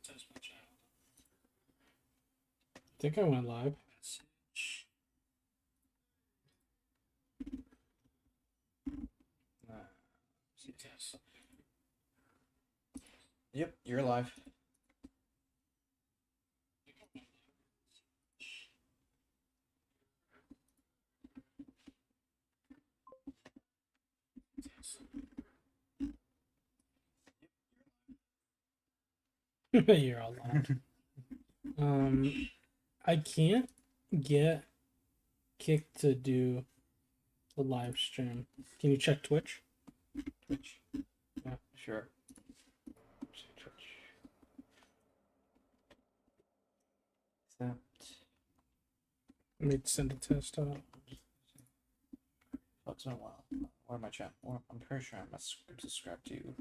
I think I went live. Yep, you're live. You're all live. I can't get kicked to do the live stream. Can you check Twitch? Twitch. Yeah, sure. Accept. Let me send a test out. Oh, it's been a while. Where am I chat? I'm pretty sure I'm subscribed to you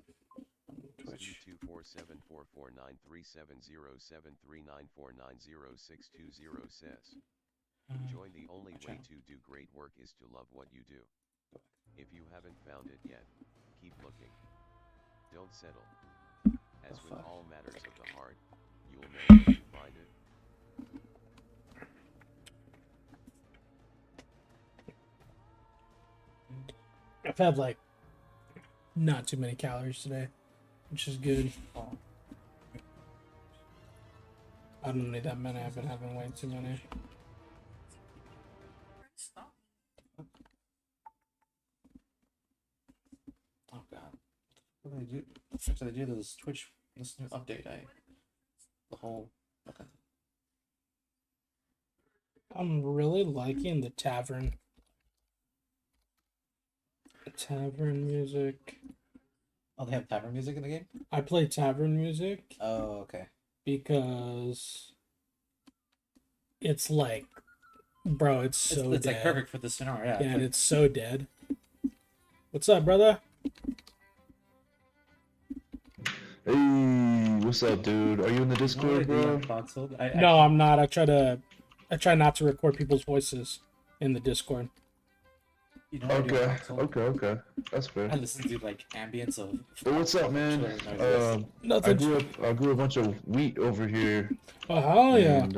on Twitch. 247-449-370-73949-062 says. Join. The only way to do great work is to love what you do. If you haven't found it yet, keep looking. Don't settle. As with all matters of the heart, you will know when you find it. I've had like not too many calories today, which is good. I don't need that many. I've been having way too many. Oh god. What do they do? After they do this Twitch, this new update, the whole. Okay. I'm really liking the tavern. Tavern music. Oh, they have tavern music in the game? I play tavern music. Oh, okay. Because it's like, bro, it's so it's dead. like perfect for the scenario. Yeah, Yeah, and it's so dead. What's up, brother? Hey, what's up, dude? Are you in the Discord, bro? No, I'm not. I try not to record people's voices in the Discord. You know Okay. That's fair. I listen to like ambience of. Hey, what's up, man? I grew a bunch of wheat over here. Oh hell yeah! And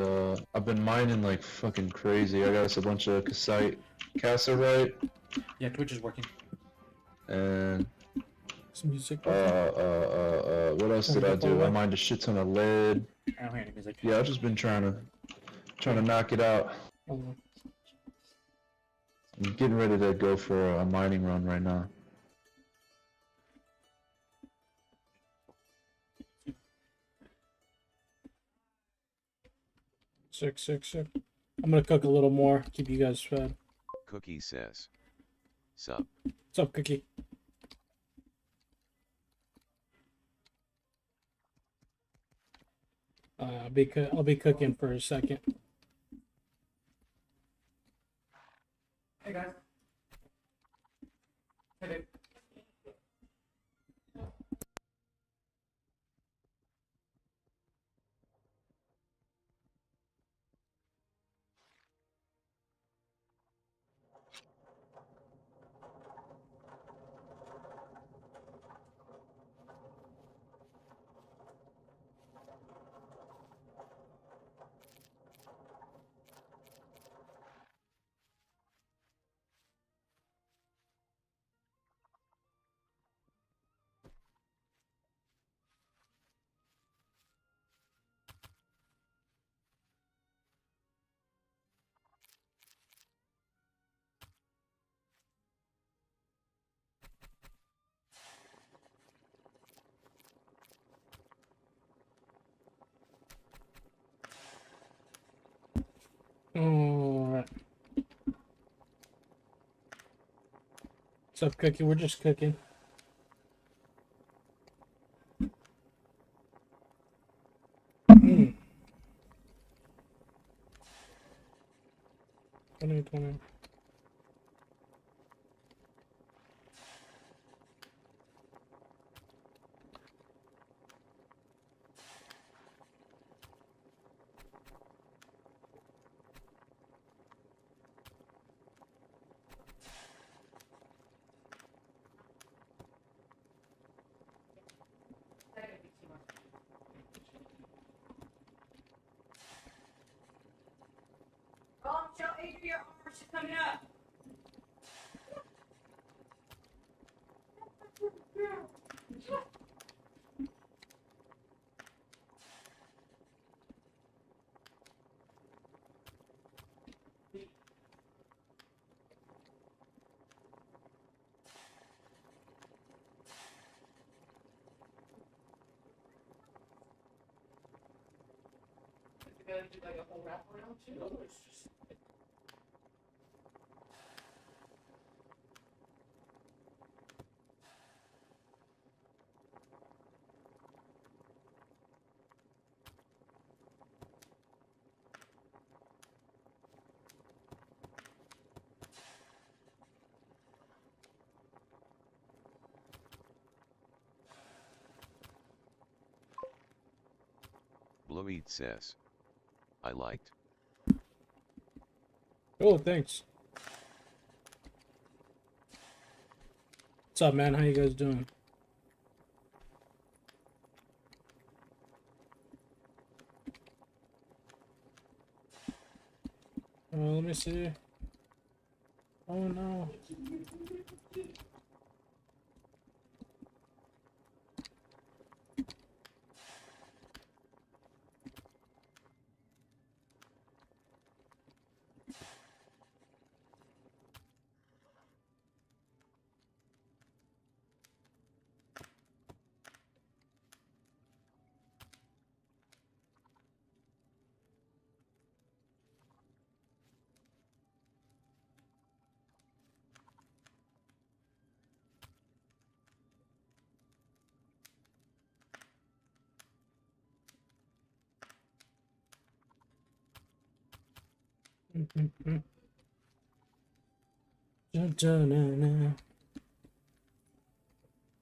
I've been mining like fucking crazy. I got us a bunch of cassiterite. Yeah, Twitch is working. And some music. What else did I do? I mined a shit ton of lead. I don't hear any music. Yeah, I've just been trying to knock it out. I'm getting ready to go for a mining run right now. Sick. I'm gonna cook a little more. Keep you guys fed. Cookie says. Sup. What's up, Cookie? I'll be cooking for a second. Hey guys. Hey babe. Alright. What's up, Cookie? We're just cooking. Mm. 2020. Blueed says, I liked. Oh, thanks. What's up, man? How you guys doing? Let me see. Oh no.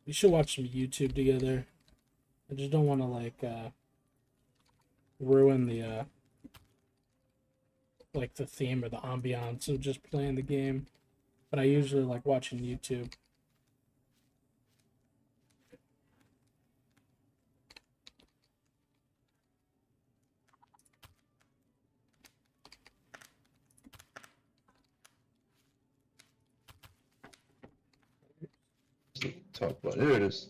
We should watch some YouTube together. I just don't want to like ruin the like the theme or the ambiance of just playing the game. But I usually like watching YouTube. Talk about here it is.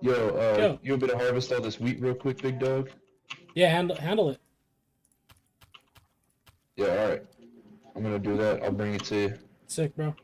Yo, Yo. you want me to harvest all this wheat real quick, big dog? Yeah, handle it. Yeah, all right. I'm gonna do that. I'll bring it to you. Sick, bro.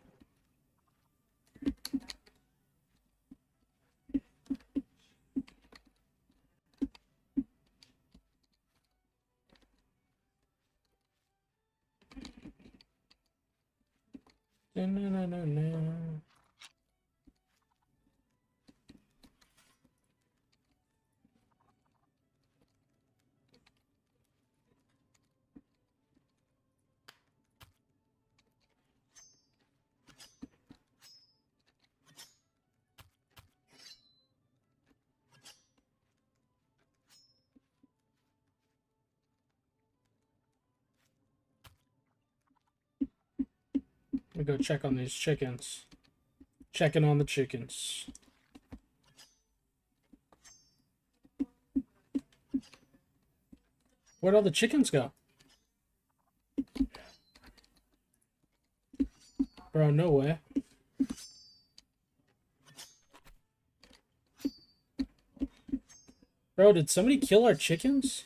We go check on these chickens. Checking on the chickens. Where'd all the chickens go? Bro, no way. Bro, did somebody kill our chickens?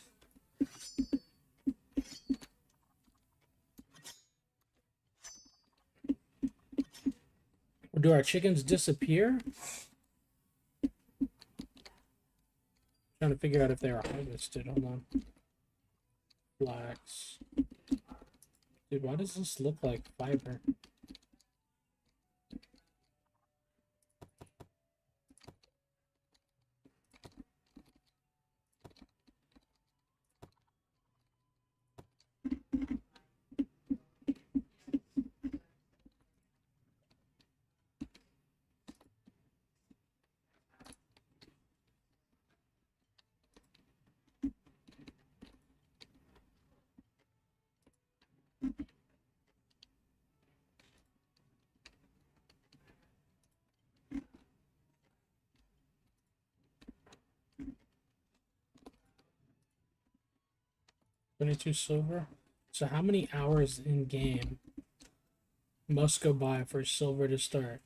Or do our chickens disappear? Trying to figure out if they are harvested. Hold on. Flax. Dude, why does this look like fiber? $22 silver. So how many hours in game must go by for silver to start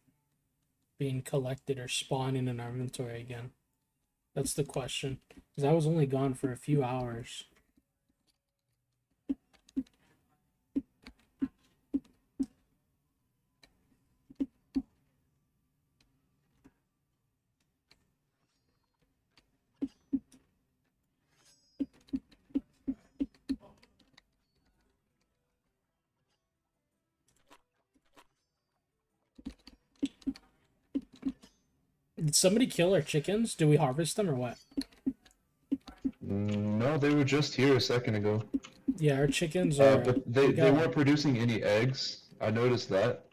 being collected or spawn in an inventory again? That's the question. Because I was only gone for a few hours. Did somebody kill our chickens? Do we harvest them or what? No, they were just here a second ago. Yeah, our chickens are. But they weren't producing any eggs. I noticed that.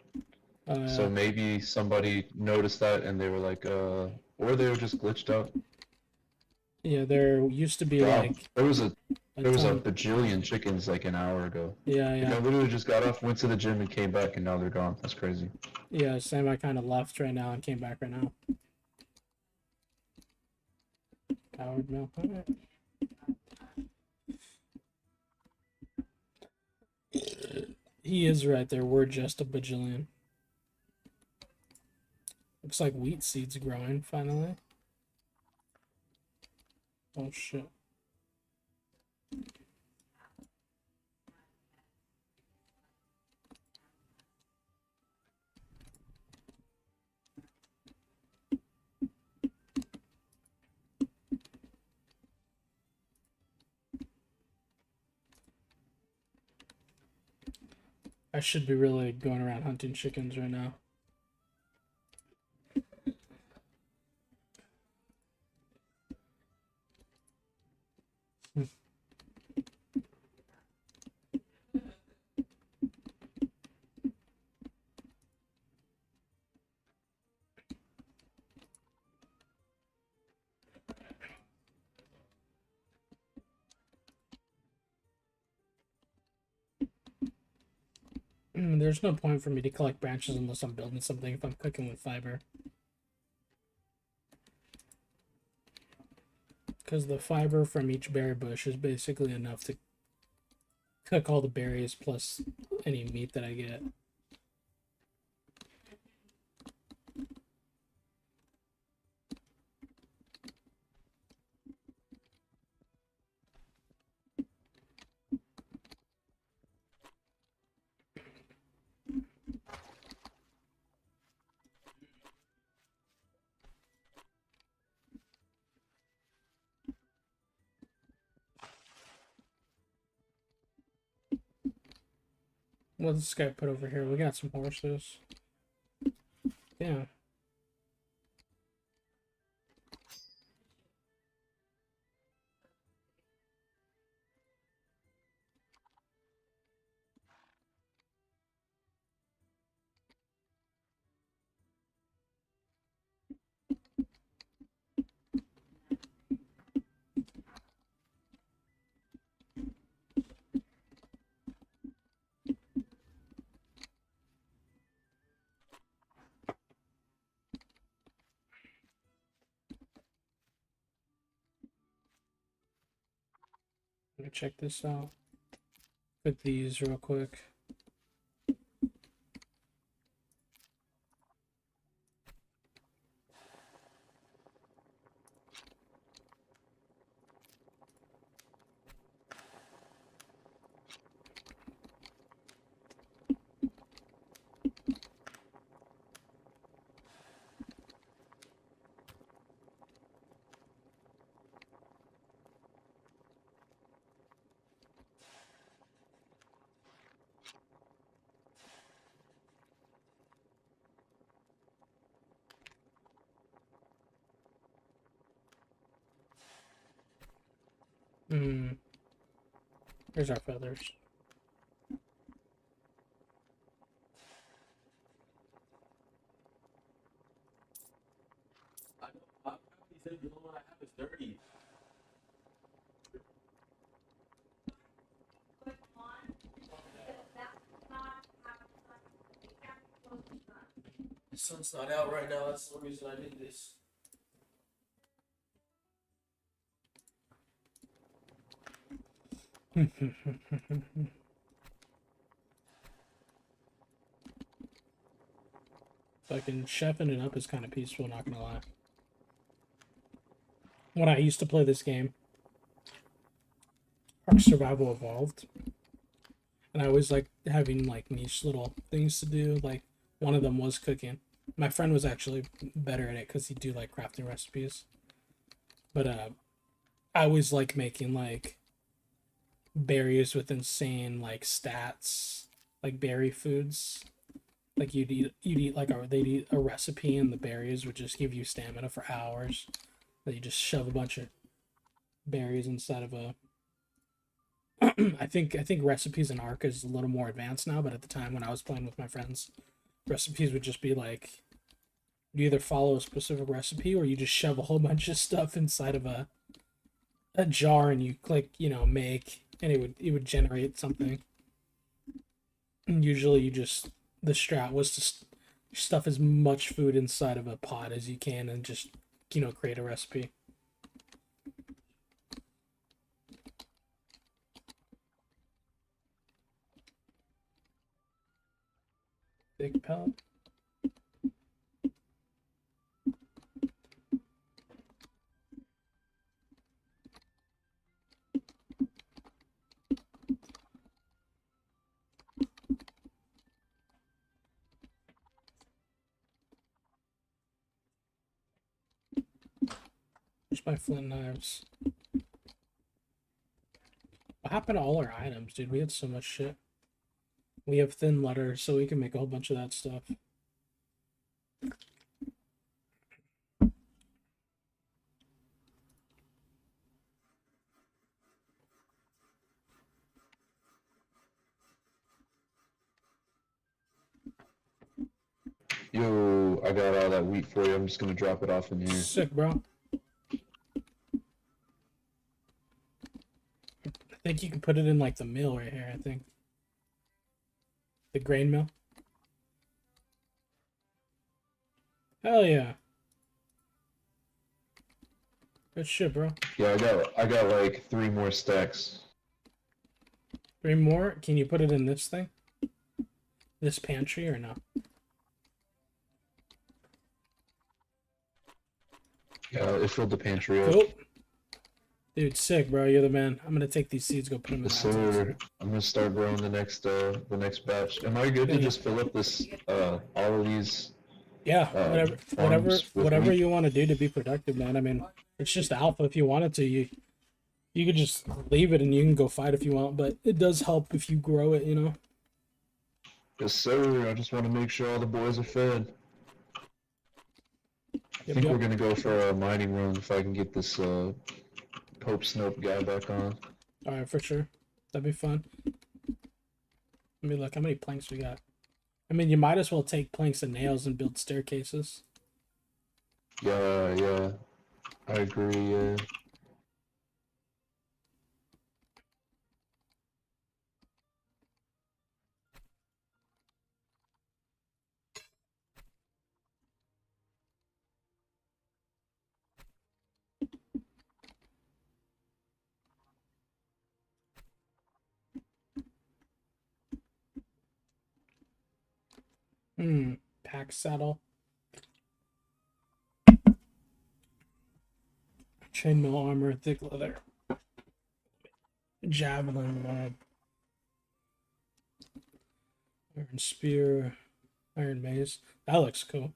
So maybe somebody noticed that and they were like, or they were just glitched out. Yeah, there used to be like there was a ton. bajillion chickens like an hour ago. Yeah, Like, yeah. I literally just got off, went to the gym, and came back, and now they're gone. That's crazy. Yeah, same. I kind of left right now and came back right now. Coward milk. Alright. He is right there. We're just a bajillion. Looks like wheat seeds growing finally. Oh shit. I should be really going around hunting chickens right now. There's no point for me to collect branches unless I'm building something if I'm cooking with fiber. Because the fiber from each berry bush is basically enough to cook all the berries plus any meat that I get. What's this guy put over here? We got some horses. Yeah. Let me check this out. Cook these real quick. Here's our feathers. He said the only one I have is dirty. The sun's not out right now, that's the reason I did this. fucking chefing it up is kind of peaceful, not gonna lie. When I used to play this game, Ark Survival Evolved, and I always liked having like niche little things to do. Like one of them was cooking. My friend was actually better at it because he'd do like crafting recipes. But I always like making like berries with insane like stats, like berry foods. Like you'd eat like they'd eat a recipe and the berries would just give you stamina for hours. That you just shove a bunch of berries inside of a. I think recipes in Ark is a little more advanced now, but at the time when I was playing with my friends, recipes would just be like you either follow a specific recipe or you just shove a whole bunch of stuff inside of a jar and you click, you know, make, and it would generate something. And usually you just the strat was to stuff as much food inside of a pot as you can and just, you know, create a recipe. Big pellet. Where's my flint knives? What happened to all our items, dude? We had so much shit. We have thin leather, so we can make a whole bunch of that stuff. Yo, I got all that wheat for you. I'm just gonna drop it off in here. Sick, bro. I think you can put it in like the mill right here, I think. The grain mill. Hell yeah. Good shit, bro. Yeah, I got like 3 more stacks. 3 more? Can you put it in this thing? This pantry or no? Yeah, it filled the pantry up. Cool. Dude, sick, bro. You're the man. I'm gonna take these seeds, go put them in the Yes, mountains. sir. I'm gonna start growing the next batch. Am I good to just fill up this all of these? Yeah, farms with whatever wheat? you want to do to be productive, man. I mean, it's just alpha if you wanted to. You could just leave it and you can go fight if you want, but it does help if you grow it, you know. Yes, sir. I just want to make sure all the boys are fed. I think we're gonna go for a mining run if I can get this Pope Snope guy back on. All right, for sure. That'd be fun. Let me look. How many planks we got? I mean, you might as well take planks and nails and build staircases. Yeah, I agree. Yeah. Pack saddle. Chainmail armor, thick leather. Javelin lob. Iron spear. Iron mace. That looks cool.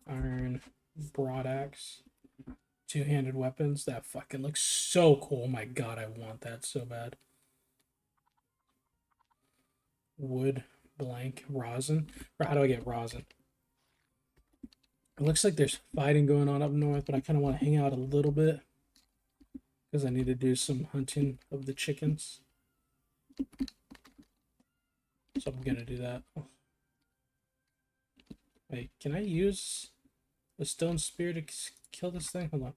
Iron broadaxe. Two-handed weapons. That fucking looks so cool. Oh my god, I want that so bad. Wood, blank, rosin. Or how do I get rosin? It looks like there's fighting going on up north, but I kind of want to hang out a little bit because I need to do some hunting of the chickens. So I'm gonna do that. Wait, can I use the stone spear to kill this thing? Hold on.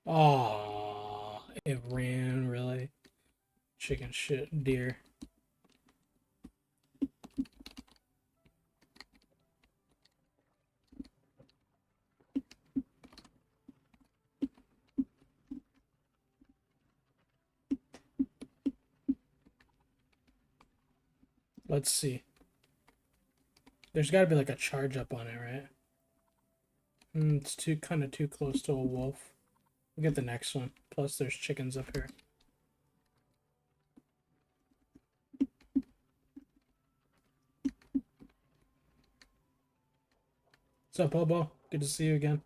Oh, it ran, really. Chicken shit, deer. Let's see. There's got to be like a charge up on it, right? It's kind of too close to a wolf. We'll get the next one. Plus, there's chickens up here. What's up, Bobo? Good to see you again.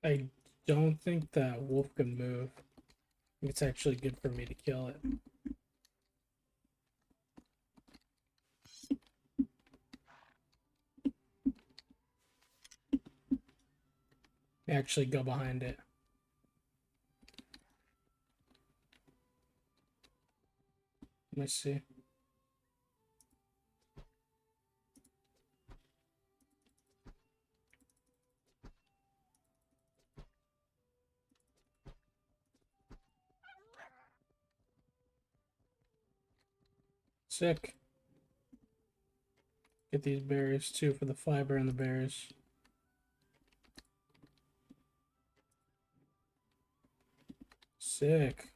I don't think that wolf can move. It's actually good for me to kill it. Actually go behind it. Let me see. Sick. Get these berries too for the fiber and the berries. Sick.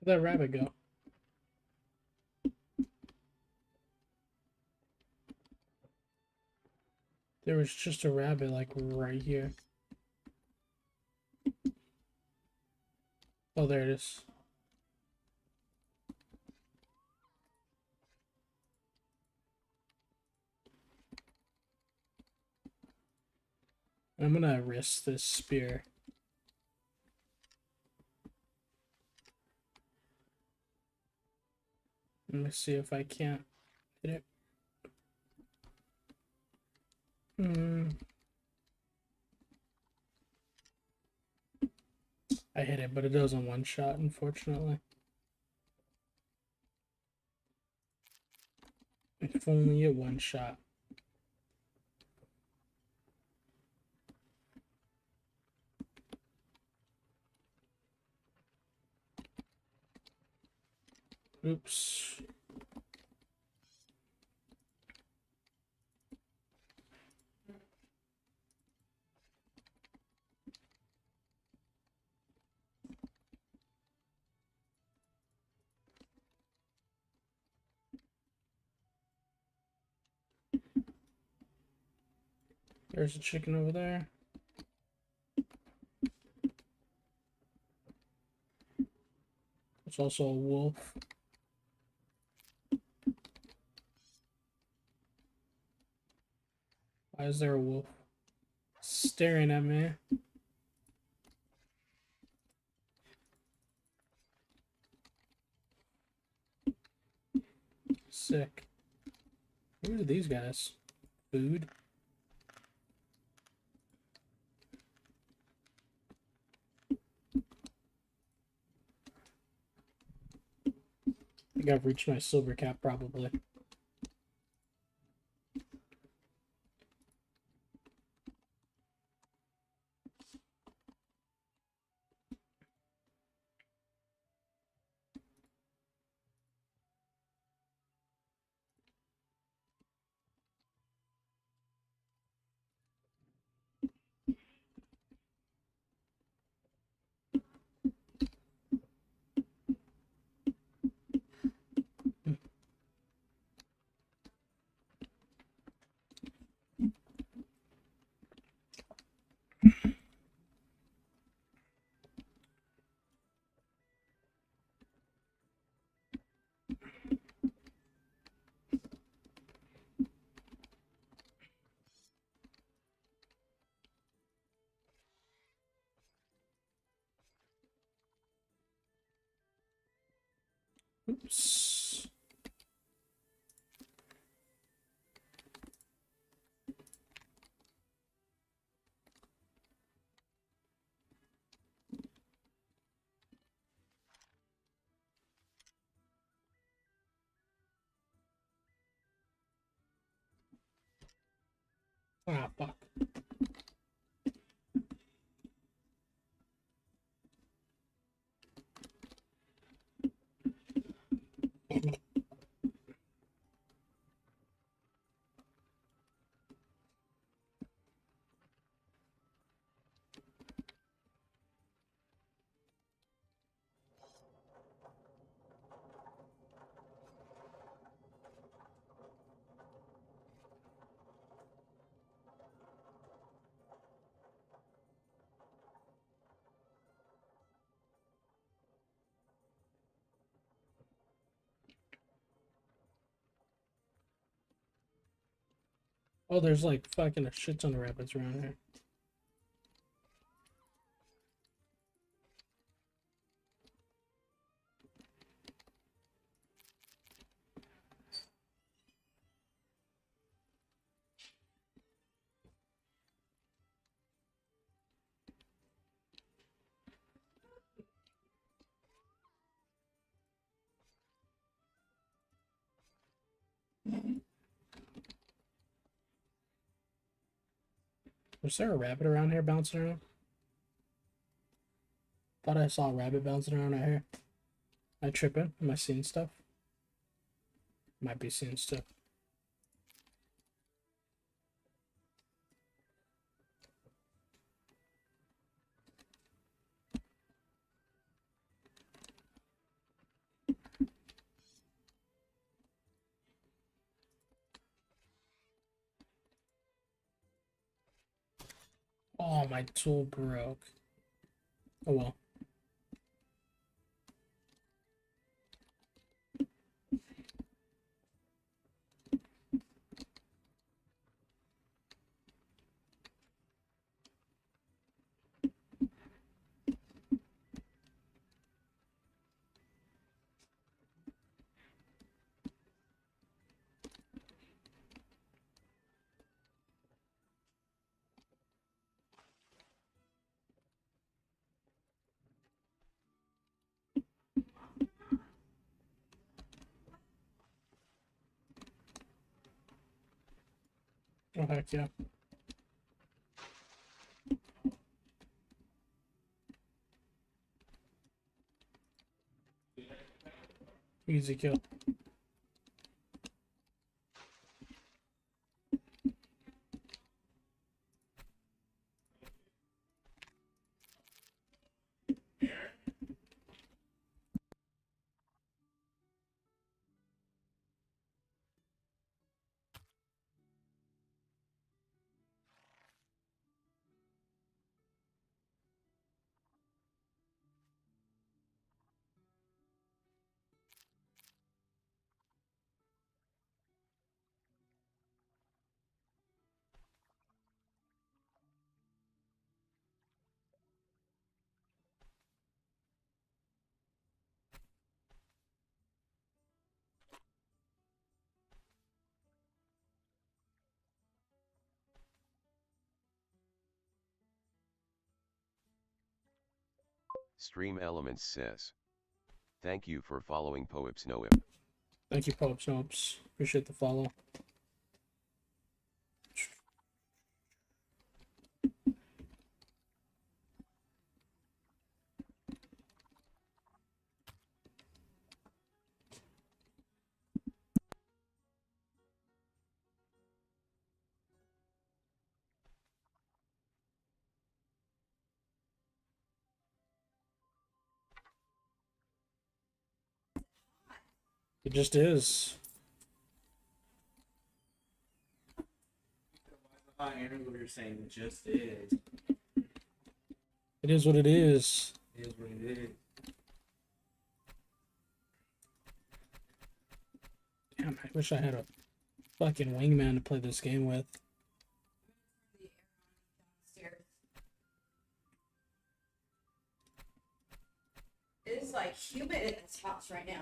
Where'd that rabbit go? There was just a rabbit like right here. Oh, there it is. I'm gonna risk this spear. Let me see if I can't hit it. I hit it, but it doesn't one shot, unfortunately. If only a one shot. Oops. There's a chicken over there. There's also a wolf. Why is there a wolf staring at me? Sick. What are these guys? Food? I think I've reached my silver cap probably. Oops. Ah, fuck. Oh, there's like fucking a shit ton of rabbits around here. Was there a rabbit around here bouncing around? Thought I saw a rabbit bouncing around out here. Am I tripping? Am I seeing stuff? Might be seeing stuff. Oh, my tool broke. Oh well. Oh heck yeah. Easy kill. Stream Elements says, thank you for following Poips Noip. Thank you, Pops Nopes. Appreciate the follow. It just is. Aaron, what you're saying just is. It is what it is. It is what it is. Damn, I wish I had a fucking wingman to play this game with. It is like humid in this house right now.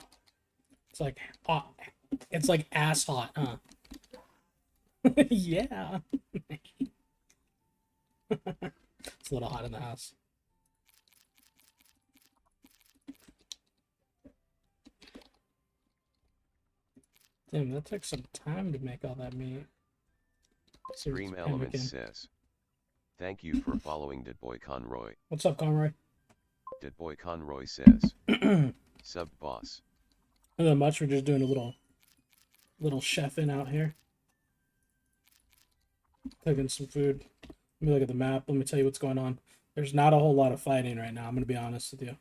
It's like hot. It's like ass hot, huh? Yeah. It's a little hot in the house. Damn, that took some time to make all that meat. Stream Elements says, "Thank you for following Boy Conroy." What's up, Conroy? Boy Conroy says, "Sub boss." Not that much. We're just doing a little chefing out here. Cooking some food. Let me look at the map. Let me tell you what's going on. There's not a whole lot of fighting right now. I'm gonna be honest with you.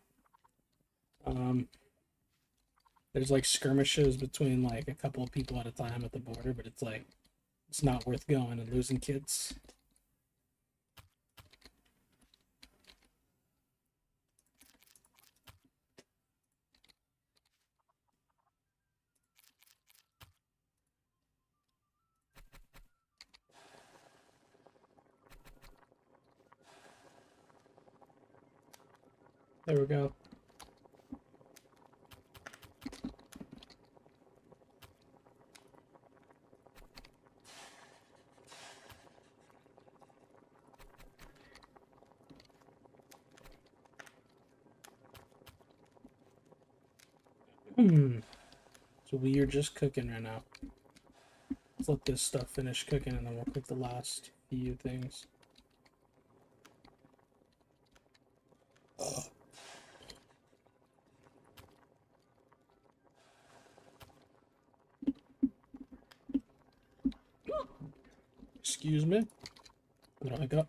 There's like skirmishes between like a couple of people at a time at the border, but it's like it's not worth going and losing kids. There we go. So we are just cooking right now. Let's let this stuff finish cooking and then we'll cook the last few things. Excuse me. What do I got?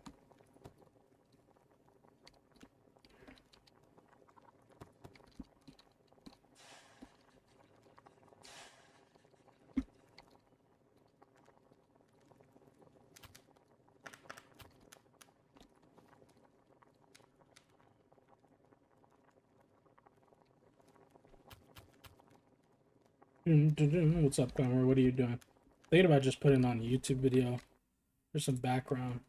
What's up, Clamor? What are you doing? Thinking about just putting on a YouTube video for some background.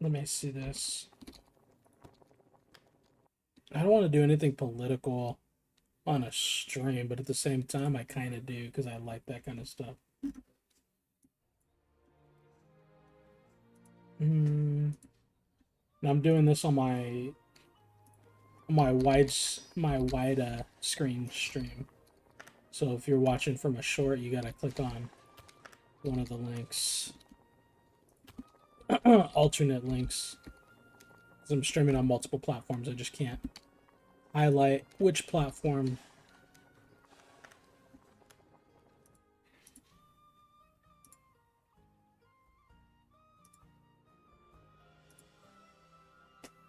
Let me see this. I don't want to do anything political on a stream, but at the same time, I kind of do because I like that kind of stuff. Now I'm doing this on my wide screen stream. So if you're watching from a short, you gotta click on one of the links, alternate links. Because I'm streaming on multiple platforms, I just can't highlight which platform.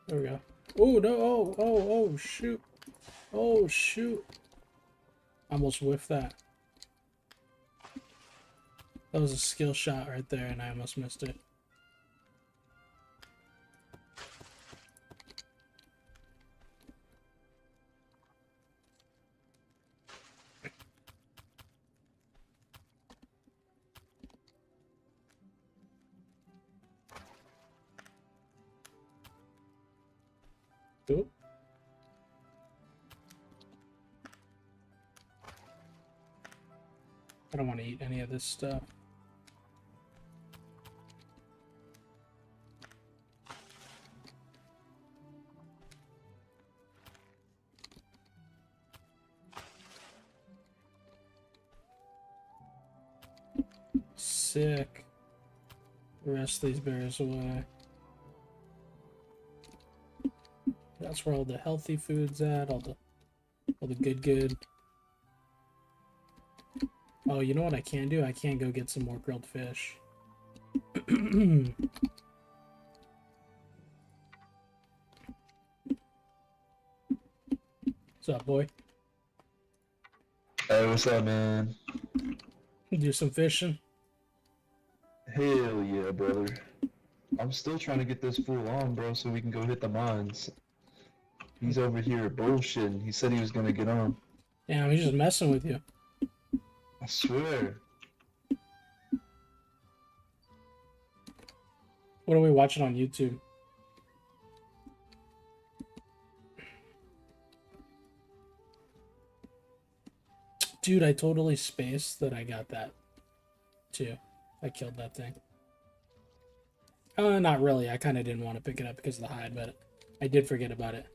There we go. Oh no! Oh shoot! Oh shoot! Almost whiffed that. That was a skill shot right there, and I almost missed it. Cool. I don't want to eat any of this stuff. Sick. Rest these bears away. That's where all the healthy food's at, all the good. Oh, you know what I can do? I can go get some more grilled fish. What's up, boy? Hey, what's up, man? Do some fishing? Hell yeah, brother. I'm still trying to get this fool on, bro, so we can go hit the mines. He's over here bullshitting. He said he was gonna get on. Damn, he's just messing with you. I swear. What are we watching on YouTube? Dude, I totally spaced that I got that, too. I killed that thing. Not really. I kind of didn't want to pick it up because of the hide, but I did forget about it.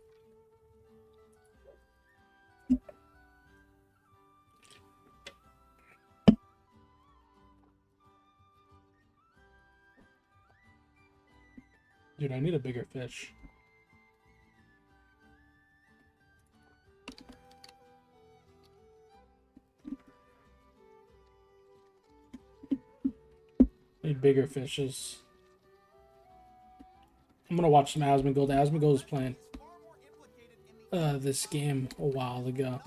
Dude, I need a bigger fish. Need bigger fishes. I'm gonna watch some Asmongold. Asmongold was playing this game a while ago.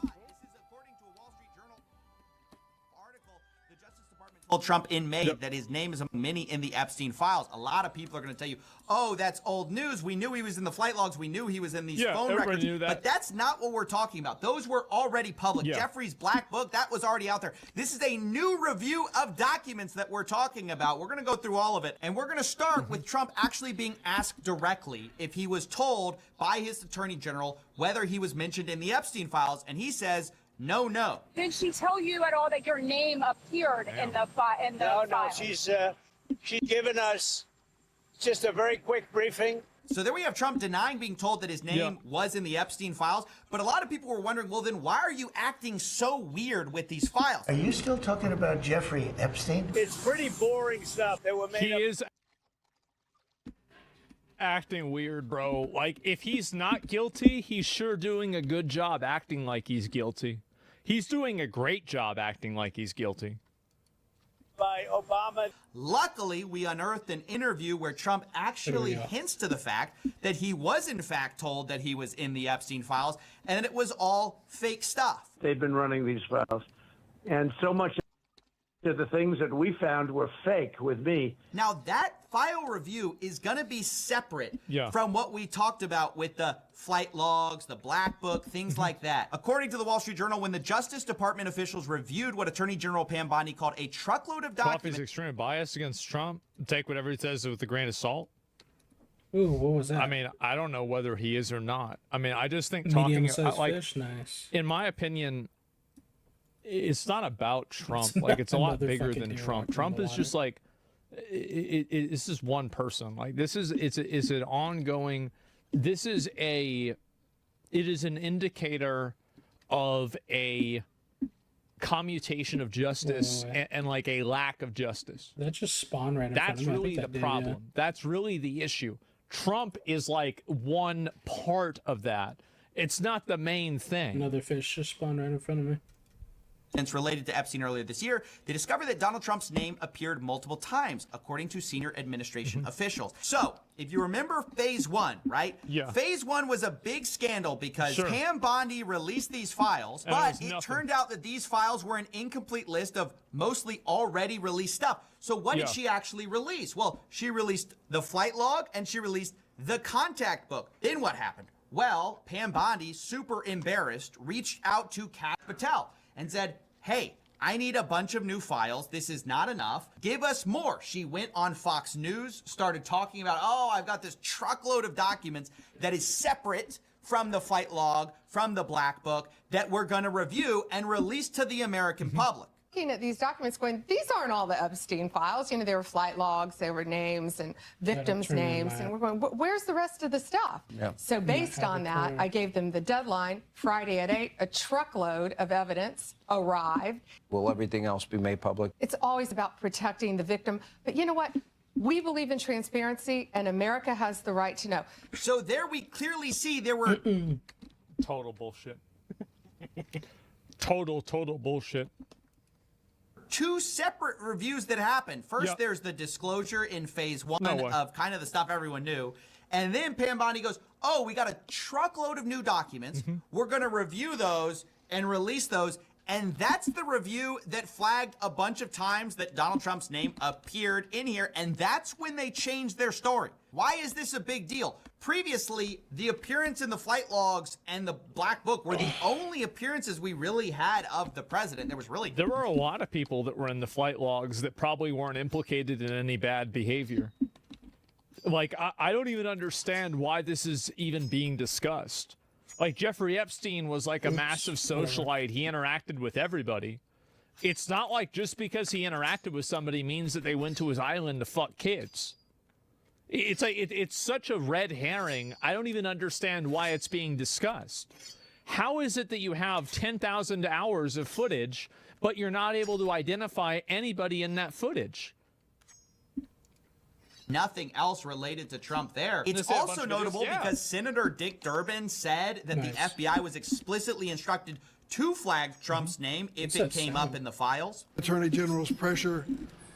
Told Trump in May that his name is among many in the Epstein files. A lot of people are going to tell you, oh, that's old news. We knew he was in the flight logs. We knew he was in these phone records. Knew that. But that's not what we're talking about. Those were already public. Jeffrey's Black Book, that was already out there. This is a new review of documents that we're talking about. We're going to go through all of it. And we're going to start with Trump actually being asked directly if he was told by his attorney general whether he was mentioned in the Epstein files. And he says, no. Did she tell you at all that your name appeared in the file? No, she's given us just a very quick briefing. So there we have Trump denying being told that his name was in the Epstein files. But a lot of people were wondering, well, then why are you acting so weird with these files? Are you still talking about Jeffrey Epstein? It's pretty boring stuff that were made He up. is acting weird, bro. Like, if he's not guilty, he's sure doing a good job acting like he's guilty. He's doing a great job acting like he's guilty. By Obama. Luckily, we unearthed an interview where Trump actually hints to the fact that he was in fact told that he was in the Epstein files and that it was all fake stuff. They've been running these files. And so much of the things that we found were fake with me. Now, that file review is going to be separate from what we talked about with the flight logs, the Black Book, things like that. According to the Wall Street Journal, when the Justice Department officials reviewed what Attorney General Pam Bondi called a truckload of documents... Coffee's extremely biased against Trump. Take whatever he says with a grain of salt. Ooh, what was that? I mean, I don't know whether he is or not. I mean, I just think Medium-sized like, fish, nice. In my opinion, it's not about Trump. Like, it's a lot bigger than Trump. Trump is just like, this is one person. Like, this is, it's an ongoing, it is an indicator of a commutation of justice and like a lack of justice. That just spawned right in front of me. That's really the problem. That's really the issue. Trump is like one part of that. It's not the main thing. Another fish just spawned right in front of me. Related to Epstein earlier this year, they discovered that Donald Trump's name appeared multiple times, according to senior administration officials. So, if you remember phase one, right? Yeah. Phase one was a big scandal because Pam Bondi released these files, but it turned out that these files were an incomplete list of mostly already released stuff. So what did she actually release? Well, she released the flight log and she released the contact book. Then what happened? Well, Pam Bondi, super embarrassed, reached out to Kat Patel and said, hey, I need a bunch of new files. This is not enough. Give us more. She went on Fox News, started talking about, oh, I've got this truckload of documents that is separate from the flight log, from the Black Book, that we're going to review and release to the American public. Looking at these documents going, these aren't all the Epstein files. You know, there were flight logs, there were names and victims' names. And we're going, where's the rest of the stuff? So based on that, I gave them the deadline, Friday at 8, a truckload of evidence arrived. Will everything else be made public? It's always about protecting the victim. But you know what? We believe in transparency, and America has the right to know. So there we clearly see there were... Total bullshit. Total bullshit. two separate reviews that happened. First, there's the disclosure in phase 1 of kind of the stuff everyone knew. And then Pam Bondi goes, oh, we got a truckload of new documents. We're going to review those and release those. And that's the review that flagged a bunch of times that Donald Trump's name appeared in here. And that's when they changed their story. Why is this a big deal? Previously, the appearance in the flight logs and the Black Book were the only appearances we really had of the president. There were a lot of people that were in the flight logs that probably weren't implicated in any bad behavior. Like, I don't even understand why this is even being discussed. Like, Jeffrey Epstein was like a massive socialite. He interacted with everybody. It's not like just because he interacted with somebody means that they went to his island to fuck kids. It's like it's such a red herring. I don't even understand why it's being discussed. How is it that you have 10,000 hours of footage, but you're not able to identify anybody in that footage? Nothing else related to Trump there. It's also notable because Senator Dick Durbin said that the FBI was explicitly instructed to flag Trump's name if it came up in the files. Attorney General's pressure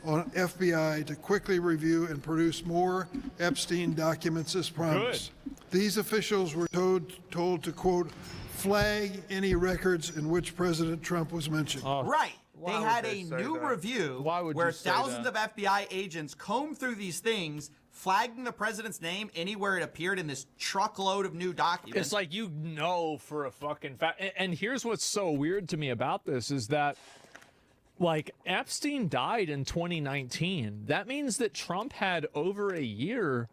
on FBI to quickly review and produce more Epstein documents as promised. These officials were told to, quote, flag any records in which President Trump was mentioned. Right. They had a new review where thousands of FBI agents combed through these things, flagging the president's name anywhere it appeared in this truckload of new documents. It's like, you know, for a fucking fact. And here's what's so weird to me about this is that, like, Epstein died in 2019. That means that Trump had over a year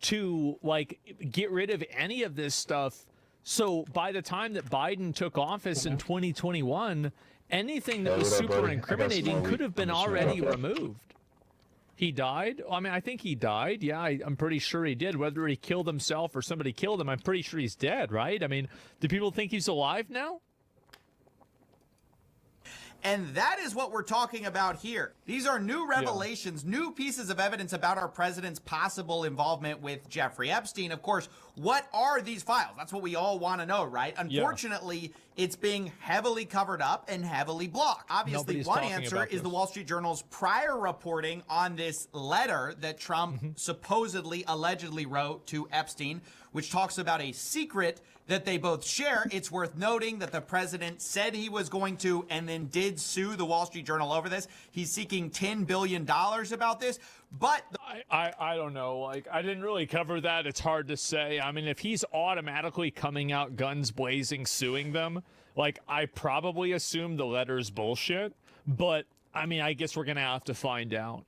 to, like, get rid of any of this stuff. So by the time that Biden took office in 2021, anything that was super incriminating could have been already removed. He died? I mean, I think he died. Yeah, I'm pretty sure he did. Whether he killed himself or somebody killed him, I'm pretty sure he's dead, right? I mean, do people think he's alive now? And that is what we're talking about here. These are new revelations, new pieces of evidence about our president's possible involvement with Jeffrey Epstein. Of course, what are these files? That's what we all want to know, right? Unfortunately, it's being heavily covered up and heavily blocked. Obviously, one answer is the Wall Street Journal's prior reporting on this letter that Trump supposedly, allegedly wrote to Epstein, which talks about a secret that they both share. It's worth noting that the president said he was going to and then did sue the Wall Street Journal over this. He's seeking $10 billion about this. But I don't know. Like, I didn't really cover that. It's hard to say. I mean, if he's automatically coming out guns blazing suing them, like, I probably assume the letter's bullshit. But, I mean, I guess we're going to have to find out.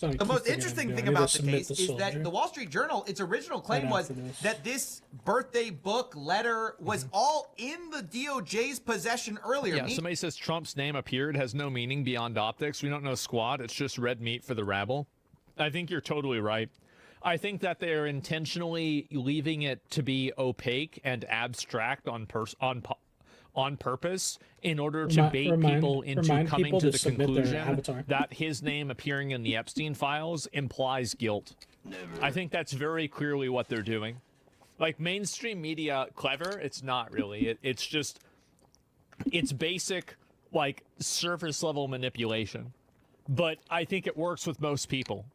The most interesting thing about the case is that the Wall Street Journal, its original claim was that this birthday book letter was all in the DOJ's possession earlier. Yeah, somebody says Trump's name appeared has no meaning beyond optics. We don't know squat. It's just red meat for the rabble. I think you're totally right. I think that they're intentionally leaving it to be opaque and abstract on purpose in order to bait people into coming to the conclusion that his name appearing in the Epstein files implies guilt. I think that's very clearly what they're doing. Like, mainstream media, clever, it's not really. It's just, it's basic, like, surface level manipulation. But I think it works with most people.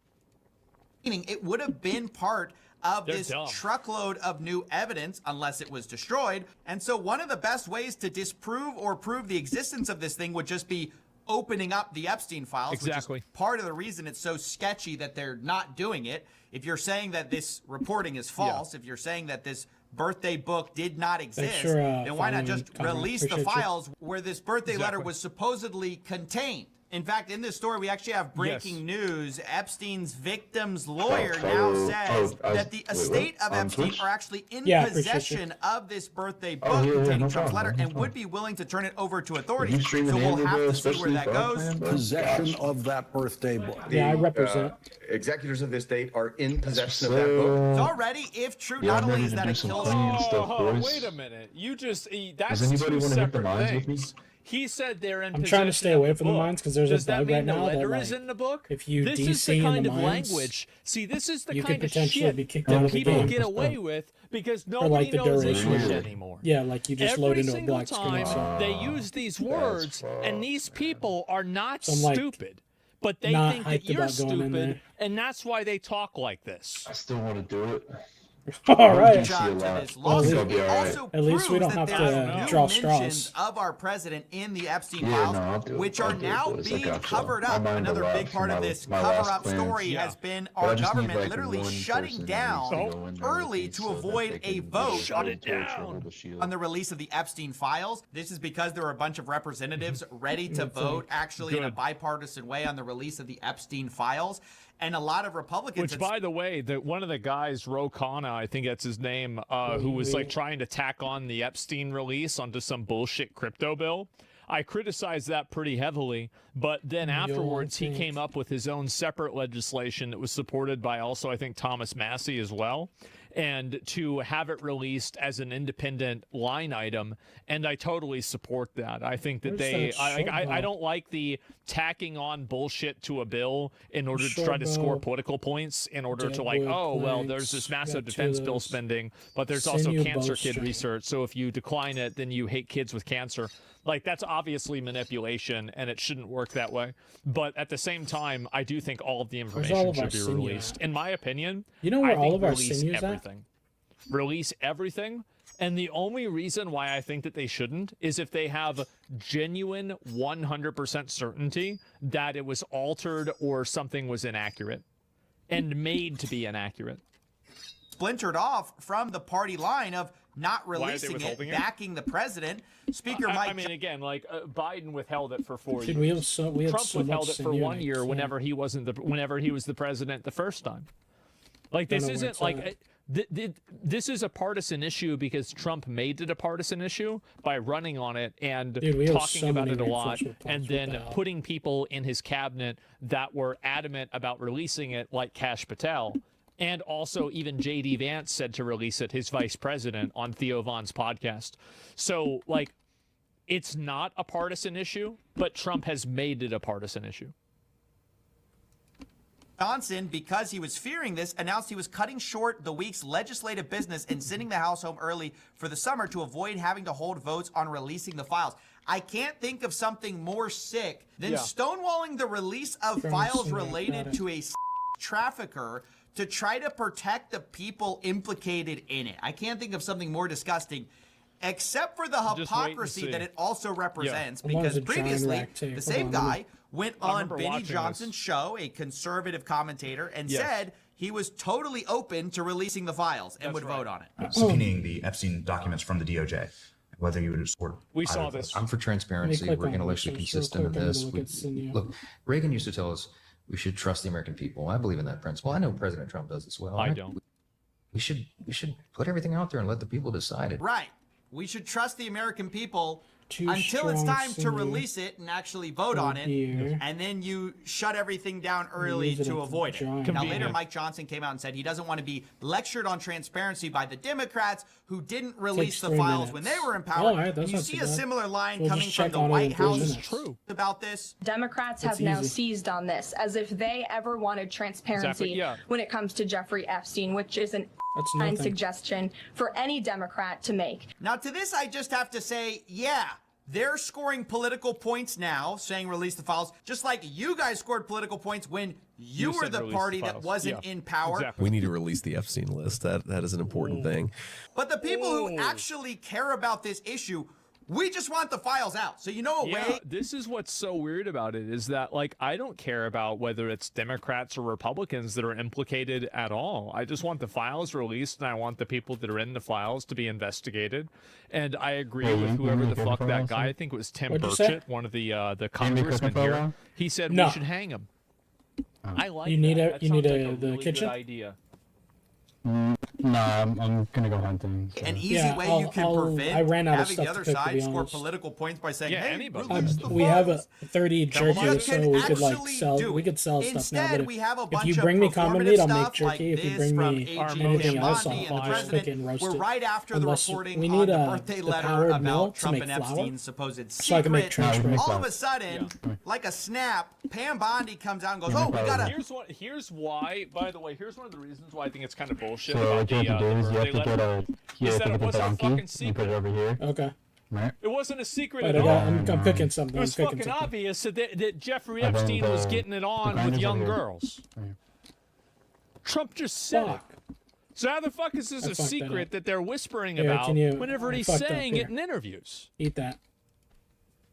It would have been part of this truckload of new evidence unless it was destroyed. And so one of the best ways to disprove or prove the existence of this thing would just be opening up the Epstein files. Exactly. Which is part of the reason it's so sketchy that they're not doing it. If you're saying that this reporting is false, if you're saying that this birthday book did not exist, then why not just release the files where this birthday letter was supposedly contained? In fact, in this story, we actually have breaking news. Epstein's victim's lawyer now says that the estate of Epstein are actually in possession of this birthday book containing Trump's letter and would be willing to turn it over to authorities. So we'll have to see where that goes. Possession of that birthday book. Yeah, I represent. Executors of this estate are in possession of that book. So already, if true, not only is that it kills... Oh, wait a minute. You just... That's two separate things. He said they're in. I'm trying to stay away from the book. mines because there's Does a that bug mean right the now that letter like, is in the book? if you this DC is the in kind the of mines, language. See, this is the you kind could of potentially shit be kicked that out of the people game. get away with because For nobody like the knows duration English of it. anymore. Yeah, like you just load Every into a single black screen. time they use these words, and these people are not So I'm, like, stupid, but they not think that hyped you're about going in there. stupid, and that's why they talk like this. I still want to do it. All right. Shot to this Well, lawsuit. it'll be It all right. also At least we proves don't that have there to are new draw mentions straws. of our president in the Epstein Yeah, files, no, I'll do it. which I'll are do it, now boys. I being gotcha. covered I up. mind a Another lot big part from of my- this my last cover-up plans. story Yeah. has been But I our just need, government like, literally one shutting person down at least to go in there early with to me so that avoid they a can vote Shut hold it the torch or down. hold the shield. on the release of the Epstein files. This is because there were a bunch of representatives ready to That's vote actually in a Good. bipartisan way on the release of the Epstein files. And a lot of Republicans... Which, by the way, one of the guys, Ro Khanna, I think that's his name, who was like trying to tack on the Epstein release onto some bullshit crypto bill. I criticized that pretty heavily, but then afterwards he came up with his own separate legislation that was supported by also, I think, Thomas Massey as well, and to have it released as an independent line item, and I totally support that. I think that I don't like the tacking on bullshit to a bill in order to try to score political points in order to like, oh, well, there's this massive defense bill spending, but there's also cancer kid research, so if you decline it, then you hate kids with cancer. Like, that's obviously manipulation, and it shouldn't work that way. But at the same time, I do think all of the information should be released. In my opinion, You know where I think all of our release sinews at? everything. Release everything. And the only reason why I think that they shouldn't is if they have genuine 100% certainty that it was altered or something was inaccurate and made to be inaccurate. splintered off from the party line of not Why are they releasing it, withholding it? backing the president. Speaker Mike... I mean, again, like Biden withheld it for 4 Dude, years. we had so Trump withheld much it for 1 sinew, year I whenever he was the president the first time. Like, Don't this know where isn't it's like at. this is a partisan issue because Trump made it a partisan issue by running on it and Dude, we have talking so about many it a lot, reinforcement and plans. What then the hell? putting people in his cabinet that were adamant about releasing it, like Kash Patel. And also, even J.D. Vance said to release it, his vice president, on Theo Von's podcast. So, like, it's not a partisan issue, but Trump has made it a partisan issue. Johnson, because he was fearing this, announced he was cutting short the week's legislative business and sending the House home early for the summer to avoid having to hold votes on releasing the files. I can't think of something more sick than stonewalling the release of files related to a trafficker to try to protect the people implicated in it. I can't think of something more disgusting, except for the hypocrisy that it also represents, because previously the same guy went on Benny Johnson's show, a conservative commentator, and said he was totally open to releasing the files and would vote on it. Subpoenaing the Epstein documents from the DOJ, whether you would support. We saw this. I'm for transparency. We're intellectually consistent in this. Look, Reagan used to tell us we should trust the American people. I believe in that principle. I know President Trump does as well. I don't. We should put everything out there and let the people decide it. Right. We should trust the American people until it's time to release it and actually vote on it, and then you shut everything down early to avoid it. Now, later, Mike Johnson came out and said he doesn't want to be lectured on transparency by the Democrats who didn't release the files when they were in power. You see a similar line coming from the White House about this. Democrats have now seized on this as if they ever wanted transparency when it comes to Jeffrey Epstein, which is an suggestion for any Democrat to make. Now, to this, I just have to say, they're scoring political points now, saying release the files, just like you guys scored political points when you were the party that wasn't in power. We need to release the Epstein list. That is an important thing. But the people who actually care about this issue, we just want the files out. So you know a way. This is what's so weird about it is that, like, I don't care about whether it's Democrats or Republicans that are implicated at all. I just want the files released, and I want the people that are in the files to be investigated. And I agree with whoever the fuck that guy, I think it was Tim Burchett, one of the congressmen here. He said we should hang him. I like you need that. you need That sounds like the really kitchen good idea. Nah, I'm gonna go hunting. So. An easy way you can prevent I ran out of having stuff the other to cook, to side be score honest. political points by saying, Yeah, "Hey, anybody. release the We have a funds." 30 jerky, so we could like sell. do We it. could sell stuff now. Instead, But we have a if bunch you of bring me common performative meat, I'll make stuff jerky. like If you this bring from me AG anything else, Bondi and the I'll just president cook it and roast were it. right after the Unless reporting we on need the birthday the letter powdered milk about to Trump make and flour, Epstein's supposed so I can make secret. trench bread. All of a sudden, like a snap, Pam Bondi comes out and goes, "Oh, we gotta." Here's why. By the way, here's one of the reasons why I think it's kind of bullshit So about what you have to do is you have to get a donkey and put it over here. Okay. Right. It wasn't a secret But at all. I'm cooking something. It was I'm cooking fucking something. obvious that Jeffrey And then Epstein was the- getting it the on with grinder's young over here. girls. Right. Trump just said it. So how the fuck is this I a fucked that secret up. that they're whispering Here, about can you- whenever I he's fucked up saying here. it in interviews? Eat that.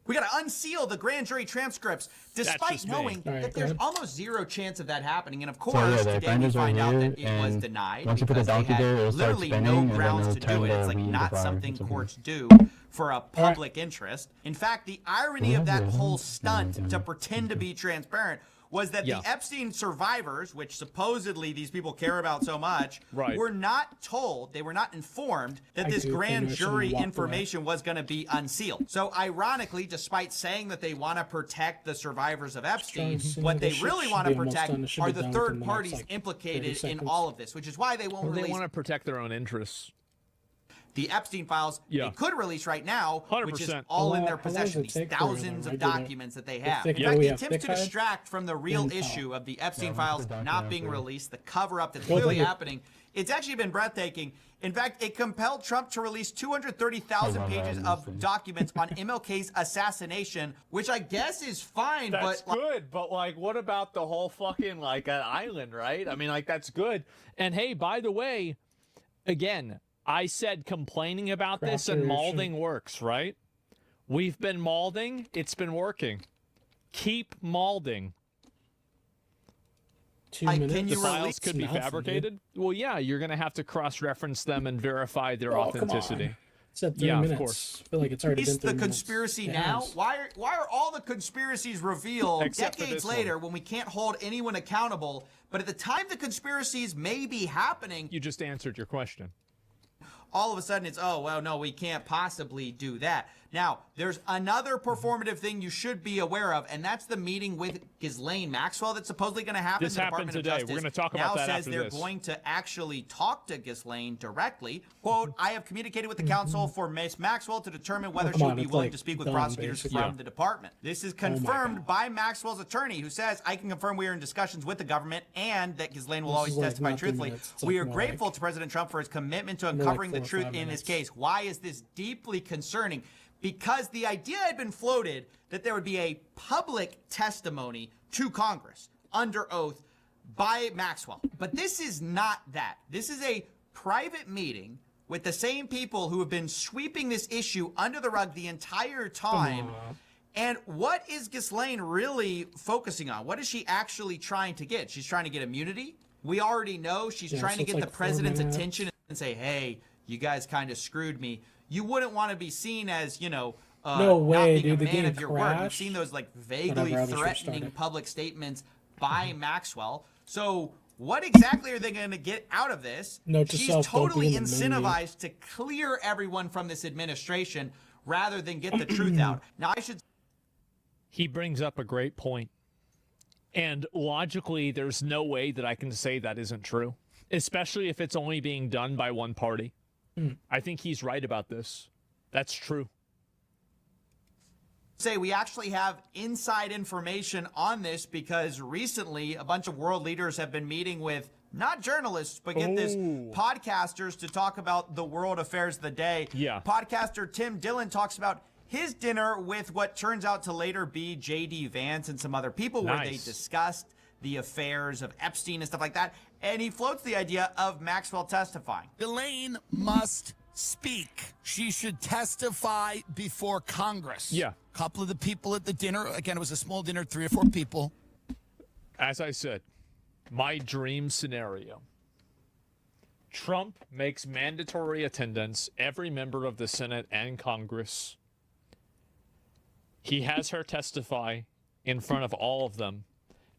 We got to unseal the grand jury transcripts, despite just me. knowing All right, that go there's ahead. almost zero chance of that happening. And of course, So yeah, the today we grinder's over find out here, that it was and denied once you put the because they donkey had there, it'll start literally spinning, no and then grounds it'll to turn do it. the It's like wheat into not flour. something It's okay. courts do for a public interest. In fact, the irony of that whole stunt to pretend to be transparent was that the Epstein survivors, which supposedly these people care about so much, were not told, they were not informed that this grand jury information was going to be unsealed. So ironically, despite saying that they want to protect the survivors of Epstein, what they really want to protect are the third parties implicated in all of this, which is why they won't They release want to protect their own interests. the Epstein files. They could release right now, which is 100%. all in their How long does possession, it these take for thousands a of regular- documents that they the have. thick- In yeah, fact, we the have attempts to thick hide distract from the real and issue of the Epstein Yeah, files the not document being for- released, the cover-up that's Go clearly ahead. happening, it's actually been breathtaking. In fact, it compelled Trump to release 230,000 pages of documents on MLK's assassination, which I guess is fine, That's but good, but like, what about the whole fucking like an island, right? I mean, like that's good. And hey, by the way, again, I said complaining about this and malding works, right? We've been malding, it's been working. Keep malding. 2 minutes. can The you files release could be nothing, fabricated. Well, yeah, you're gonna have to cross-reference them and verify their Oh, come on. authenticity. It's at 3 Yeah, of minutes. course. I feel like it's already Is been 3 the minutes. conspiracy It now? has. Why are all the conspiracies revealed Except for decades this one. later when we can't hold anyone accountable? But at the time the conspiracies may be happening, You just answered your question. all of a sudden it's, oh, well, no, we can't possibly do that. Now, there's another performative thing you should be aware of, and that's the meeting with Ghislaine Maxwell that's supposedly going to happen. This The happened Department of today. Justice We're gonna talk about now that says after they're this. going to actually talk to Ghislaine directly. Quote, I have communicated with the counsel for Miss Maxwell to determine whether come she would on, be it's willing like to speak with done, prosecutors basically. from the department. This is confirmed by Maxwell's attorney, who says, I can confirm we are in discussions with the government and that Ghislaine will This always is like testify not 3 truthfully. minutes. It's We like are more grateful like- to President Trump for his commitment to More like uncovering the 4 or truth 5 in this minutes. case. Why is this deeply concerning? Because the idea had been floated that there would be a public testimony to Congress under oath by Maxwell. But this is not that. This is a private meeting with the same people who have been sweeping this issue under the rug the entire time. And what is Ghislaine really focusing on? What is she actually trying to get? She's trying to get immunity. We already know she's Yeah, trying so to it's get like the 4 president's minutes. attention and say, hey, you guys kind of screwed me. You wouldn't want to be seen as, you know, No way, not being dude, a the man game of your word. We've crashed. seen those like vaguely Whatever, I'll just threatening restart it. public statements by Maxwell. So what exactly are they going to get out of this? Note to She's self, don't totally be in the menu. incentivized to clear everyone from this administration rather than get the truth out. Now, I should He brings up a great point. And logically, there's no way that I can say that isn't true, especially if it's only being done by one party. I think he's right about this. That's true. say we actually have inside information on this because recently a bunch of world leaders have been meeting with not journalists, but get this, podcasters to talk about the world affairs of the day. Yeah. Podcaster Tim Dillon talks about his dinner with what turns out to later be J.D. Vance and some other people where they Nice. discussed the affairs of Epstein and stuff like that. And he floats the idea of Maxwell testifying. Ghislaine must speak. She should testify before Congress. Yeah. A couple of the people at the dinner, again, it was a small dinner, 3 or 4 people. As I said, my dream scenario. Trump makes mandatory attendance every member of the Senate and Congress. He has her testify in front of all of them.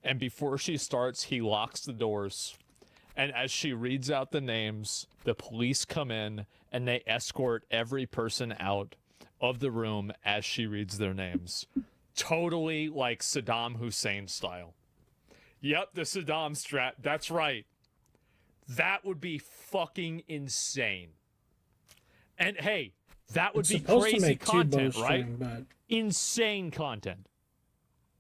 And before she starts, he locks the doors. And as she reads out the names, the police come in and they escort every person out of the room as she reads their names. Totally like Saddam Hussein style. Yep, the Saddam strat. That's right. That would be fucking insane. And hey, that would be crazy content, right? Insane content.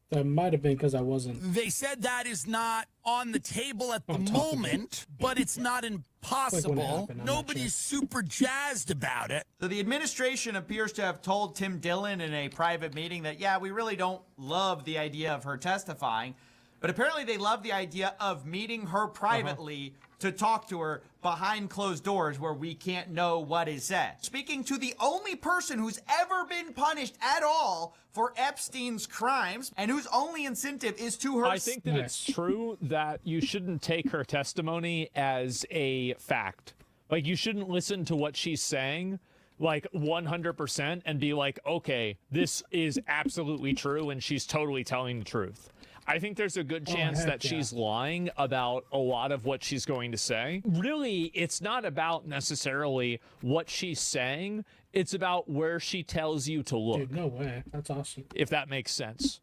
That might have been because I wasn't. They said that is not on the table at the moment, but it's not impossible. Nobody's super jazzed about it. So the administration appears to have told Tim Dillon in a private meeting that, yeah, we really don't love the idea of her testifying, but apparently they love the idea of meeting her privately to talk to her behind closed doors where we can't know what is said. Speaking to the only person who's ever been punished at all for Epstein's crimes and whose only incentive is to her. I think that it's true that you shouldn't take her testimony as a fact. Like, you shouldn't listen to what she's saying like 100% and be like, okay, this is absolutely true and she's totally telling the truth. I think there's a good chance that she's lying about a lot of what she's going to say. Really, it's not about necessarily what she's saying. It's about where she tells you to look. Dude, no way. That's awesome. If that makes sense.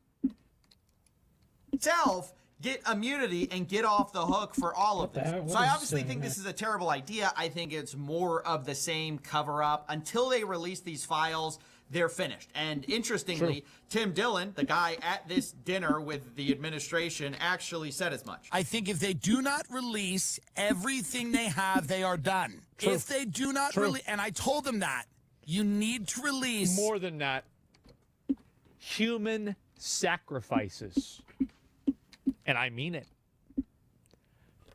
Get immunity and get off the hook for all of this. So I obviously think this is a terrible idea. I think it's more of the same cover-up. Until they release these files, they're finished. And interestingly, Tim Dillon, the guy at this dinner with the administration, actually said as much. I think if they do not release everything they have, they are done. If they do not release, and I told them that, you need to release. More than that, human sacrifices. And I mean it.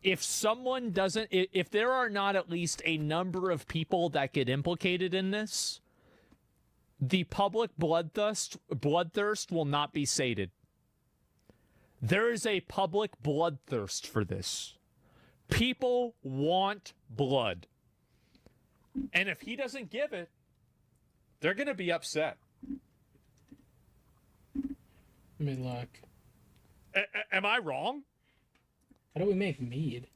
If someone doesn't, if there are not at least a number of people that get implicated in this, the public bloodthirst will not be sated. There is a public bloodthirst for this. People want blood. And if he doesn't give it, they're going to be upset. Let me look. Am I wrong? How do we make mead?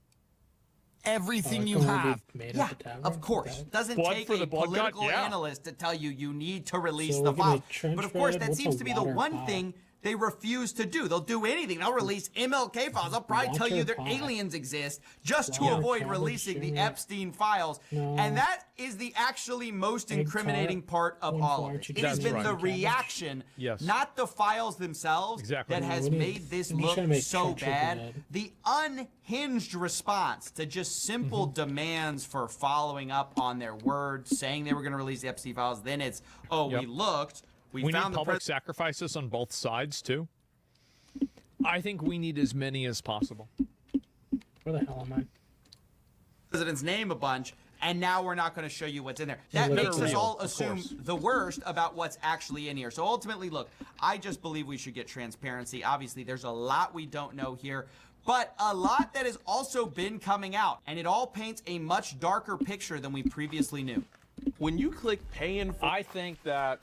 Everything you have. Yeah, of course. Doesn't take a political analyst to tell you you need to release the file. But of course, that seems to be the one thing they refuse to do. They'll do anything. They'll release MLK files. They'll probably tell you that aliens exist just to avoid releasing the Epstein files. And that is the actually most incriminating part of all of it. It has been the reaction, not the files themselves, that has made this look so bad. The unhinged response to just simple demands for following up on their word, saying they were going to release the Epstein files. Then it's, we looked. We found need public sacrifices on both sides, too. I think we need as many as possible. Where the hell am I? President's name a bunch, and now we're not going to show you what's in there. That makes us all assume the worst about what's actually in here. So ultimately, look, I just believe we should get transparency. Obviously, there's a lot we don't know here, but a lot that has also been coming out, and it all paints a much darker picture than we previously knew. When you click pay in full, I think that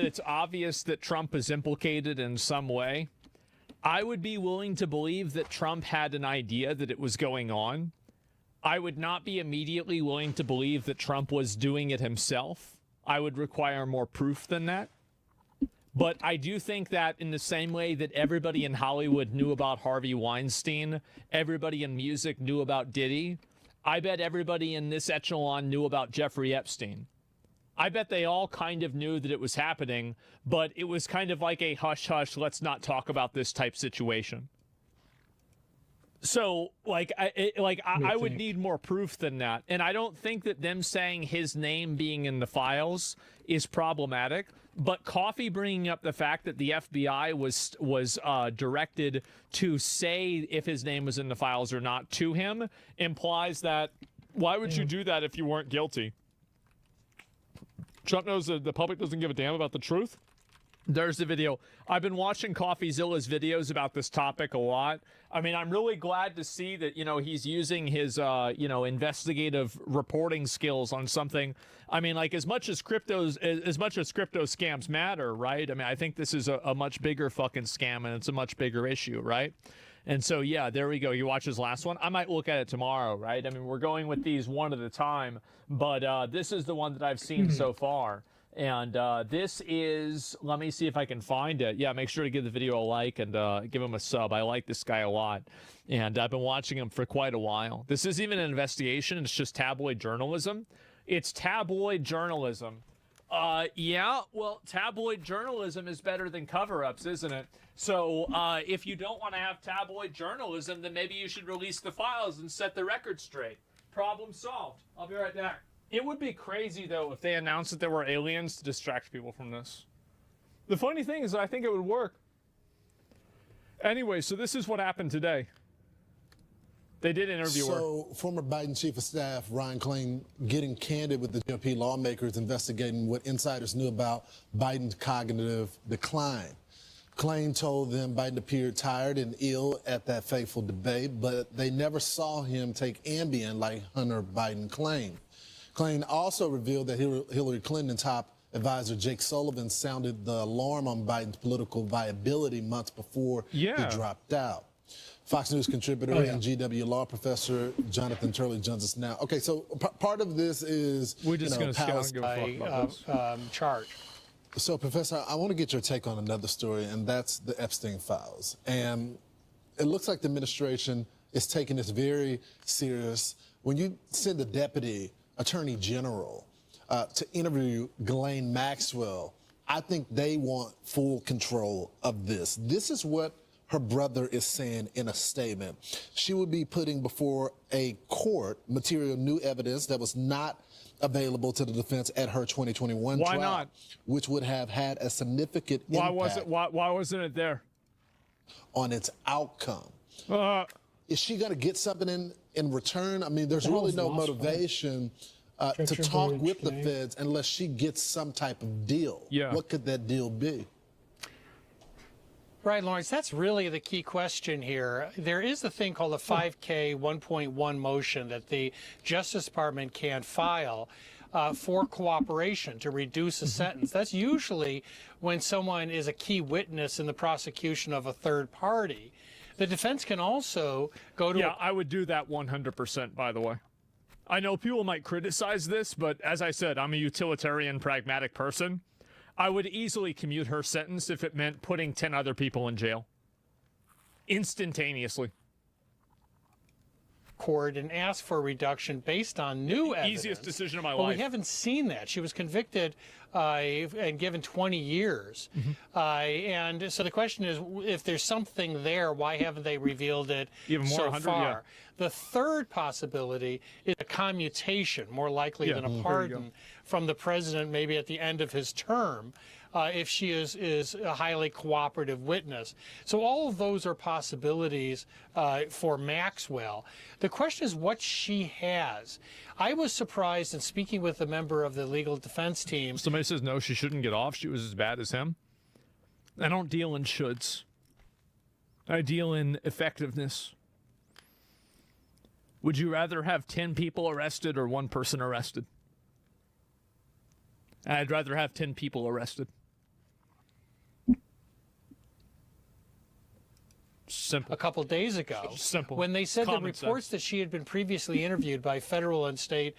it's obvious that Trump is implicated in some way. I would be willing to believe that Trump had an idea that it was going on. I would not be immediately willing to believe that Trump was doing it himself. I would require more proof than that. But I do think that in the same way that everybody in Hollywood knew about Harvey Weinstein, everybody in music knew about Diddy, I bet everybody in this echelon knew about Jeffrey Epstein. I bet they all kind of knew that it was happening, but it was kind of like a hush-hush, let's not talk about this type situation. So, I would need more proof than that. And I don't think that them saying his name being in the files is problematic. But Coffee bringing up the fact that the FBI was directed to say if his name was in the files or not to him implies that, why would you do that if you weren't guilty? Trump knows that the public doesn't give a damn about the truth. There's the video. I've been watching CoffeeZilla's videos about this topic a lot. I mean, I'm really glad to see that, he's using his, investigative reporting skills on something. I mean, like, as much as crypto scams matter, right? I mean, I think this is a much bigger fucking scam and it's a much bigger issue, right? And so, yeah, there we go. You watch his last one. I might look at it tomorrow, right? I mean, we're going with these one at a time, but this is the one that I've seen so far. And this is, let me see if I can find it. Yeah, make sure to give the video a like and give him a sub. I like this guy a lot. And I've been watching him for quite a while. This isn't even an investigation. It's just tabloid journalism. It's tabloid journalism. Yeah, well, tabloid journalism is better than cover-ups, isn't it? So if you don't want to have tabloid journalism, then maybe you should release the files and set the record straight. Problem solved. I'll be right back. It would be crazy, though, if they announced that there were aliens to distract people from this. The funny thing is, I think it would work. Anyway, so this is what happened today. They did interview her. So, former Biden Chief of Staff Ryan Klain getting candid with the GOP lawmakers investigating what insiders knew about Biden's cognitive decline. Klain told them Biden appeared tired and ill at that fateful debate, but they never saw him take Ambien like Hunter Biden claimed. Klain also revealed that Hillary Clinton top advisor Jake Sullivan sounded the alarm on Biden's political viability months before he dropped out. Fox News contributor and GW law professor Jonathan Turley joins us now. Okay, so part of this is we're just going to scout and give a fuck about this. Chart. So, Professor, I want to get your take on another story, and that's the Epstein files. And it looks like the administration is taking this very serious. When you send the deputy attorney general to interview Ghislaine Maxwell, I think they want full control of this. This is what her brother is saying in a statement. She would be putting before a court material new evidence that was not available to the defense at her 2021 trial. Why not? Which would have had a significant impact. Why wasn't it there? On its outcome. Is she going to get something in return? I mean, there's really no motivation to talk with the feds unless she gets some type of deal. Yeah. What could that deal be? Right, Lawrence, that's really the key question here. There is a thing called a 5K 1.1 motion that the Justice Department can file for cooperation to reduce a sentence. That's usually when someone is a key witness in the prosecution of a third party. The defense can also go to... Yeah, I would do that 100%, by the way. I know people might criticize this, but as I said, I'm a utilitarian, pragmatic person. I would easily commute her sentence if it meant putting 10 other people in jail. Instantaneously. Court and ask for a reduction based on new evidence. Easiest decision of my life. life. We haven't seen that. She was convicted and given 20 years. And so the question is, if there's something there, why haven't they revealed it even more so far? The third possibility is a commutation, more likely than a pardon from the president, maybe at the end of his term, if she is a highly cooperative witness. So all of those are possibilities for Maxwell. The question is what she has. I was surprised in speaking with a member of the legal defense team. Somebody says, no, she shouldn't get off. She was as bad as him. I don't deal in shoulds. I deal in effectiveness. Would you rather have 10 people arrested or 1 person arrested? I'd rather have 10 people arrested. Simple. A couple days ago, when they said the reports that she had been previously interviewed by federal and state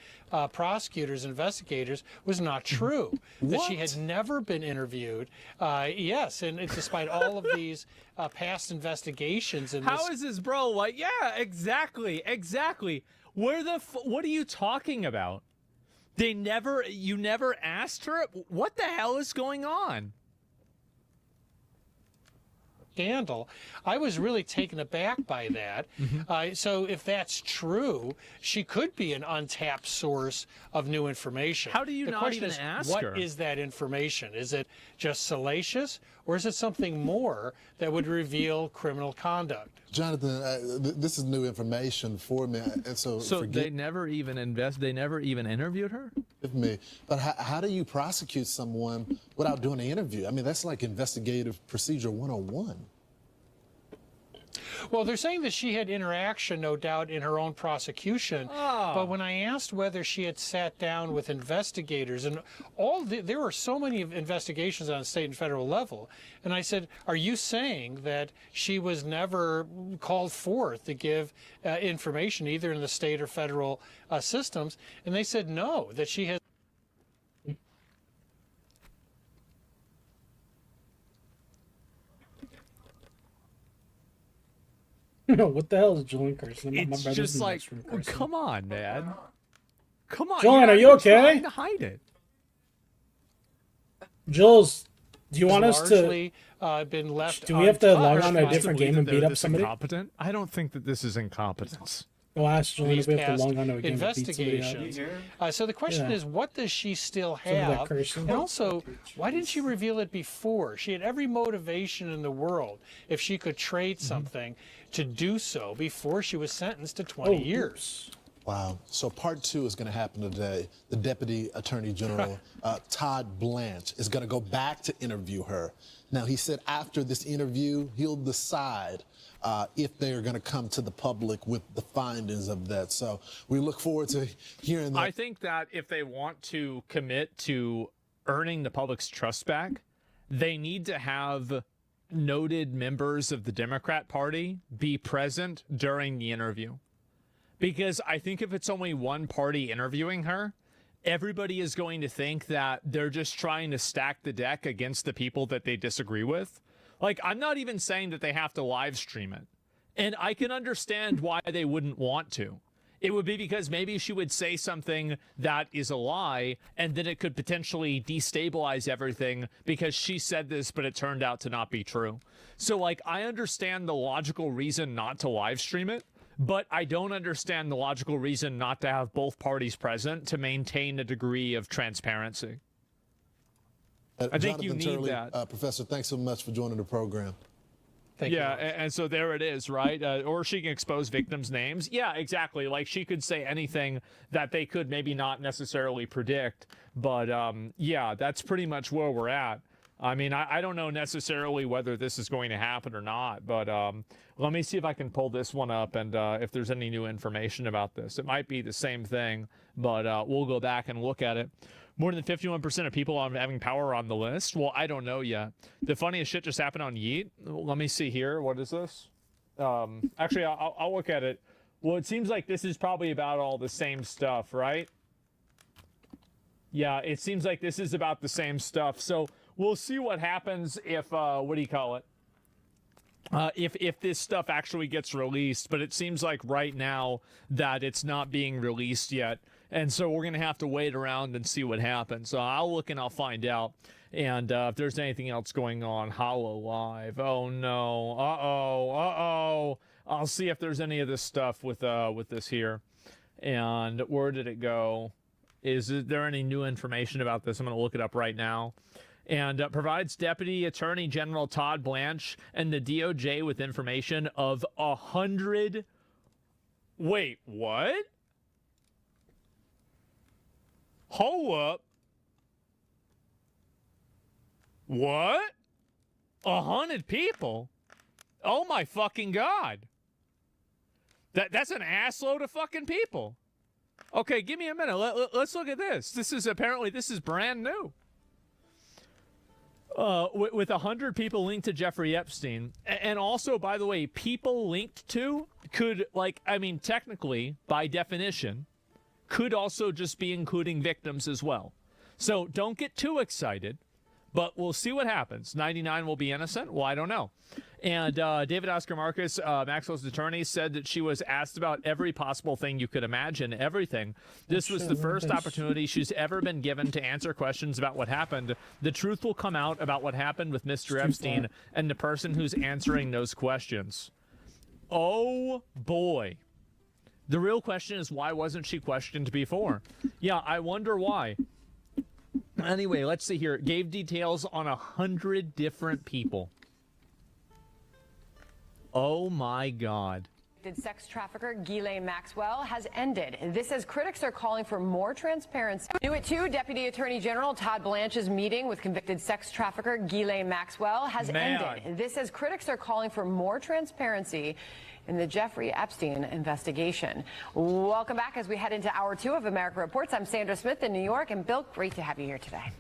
prosecutors, investigators, was not true. That she had never been interviewed. Yes, and despite all of these past investigations. How is this, bro? Like, yeah, exactly. What are you talking about? You never asked her? What the hell is going on? Scandal. I was really taken aback by that. So if that's true, she could be an untapped source of new information. How do you not even ask her? What is that information? Is it just salacious, or is it something more that would reveal criminal conduct? Jonathan, this is new information for me, and so they never even they never even interviewed her? With me, but how do you prosecute someone without doing an interview? I mean, that's like investigative procedure 101. Well, they're saying that she had interaction, no doubt, in her own prosecution. But when I asked whether she had sat down with investigators, and there were so many investigations on state and federal level, and I said, are you saying that she was never called forth to give information either in the state or federal systems? And they said no, that she has. No, what the hell is Julian cursing? It's just like, come on, man. Come on. Julian, are you okay? Trying to hide it. Jules, do you want us to? Been left. Do we have to log on to a different game and beat up somebody? Incompetent? I don't think that this is incompetence. Well, ask Julian if we have to log on to a game investigations. So the question is, what does she still have? And also, why didn't she reveal it before? She had every motivation in the world, if she could trade something, to do so before she was sentenced to 20 years. Wow. So part 2 is going to happen today. The Deputy Attorney General, Todd Blanche, is going to go back to interview her. Now, he said after this interview, he'll decide if they are going to come to the public with the findings of that. So we look forward to hearing that. I think that if they want to commit to earning the public's trust back, they need to have noted members of the Democrat Party be present during the interview. Because I think if it's only one party interviewing her, everybody is going to think that they're just trying to stack the deck against the people that they disagree with. Like, I'm not even saying that they have to live stream it. And I can understand why they wouldn't want to. It would be because maybe she would say something that is a lie, and then it could potentially destabilize everything because she said this, but it turned out to not be true. So, like, I understand the logical reason not to live stream it, but I don't understand the logical reason not to have both parties present to maintain a degree of transparency. I think you need that. Professor, thanks so much for joining the program. Thank you. And so there it is, right? Or she can expose victims' names. Yeah, exactly. Like, she could say anything that they could maybe not necessarily predict. But, yeah, that's pretty much where we're at. I mean, I don't know necessarily whether this is going to happen or not, but let me see if I can pull this one up and if there's any new information about this. It might be the same thing, but we'll go back and look at it. More than 51% of people having power on the list. Well, I don't know yet. The funniest shit just happened on Yeet. Let me see here. What is this? Actually, I'll look at it. Well, it seems like this is probably about all the same stuff, right? Yeah, it seems like this is about the same stuff. So we'll see what happens if, what do you call it? If this stuff actually gets released, but it seems like right now that it's not being released yet. And so we're going to have to wait around and see what happens. So I'll look and I'll find out. And if there's anything else going on, Hollow Live. Oh, no. Uh-oh. I'll see if there's any of this stuff with this here. And where did it go? Is there any new information about this? I'm going to look it up right now. And provides Deputy Attorney General Todd Blanche and the DOJ with information of 100... Wait, what? Hold up. What? 100 people? Oh my fucking God. That's an assload of fucking people. Okay, give me a minute. Let's look at this. This is brand new. With 100 people linked to Jeffrey Epstein. And also, by the way, people linked to could, technically, by definition, could also just be including victims as well. So don't get too excited, but we'll see what happens. 99 will be innocent? Well, I don't know. And David Oscar Marcus, Maxwell's attorney, said that she was asked about every possible thing you could imagine, everything. This was the first opportunity she's ever been given to answer questions about what happened. The truth will come out about what happened with Mr. Epstein and the person who's answering those questions. Oh, boy. The real question is, why wasn't she questioned before? Yeah, I wonder why. Anyway, let's see here. It gave details on 100 different people. Oh, my God. Sex trafficker Ghislaine Maxwell has ended. This as critics are calling for more transparency. New at 2, Deputy Attorney General Todd Blanche's meeting with convicted sex trafficker Ghislaine Maxwell has ended. This as critics are calling for more transparency in the Jeffrey Epstein investigation. Welcome back as we head into hour 2 of America Reports. I'm Sandra Smith in New York, and Bill, great to have you here today.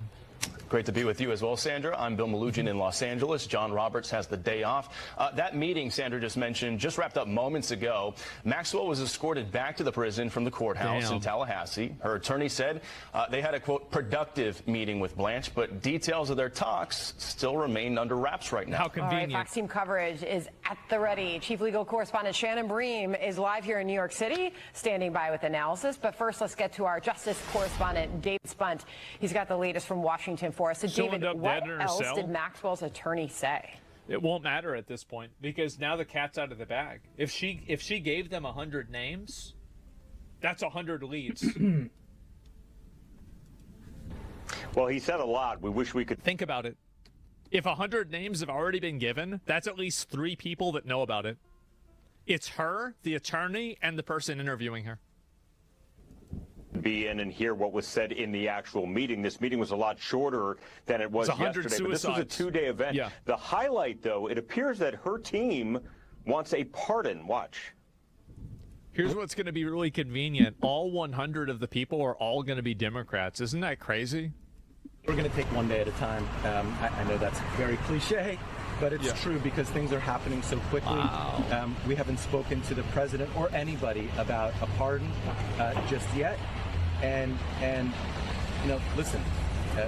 Great to be with you as well, Sandra. I'm Bill Malugin in Los Angeles. John Roberts has the day off. That meeting Sandra just mentioned just wrapped up moments ago. Maxwell was escorted back to the prison from the courthouse in Tallahassee. Her attorney said they had a, quote, productive meeting with Blanche, but details of their talks still remain under wraps right now. How convenient. All right, Fox Team coverage is at the ready. Chief Legal Correspondent Shannon Bream is live here in New York City, standing by with analysis. But first, let's get to our Justice Correspondent, David Spunt. He's got the latest from Washington for us. So, David, what else did Maxwell's attorney say? It won't matter at this point because now the cat's out of the bag. If she gave them 100 names, that's 100 leads. Well, he said a lot. We wish we could think about it. If 100 names have already been given, that's at least 3 people that know about it. It's her, the attorney, and the person interviewing her. Be in and hear what was said in the actual meeting. This meeting was a lot shorter than it was yesterday, but this was a 2-day event. Yeah. The highlight, though, it appears that her team wants a pardon. Watch. Here's what's going to be really convenient. All 100 of the people are all going to be Democrats. Isn't that crazy? We're going to take one day at a time. I know that's very cliche, but it's true because things are happening so quickly. Wow. We haven't spoken to the president or anybody about a pardon just yet. And you know, listen,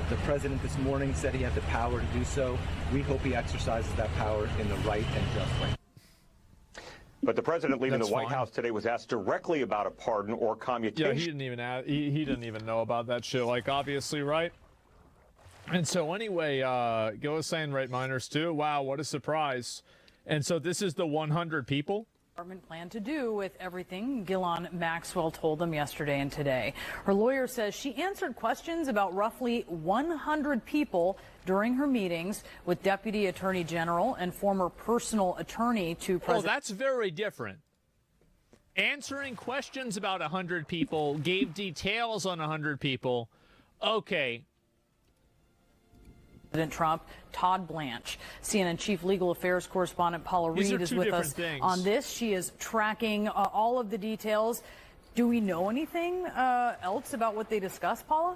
the president this morning said he had the power to do so. We hope he exercises that power in the right and just way. But the president leaving the White House today was asked directly about a pardon or commutation. Yeah, he didn't even he didn't even know about that shit. Like, obviously, right? And so anyway, Gil was saying rape minors too. Wow, what a surprise! And so this is the 100 people. Department plan to do with everything Ghislaine Maxwell told them yesterday and today. Her lawyer says she answered questions about roughly 100 people during her meetings with Deputy Attorney General and former personal attorney to President. Oh, that's very different. Answering questions about 100 people, gave details on 100 people. Okay. President Trump, Todd Blanche. CNN Chief Legal Affairs Correspondent Paula Reed is with us on this. She is tracking all of the details. Do we know anything else about what they discussed, Paula?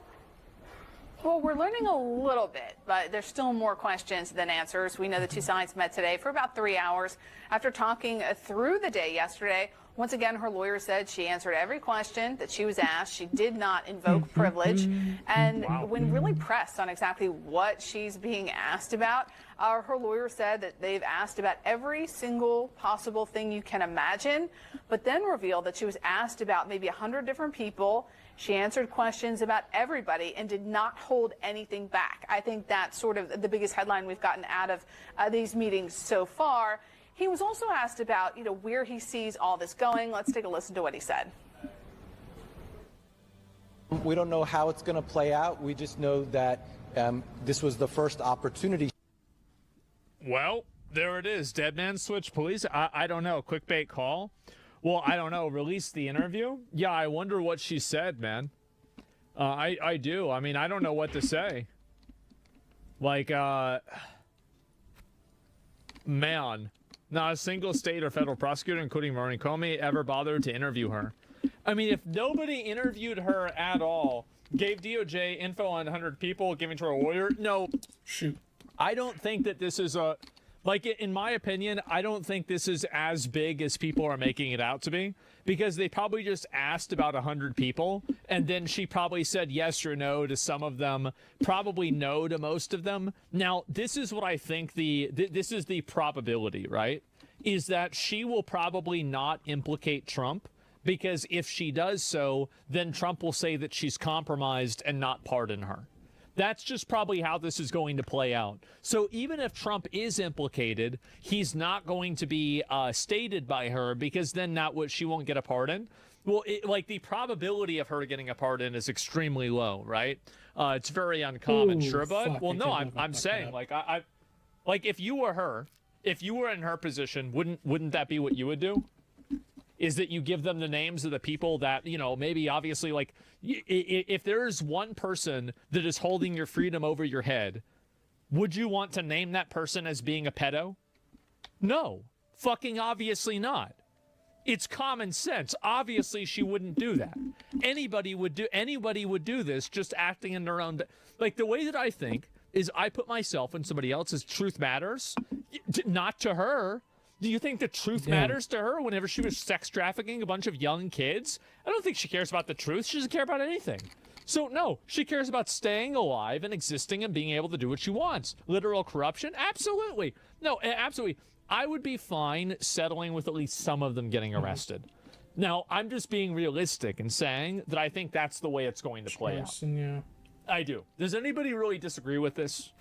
Well, we're learning a little bit, but there's still more questions than answers. We know the two sides met today for about 3 hours. After talking through the day yesterday, once again, her lawyer said she answered every question that she was asked. She did not invoke privilege. And when really pressed on exactly what she's being asked about, her lawyer said that they've asked about every single possible thing you can imagine, but then revealed that she was asked about maybe 100 different people. She answered questions about everybody and did not hold anything back. I think that's sort of the biggest headline we've gotten out of these meetings so far. He was also asked about, where he sees all this going. Let's take a listen to what he said. We don't know how it's going to play out. We just know that this was the first opportunity. Well, there it is. Dead man switch police. I don't know. Quick bait call. Well, I don't know. Release the interview? Yeah, I wonder what she said, man. I do. I mean, I don't know what to say. Like, man. Not a single state or federal prosecutor, including Martin Comey, ever bothered to interview her. I mean, if nobody interviewed her at all, gave DOJ info on 100 people, giving to her lawyer, no. Shoot. I don't think that this is a... Like, in my opinion, I don't think this is as big as people are making it out to be, because they probably just asked about 100 people, and then she probably said yes or no to some of them, probably no to most of them. Now, this is what I think this is the probability, right? Is that she will probably not implicate Trump, because if she does so, then Trump will say that she's compromised and not pardon her. That's just probably how this is going to play out. So even if Trump is implicated, he's not going to be stated by her, because then she won't get a pardon. Well, the probability of her getting a pardon is extremely low, right? It's very uncommon. Sure, bud? Well, no, I'm saying, if you were her, if you were in her position, wouldn't that be what you would do? is that you give them the names of the people that, you know, maybe obviously, like, if there's one person that is holding your freedom over your head, would you want to name that person as being a pedo? No, fucking obviously not. It's common sense. Obviously, she wouldn't do that. Anybody would do this just acting in their own... Like, the way that I think is I put myself in somebody else's truth matters, not to her. Do you think the truth matters to her whenever she was sex trafficking a bunch of young kids? I don't think she cares about the truth. She doesn't care about anything. So, no, she cares about staying alive and existing and being able to do what she wants. Literal corruption? Absolutely. No, absolutely. I would be fine settling with at least some of them getting arrested. Now, I'm just being realistic and saying that I think that's the way it's going to play out. Yeah. I do. Does anybody really disagree with this?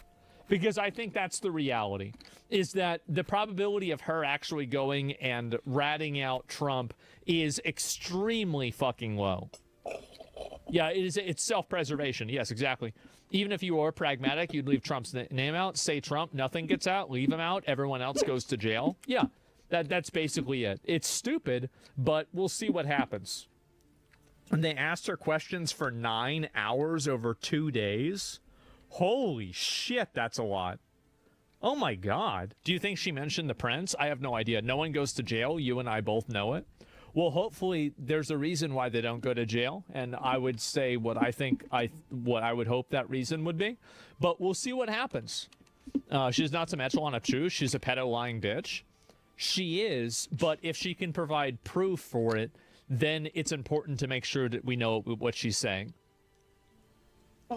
Because I think that's the reality, is that the probability of her actually going and ratting out Trump is extremely fucking low. Yeah, it's self-preservation. Yes, exactly. Even if you are pragmatic, you'd leave Trump's name out, say Trump, nothing gets out, leave him out, everyone else goes to jail. Yeah, that's basically it. It's stupid, but we'll see what happens. And they asked her questions for 9 hours over 2 days. Holy shit, that's a lot. Oh my God. Do you think she mentioned the prince? I have no idea. No one goes to jail. You and I both know it. Well, hopefully there's a reason why they don't go to jail, and I would say what I would hope that reason would be. But we'll see what happens. She's not some echelon of truth. She's a pedo lying bitch. She is, but if she can provide proof for it, then it's important to make sure that we know what she's saying.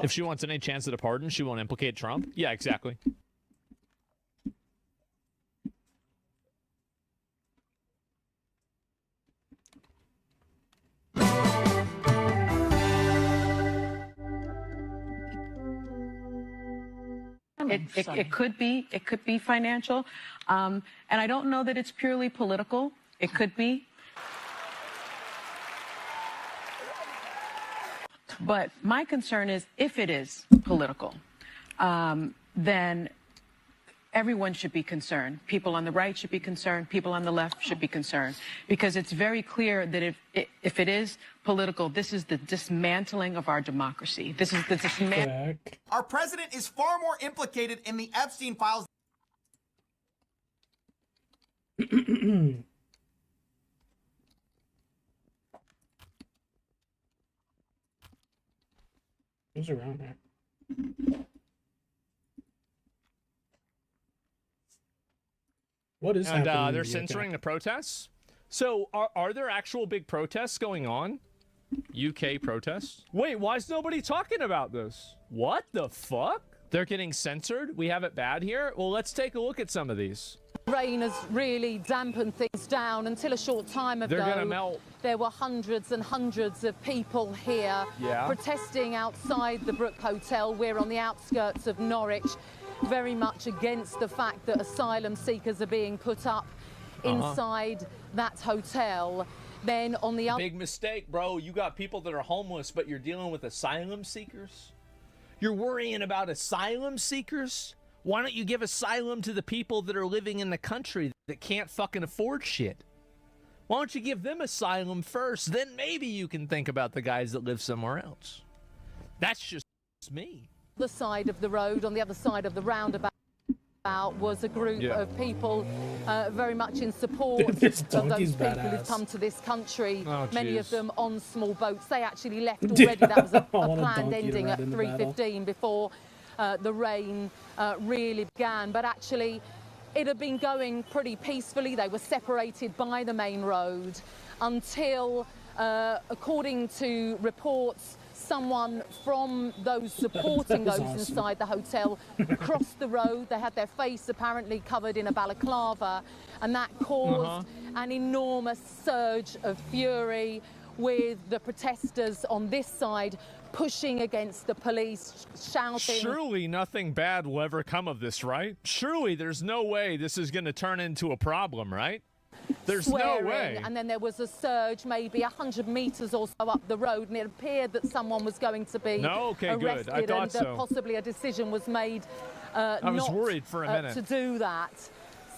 If she wants any chance at a pardon, she won't implicate Trump. Yeah, exactly. It could be financial, and I don't know that it's purely political. It could be. But my concern is, if it is political, then everyone should be concerned. People on the right should be concerned. People on the left should be concerned. Because it's very clear that if it is political, this is the dismantling of our democracy. This is the dismantling. Our president is far more implicated in the Epstein files. Who's around there? What is happening? And they're censoring the protests? So are there actual big protests going on? UK protests? Wait, why is nobody talking about this? What the fuck? They're getting censored? We have it bad here? Well, let's take a look at some of these. Rain has really dampened things down. Until a short time ago, they're gonna melt. There were hundreds and hundreds of people here protesting outside the Brook Hotel. We're on the outskirts of Norwich, very much against the fact that asylum seekers are being put up inside that hotel. Then on the other... Big mistake, bro. You got people that are homeless, but you're dealing with asylum seekers? You're worrying about asylum seekers? Why don't you give asylum to the people that are living in the country that can't fucking afford shit? Why don't you give them asylum first? Then maybe you can think about the guys that live somewhere else. That's just me. The side of the road, on the other side of the roundabout, was a group of people very much in support of those people who've come to this country, many of them on small boats. They actually left already. That was a planned ending at 3:15 before the rain really began. But actually, it had been going pretty peacefully. They were separated by the main road until, according to reports, someone from those supporting those inside the hotel crossed the road. They had their face apparently covered in a balaclava, and that caused an enormous surge of fury, with the protesters on this side pushing against the police, shouting. Surely nothing bad will ever come of this, right? Surely there's no way this is going to turn into a problem, right? There's swearing, no way. And then there was a surge maybe 100 meters or so up the road, and it appeared that someone was going to be arrested, good. I thought and so. Possibly a decision was made I was worried for a minute. to do that.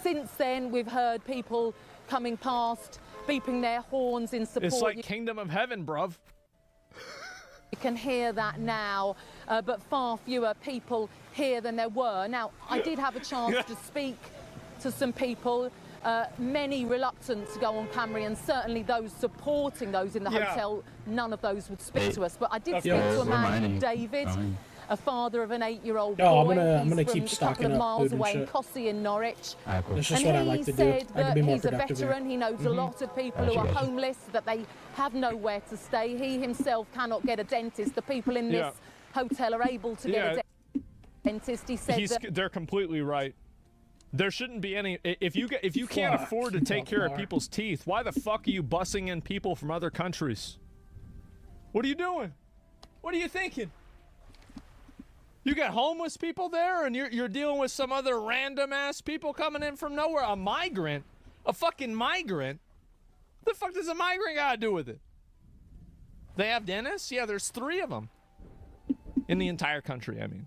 Since then, we've heard people coming past beeping their horns in support. It's like Kingdom of Heaven, bruv. You can hear that now, but far fewer people here than there were. Now, I did have a chance to speak to some people, many reluctant to go on camera, and certainly those supporting those in the hotel, none of those would speak to us. But I did speak to a man named David, a father of an 8-year-old boy. I'm gonna keep He's from a couple of miles away in Cossey in Norwich. That's just what I like to do. Said I can that be more he's a productive veteran. He knows a lot of people who are homeless, that they have nowhere to stay. He himself cannot get a dentist. The people in this hotel are able to get a dentist. He said they're completely right. There shouldn't be any. If you can't afford to take care of people's teeth, why the fuck are you bussing in people from other countries? What are you doing? What are you thinking? You got homeless people there, and you're dealing with some other random ass people coming in from nowhere. A migrant, a fucking migrant. What the fuck does a migrant got to do with it? They have dentists? Yeah, there's 3 of them in the entire country. I mean,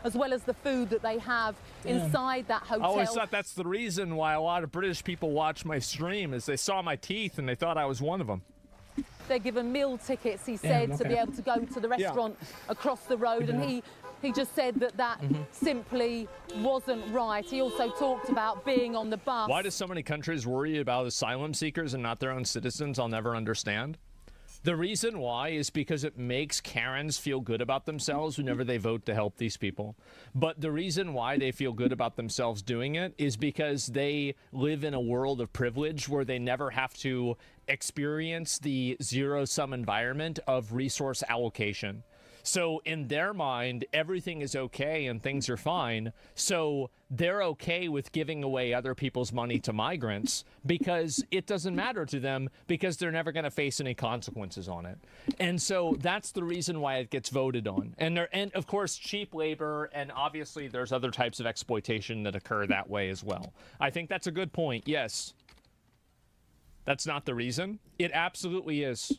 as well as the food that they have inside that hotel. I always thought that's the reason why a lot of British people watch my stream, is they saw my teeth and they thought I was one of them. They're given meal tickets, he said, to be able to go to the restaurant across the road, and he just said that simply wasn't right. He also talked about being on the bus. Why do so many countries worry about asylum seekers and not their own citizens? I'll never understand. The reason why is because it makes Karens feel good about themselves whenever they vote to help these people. But the reason why they feel good about themselves doing it is because they live in a world of privilege where they never have to experience the zero-sum environment of resource allocation. So in their mind, everything is okay and things are fine. So they're okay with giving away other people's money to migrants because it doesn't matter to them, because they're never going to face any consequences on it. And so that's the reason why it gets voted on. And of course, cheap labor, and obviously there's other types of exploitation that occur that way as well. I think that's a good point. Yes. That's not the reason. It absolutely is.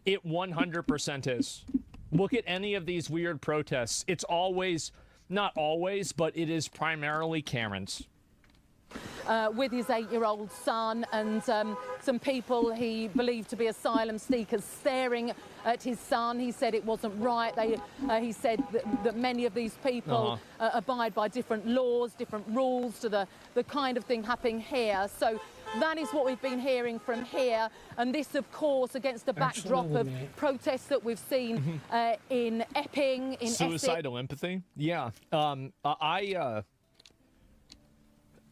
It 100% is. Look at any of these weird protests. It's always, not always, but it is primarily Karens. With his 8-year-old son and some people he believed to be asylum seekers staring at his son. He said it wasn't right. He said that many of these people abide by different laws, different rules to the kind of thing happening here. So that is what we've been hearing from here. And this, of course, against the backdrop of protests that we've seen in Epping, in Suicidal empathy? Yeah.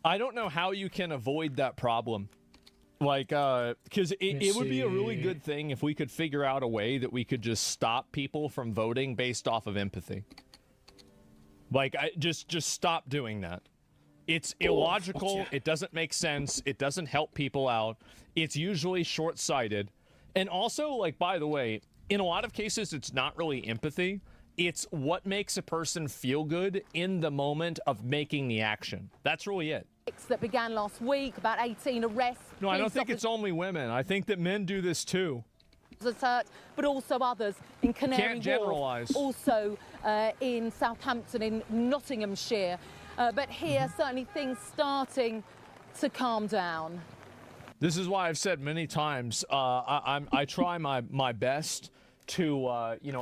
I don't know how you can avoid that problem. Like, because it would be a really good thing if we could figure out a way that we could just stop people from voting based off of empathy. Like, just stop doing that. It's illogical. It doesn't make sense. It doesn't help people out. It's usually short-sighted. And also, like, by the way, in a lot of cases, it's not really empathy. It's what makes a person feel good in the moment of making the action. That's really it. That began last week, about 18 arrests. No, I don't think it's only women. I think that men do this too. But also others in Canary Wharf. Can't generalize. Also in Southampton, in Nottinghamshire. But here, certainly things starting to calm down. This is why I've said many times, I try my best to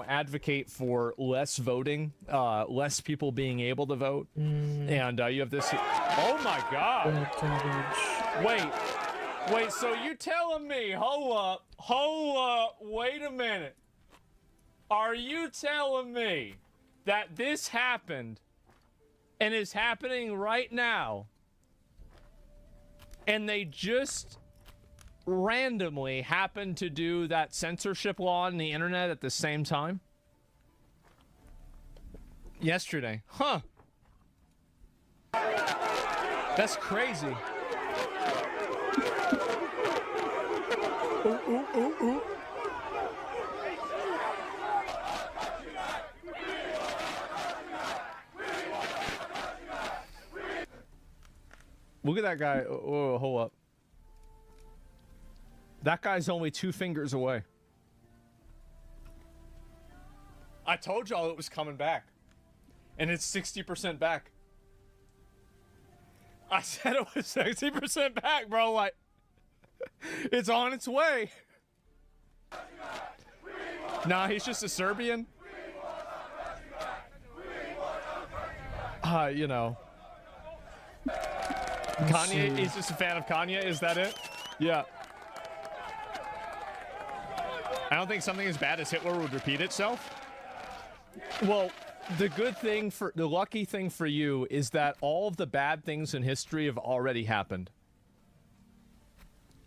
advocate for less voting, less people being able to vote. And you have this. Oh my God! Wait. So you telling me? Hold up. Wait a minute. Are you telling me that this happened and is happening right now, and they just randomly happened to do that censorship law on the internet at the same time? Yesterday. Huh. That's crazy. Ooh. Look at that guy. Oh, hold up. That guy's only 2 fingers away. I told y'all it was coming back. And it's 60% back. I said it was 60% back, bro. Like, It's on its way. Nah, he's just a Serbian. You know. Kanye, he's just a fan of Kanye, is that it? Yeah. I don't think something as bad as Hitler would repeat itself. Well, the lucky thing for you is that all of the bad things in history have already happened.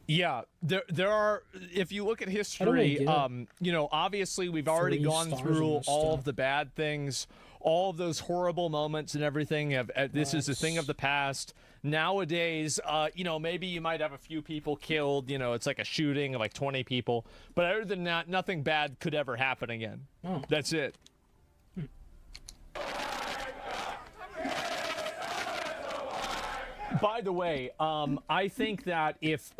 Yeah, there are, if you look at history, you know, obviously we've already gone through all of the bad things, all of those horrible moments and everything. This is a thing of the past. Nowadays, you know, maybe you might have a few people killed, you know, it's like a shooting of like 20 people. But other than that, nothing bad could ever happen again. Oh. That's it. By the way, I think that if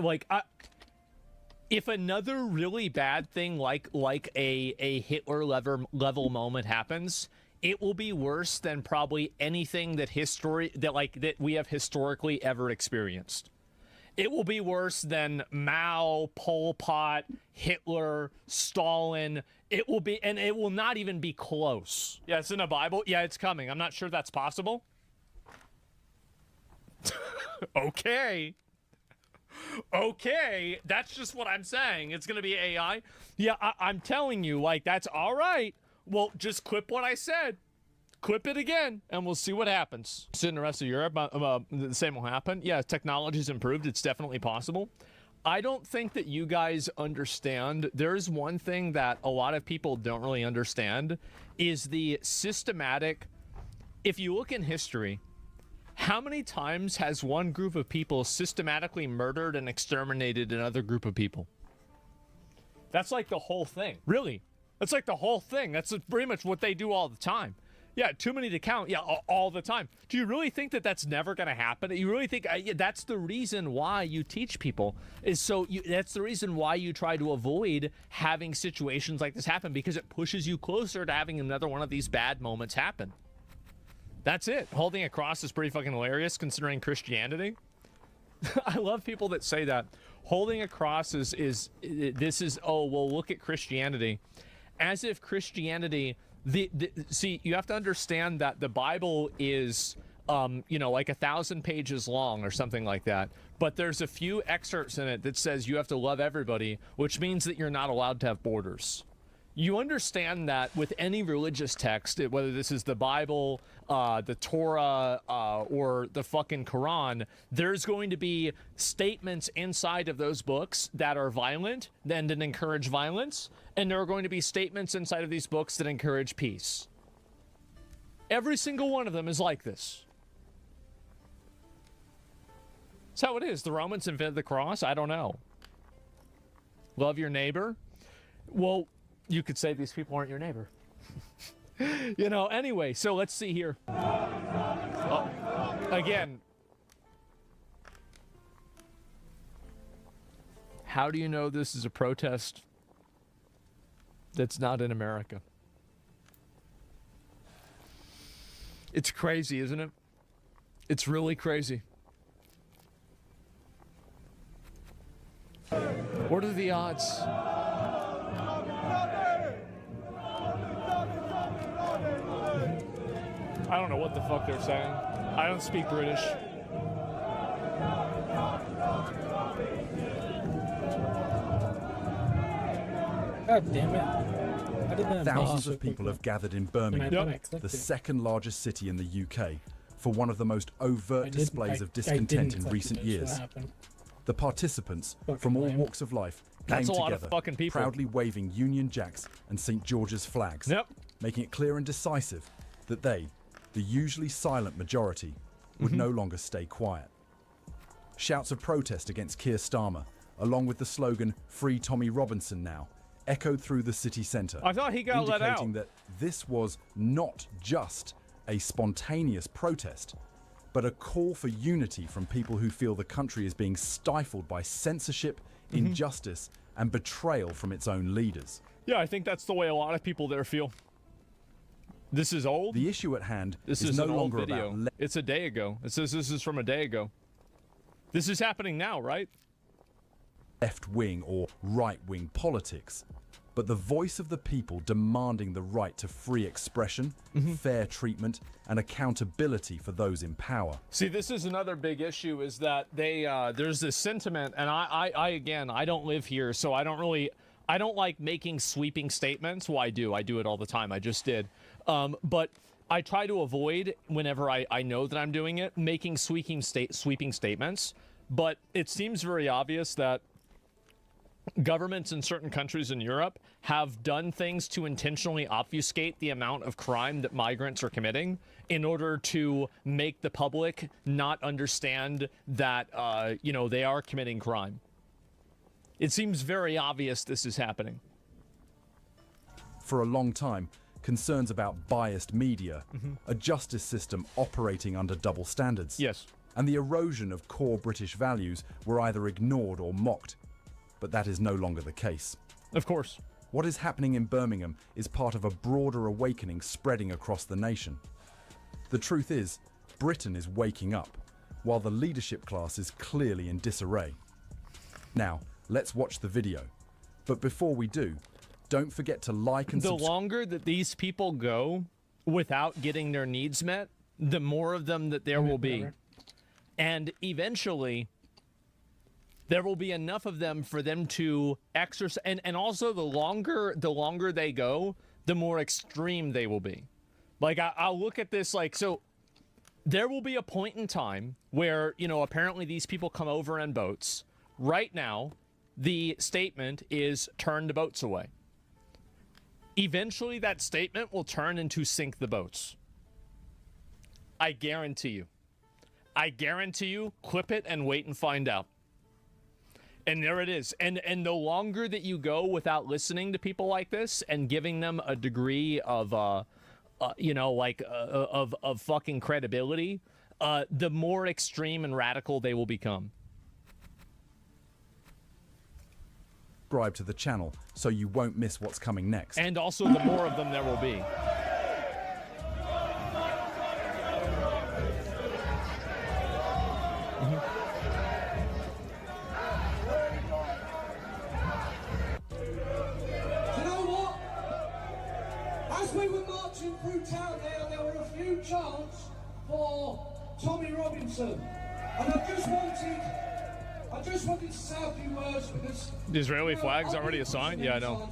another really bad thing like a Hitler level moment happens, it will be worse than probably anything that we have historically ever experienced. It will be worse than Mao, Pol Pot, Hitler, Stalin. It will be, and it will not even be close. Yeah, it's in the Bible. Yeah, it's coming. I'm not sure that's possible. Okay, that's just what I'm saying. It's gonna be AI. Yeah, I'm telling you, like, that's all right. Well, just clip what I said, clip it again, and we'll see what happens. So in the rest of Europe, the same will happen. Yeah, technology's improved. It's definitely possible. I don't think that you guys understand. There's one thing that a lot of people don't really understand is the systematic. If you look in history, how many times has one group of people systematically murdered and exterminated another group of people? That's like the whole thing. Really. That's like the whole thing. That's pretty much what they do all the time. Yeah, too many to count. Yeah, all the time. Do you really think that that's never going to happen? You really think that's the reason why you teach people? That's the reason why you try to avoid having situations like this happen, because it pushes you closer to having another one of these bad moments happen. That's it. Holding a cross is pretty fucking hilarious considering Christianity. I love people that say that. Holding a cross is oh, well, look at Christianity. As if Christianity, see, you have to understand that the Bible is, you know, like 1,000 pages long or something like that. But there's a few excerpts in it that says you have to love everybody, which means that you're not allowed to have borders. You understand that with any religious text, whether this is the Bible, the Torah, or the fucking Quran, there's going to be statements inside of those books that are violent and that encourage violence, and there are going to be statements inside of these books that encourage peace. Every single one of them is like this. That's how it is. The Romans invented the cross? I don't know. Love your neighbor? Well, you could say these people aren't your neighbor. You know, anyway, so let's see here. Oh, again. How do you know this is a protest that's not in America? It's crazy, isn't it? It's really crazy. What are the odds? I don't know what the fuck they're saying. I don't speak British. God damn it. Thousands of people have gathered in Birmingham, the second largest city in the UK, for one of the most overt displays of discontent in recent years. The participants from all walks of life came together, proudly waving Union Jacks and St. George's flags, making it clear and decisive that they, the usually silent majority, would no longer stay quiet. Shouts of protest against Keir Starmer, along with the slogan "Free Tommy Robinson Now," echoed through the city centre. I thought he got let out. Indicating that this was not just a spontaneous protest, but a call for unity from people who feel the country is being stifled by censorship, injustice, and betrayal from its own leaders. Yeah, I think that's the way a lot of people there feel. This is old. The issue at hand is no longer about. It's a day ago. It says this is from a day ago. This is happening now, right? left-wing or right-wing politics, but the voice of the people demanding the right to free expression, fair treatment, and accountability for those in power. See, this is another big issue, is that there's this sentiment, and I don't live here, so I don't like making sweeping statements. Well, I do it all the time. I just did. But I try to avoid, whenever I know that I'm doing it, making sweeping statements. But it seems very obvious that governments in certain countries in Europe have done things to intentionally obfuscate the amount of crime that migrants are committing in order to make the public not understand that, they are committing crime. It seems very obvious this is happening. For a long time, concerns about biased media, a justice system operating under double standards, and the erosion of core British values were either ignored or mocked. But that is no longer the case. Of course. What is happening in Birmingham is part of a broader awakening spreading across the nation. The truth is, Britain is waking up, while the leadership class is clearly in disarray. Now, let's watch the video. But before we do, don't forget to like and subscribe. The longer that these people go without getting their needs met, the more of them that there will be. And eventually, there will be enough of them for them to exercise, and also the longer they go, the more extreme they will be. Like, I'll look at this like, so there will be a point in time where, apparently these people come over in boats. Right now, the statement is turn the boats away. Eventually, that statement will turn into sink the boats. I guarantee you. I guarantee you, clip it and wait and find out. And there it is. And the longer that you go without listening to people like this and giving them a degree of, of fucking credibility, the more extreme and radical they will become. Subscribe to the channel so you won't miss what's coming next. And also, the more of them there will be. Through town there were a few chants for Tommy Robinson, and I just wanted to say a few words because the Israeli flag's already a sign. Yeah, I know.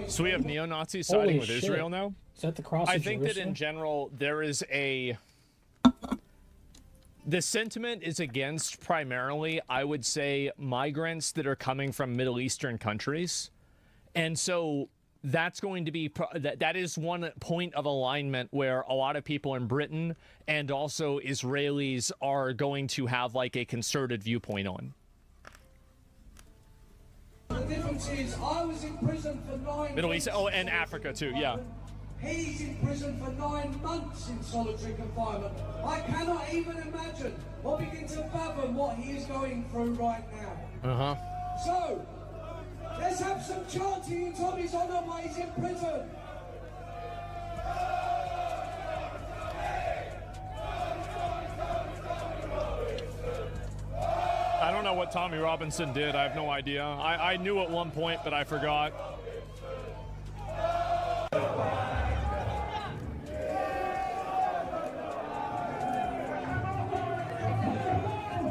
So we have neo-Nazis siding with Israel now. Is that the cross? I think that in general there is the sentiment is against primarily, I would say, migrants that are coming from Middle Eastern countries, and so. That's going to be, that is one point of alignment where a lot of people in Britain and also Israelis are going to have like a concerted viewpoint on. The difference is I was in prison for 9 Middle East, and Africa too, yeah. He's in prison for 9 months in solitary confinement. I cannot even imagine or begin to fathom what he is going through right now. So, let's have some chanting in Tommy's honour while he's in prison. I don't know what Tommy Robinson did. I have no idea. I knew at one point, but I forgot.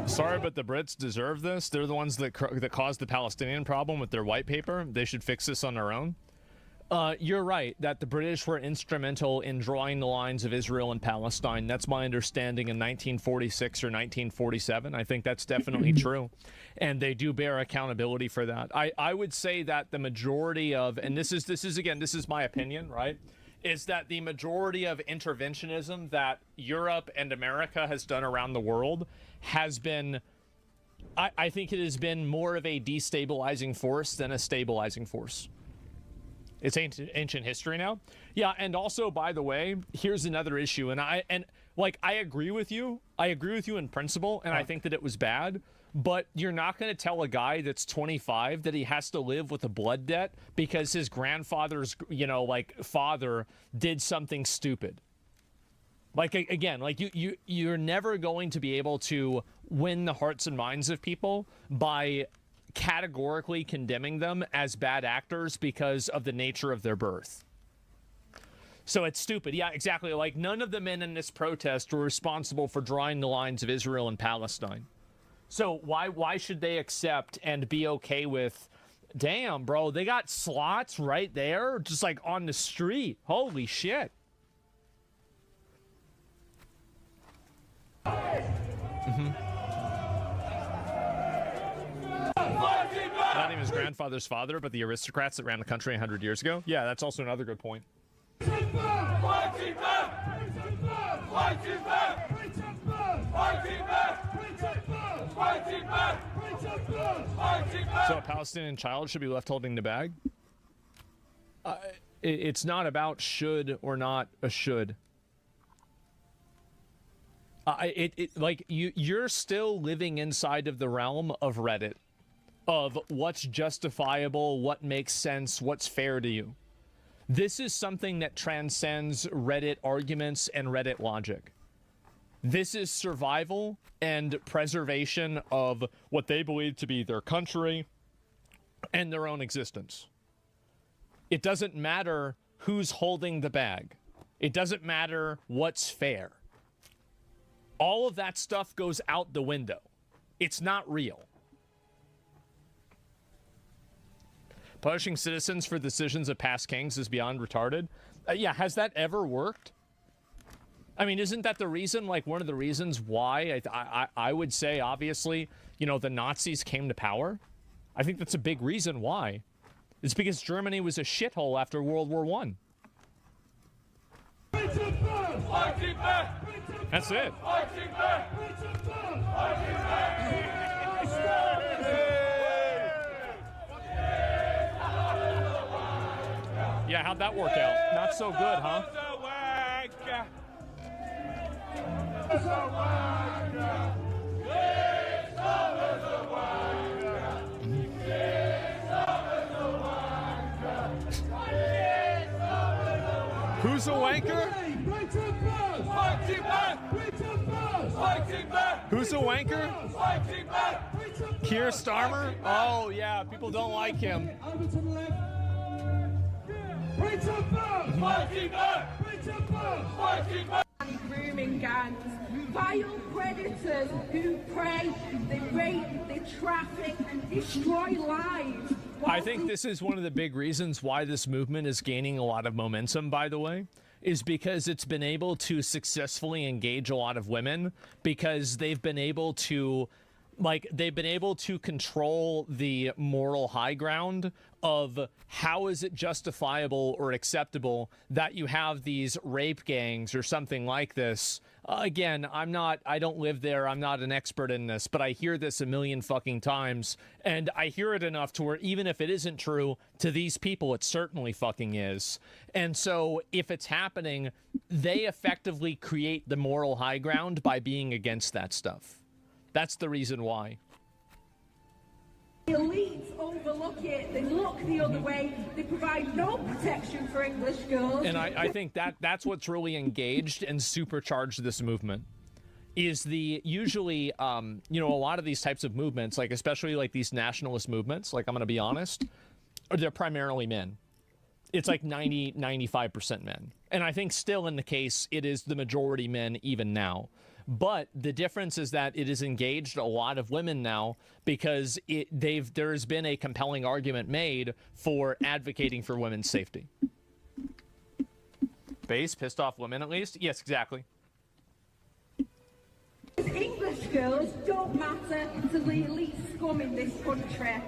Sorry, but the Brits deserve this. They're the ones that caused the Palestinian problem with their white paper. They should fix this on their own. You're right that the British were instrumental in drawing the lines of Israel and Palestine. That's my understanding in 1946 or 1947. I think that's definitely true. And they do bear accountability for that. I would say that the majority of, and this is my opinion, right? Is that the majority of interventionism that Europe and America has done around the world has been, I think it has been more of a destabilizing force than a stabilizing force. It's ancient history now. Yeah, and also, by the way, here's another issue, and I agree with you. I agree with you in principle, and I think that it was bad. But you're not going to tell a guy that's 25 that he has to live with a blood debt because his grandfather's, father did something stupid. You're never going to be able to win the hearts and minds of people by categorically condemning them as bad actors because of the nature of their birth. So it's stupid. Yeah, exactly. Like, none of the men in this protest were responsible for drawing the lines of Israel and Palestine. So why should they accept and be okay with, damn, bro, they got slots right there, just like on the street. Holy shit. Not even his grandfather's father, but the aristocrats that ran the country 100 years ago. Yeah, that's also another good point. So a Palestinian child should be left holding the bag? It's not about should or not a should. Like, you're still living inside of the realm of Reddit, of what's justifiable, what makes sense, what's fair to you. This is something that transcends Reddit arguments and Reddit logic. This is survival and preservation of what they believe to be their country and their own existence. It doesn't matter who's holding the bag. It doesn't matter what's fair. All of that stuff goes out the window. It's not real. Punishing citizens for decisions of past kings is beyond retarded. Yeah, has that ever worked? I mean, isn't that the reason, like, one of the reasons why I would say, obviously, you know, the Nazis came to power? I think that's a big reason why. It's because Germany was a shithole after World War I. That's it. Yeah, how'd that work out? Not so good, huh? Who's a wanker? Who's a wanker? Keir Starmer? Oh, yeah, people don't like him. Grooming gangs, vile predators who prey, they rape, they traffic and destroy lives. I think this is one of the big reasons why this movement is gaining a lot of momentum, by the way, is because it's been able to successfully engage a lot of women, because they've been able to control the moral high ground of how is it justifiable or acceptable that you have these rape gangs or something like this. Again, I don't live there. I'm not an expert in this, but I hear this a million fucking times, and I hear it enough to where even if it isn't true, to these people, it certainly fucking is. And so if it's happening, they effectively create the moral high ground by being against that stuff. That's the reason why. The elites overlook it. They look the other way. They provide no protection for English girls. And I think that's what's really engaged and supercharged this movement. Is the usually, you know, a lot of these types of movements, like especially like these nationalist movements, like I'm going to be honest, they're primarily men. It's like 95% men. And I think still in the case, it is the majority men even now. But the difference is that it has engaged a lot of women now because there has been a compelling argument made for advocating for women's safety. Base, pissed off women at least? Yes, exactly. English girls don't matter to the elite scum in this country.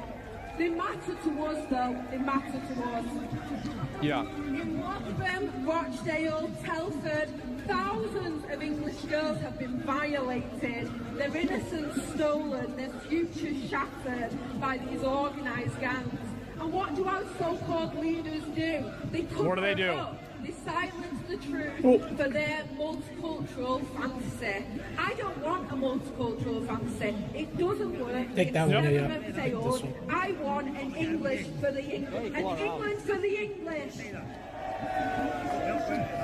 They matter to us, though. They matter to us. Yeah. In Lothburn, Rochdale, Telford, thousands of English girls have been violated, their innocence stolen, their futures shattered by these organised gangs. And what do our so-called leaders do? What do they do? They silence the truth for their multicultural fantasy. I don't want a multicultural fantasy. It doesn't work. Take that one, I want an English for the English. An England for the English.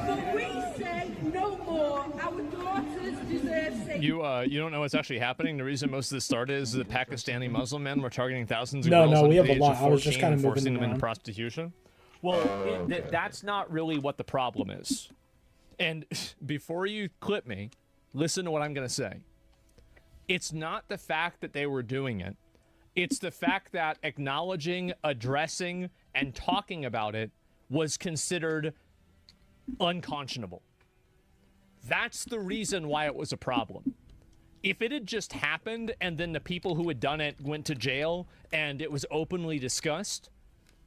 But we say no more. Our daughters deserve safety. You don't know what's actually happening. The reason most of this started is that Pakistani Muslim men were targeting thousands of no, girls no, we under have the a age lot. of I was just 14 kind and of moving forcing them around. into prostitution. Well, that's not really what the problem is. And before you clip me, listen to what I'm going to say. It's not the fact that they were doing it. It's the fact that acknowledging, addressing, and talking about it was considered unconscionable. That's the reason why it was a problem. If it had just happened and then the people who had done it went to jail and it was openly discussed,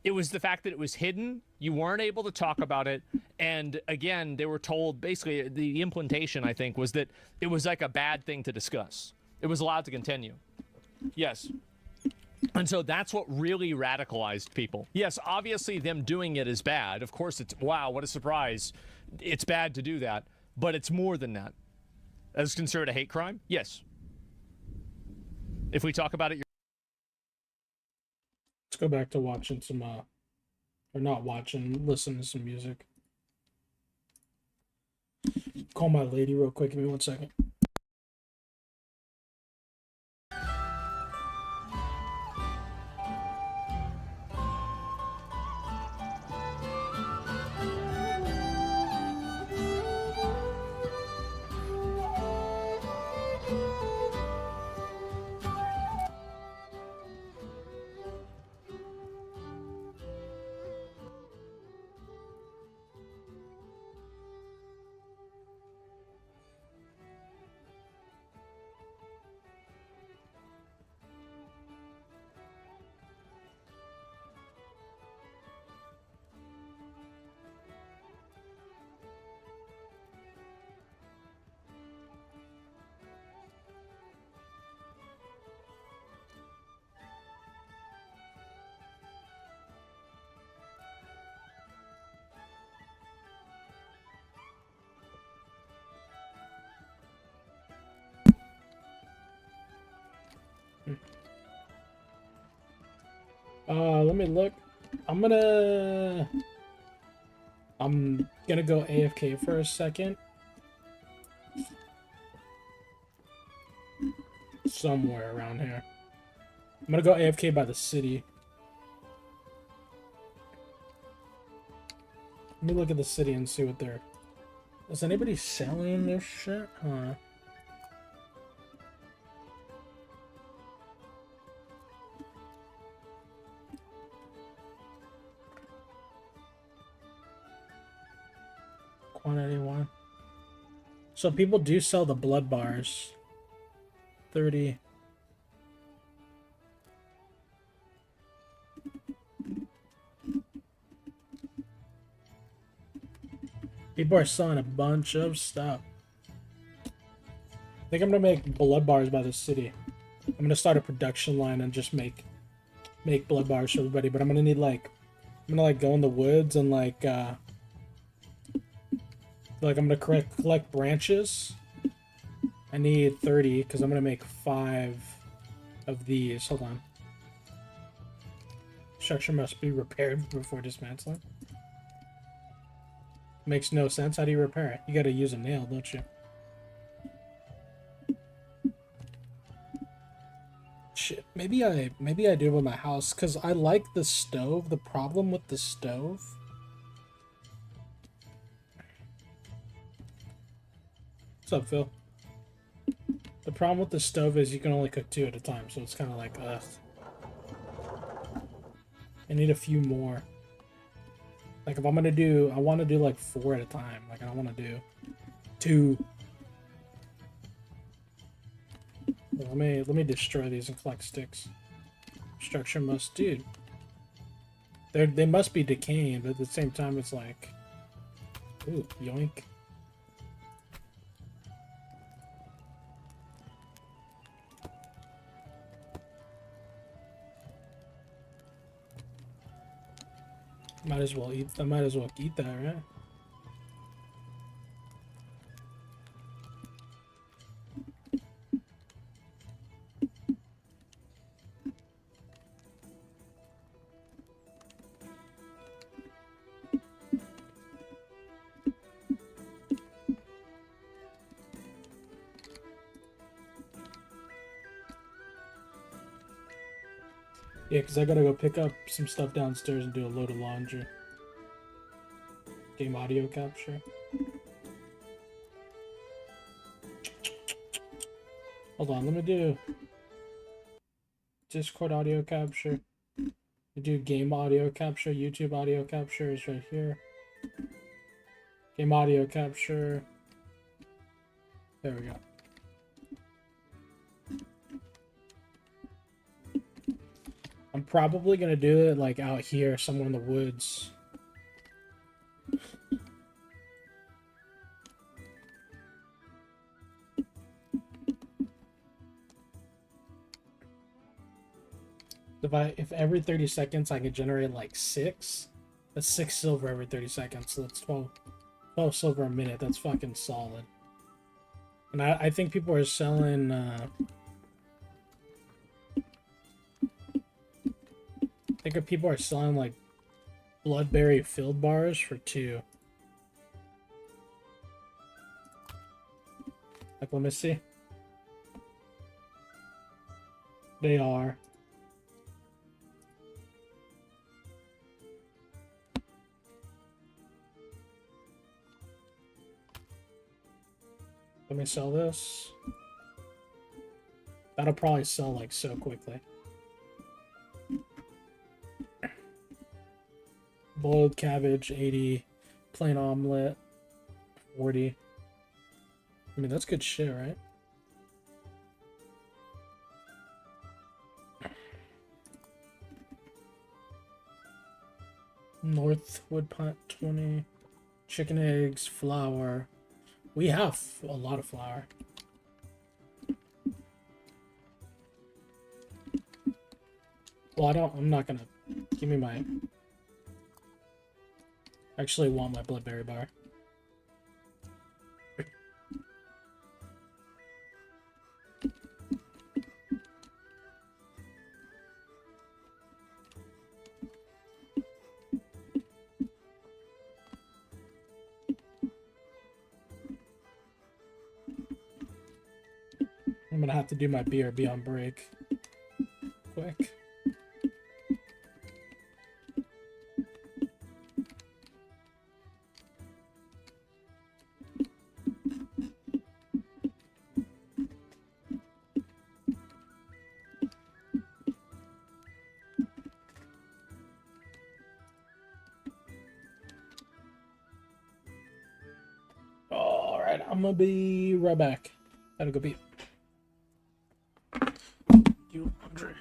it was the fact that it was hidden, you weren't able to talk about it, and again, they were told, basically, the implementation, I think, was that it was like a bad thing to discuss. It was allowed to continue. Yes. And so that's what really radicalized people. Yes, obviously them doing it is bad. Of course it's, wow, what a surprise. It's bad to do that, but it's more than that. As considered a hate crime? Yes. If we talk about it, let's go back to watching some, or not watching, listen to some music. Call my lady real quick. Give me 1 second. Let me look. I'm gonna go AFK for a second. Somewhere around here. I'm gonna go AFK by the city. Let me look at the city and see what they're... Is anybody selling their shit? Huh. Quantity 1. So people do sell the blood bars. 30. People are selling a bunch of stuff. I think I'm gonna make blood bars by the city. I'm gonna start a production line and just make blood bars for everybody. But I'm gonna need like, I'm gonna like go in the woods and like I'm gonna collect branches. I need 30 because I'm gonna make 5 of these. Hold on. Structure must be repaired before dismantling. Makes no sense. How do you repair it? You gotta use a nail, don't you? Shit. Maybe I do it with my house because I like the stove. The problem with the stove. What's up, Phil? The problem with the stove is you can only cook 2 at a time, so it's kind of like, ugh. I need a few more. Like, if I'm gonna do, I want to do like 4 at a time. Like, I don't want to do 2. Let me destroy these and collect sticks. Structure must, dude. They must be decaying, but at the same time, it's like, ooh, yoink. Might as well eat. I might as well eat that, right? Yeah, because I gotta go pick up some stuff downstairs and do a load of laundry. Game audio capture. Hold on, let me do Discord audio capture. Do game audio capture. YouTube audio capture is right here. Game audio capture. There we go. I'm probably gonna do it like out here, somewhere in the woods. If every 30 seconds I could generate like 6, that's 6 silver every 30 seconds. So that's 12 silver a minute. That's fucking solid. And I think people are selling I think people are selling like bloodberry filled bars for 2. Like, let me see. They are. Let me sell this. That'll probably sell like so quickly. Boiled cabbage, 80. Plain omelet, 40. I mean, that's good shit, right? Northwood pot, 20. Chicken eggs, flour. We have a lot of flour. Well, I'm not gonna... Give me my... I actually want my bloodberry bar. I'm gonna have to do my BRB on break. Quick. Alright, I'm gonna be right back. Gotta go beat. You laundry.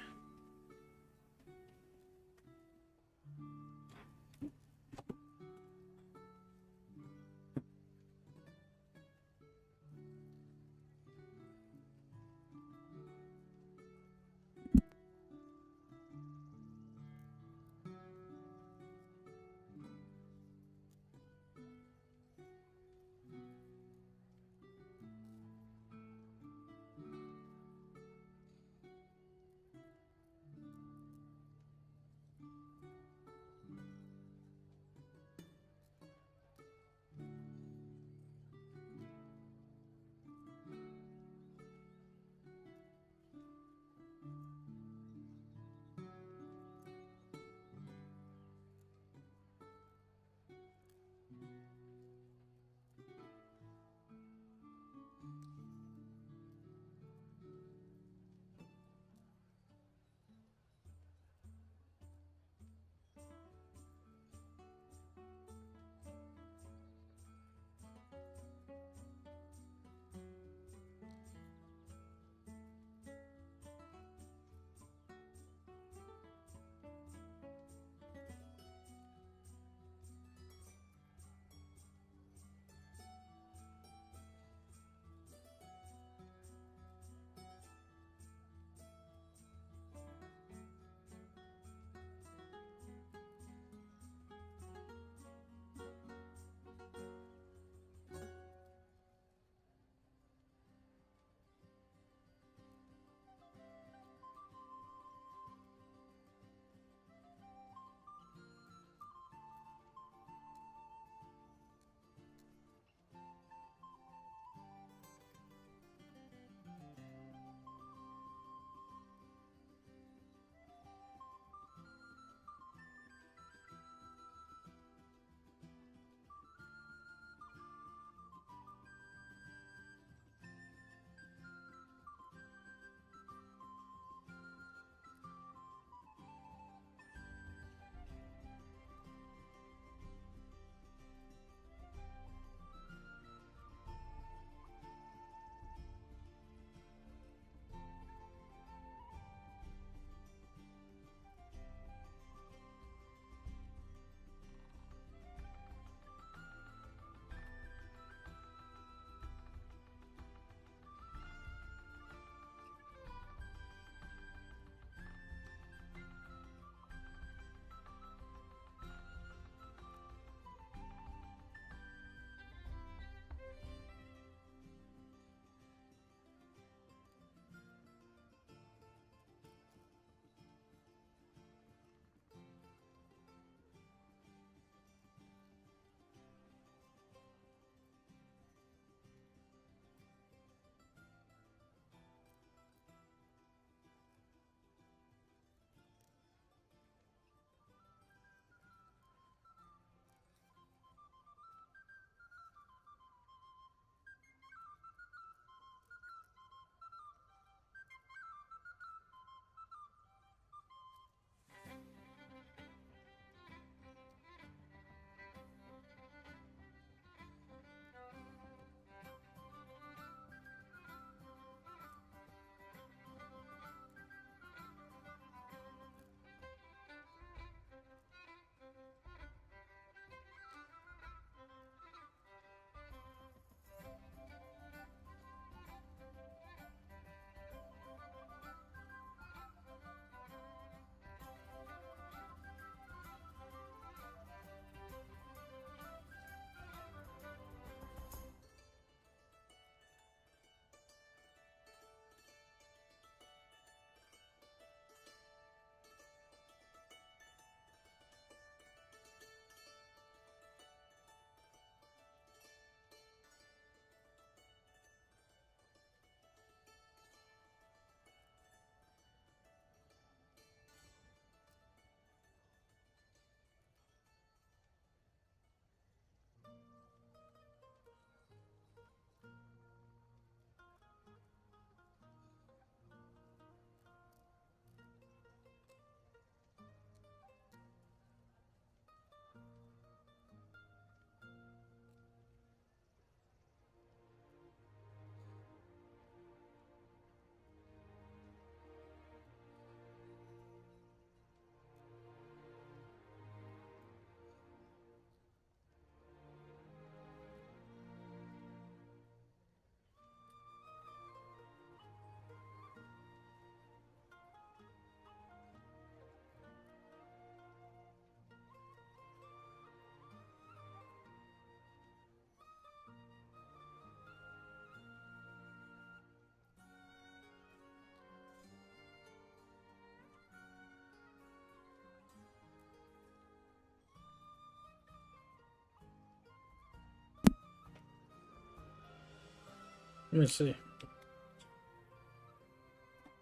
Let me see.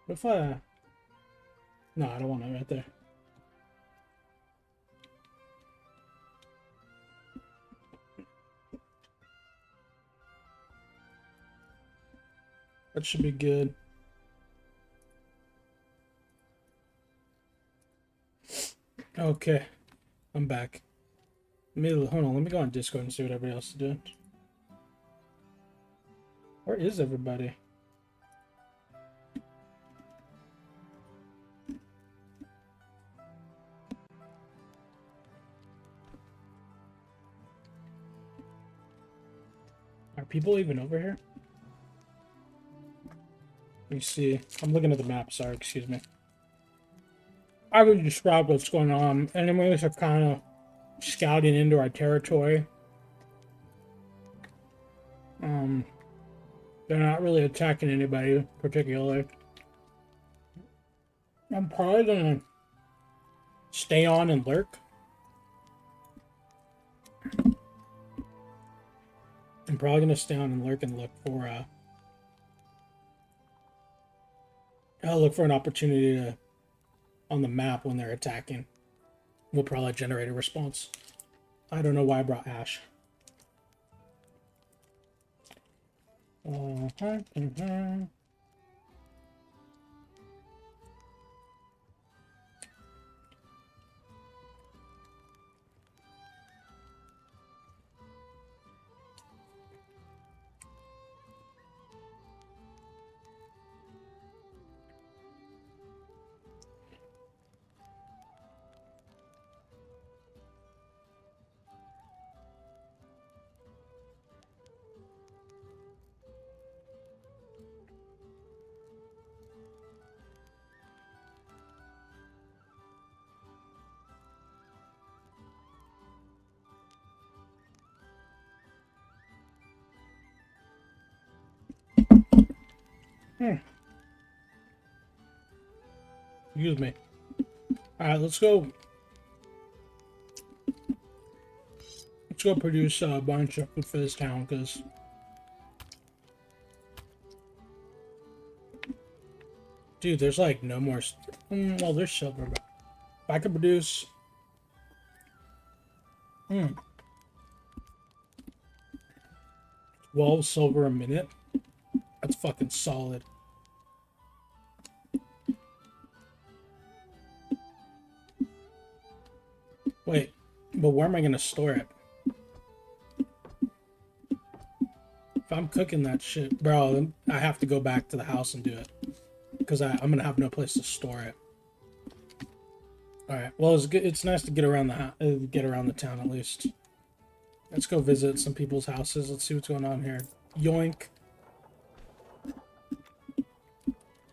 What if I... No, I don't want it right there. That should be good. Okay, I'm back. Hold on, let me go on Discord and see what everybody else is doing. Where is everybody? Are people even over here? Let me see. I'm looking at the map, sorry, excuse me. I would describe what's going on. Enemies are kind of scouting into our territory. They're not really attacking anybody particularly. I'm probably gonna stay on and lurk. I'm probably gonna stay on and lurk and look for an opportunity to on the map when they're attacking. We'll probably generate a response. I don't know why I brought Ash. Excuse me. Alright, let's go. Let's go produce a bunch of food for this town, because dude, there's like no more. Well, there's silver, but if I could produce 12 silver a minute, that's fucking solid. Wait, but where am I gonna store it? If I'm cooking that shit, bro, then I have to go back to the house and do it, because I'm gonna have no place to store it. All right, well, it's good. It's nice to get around the town at least. Let's go visit some people's houses. Let's see what's going on here. Yoink.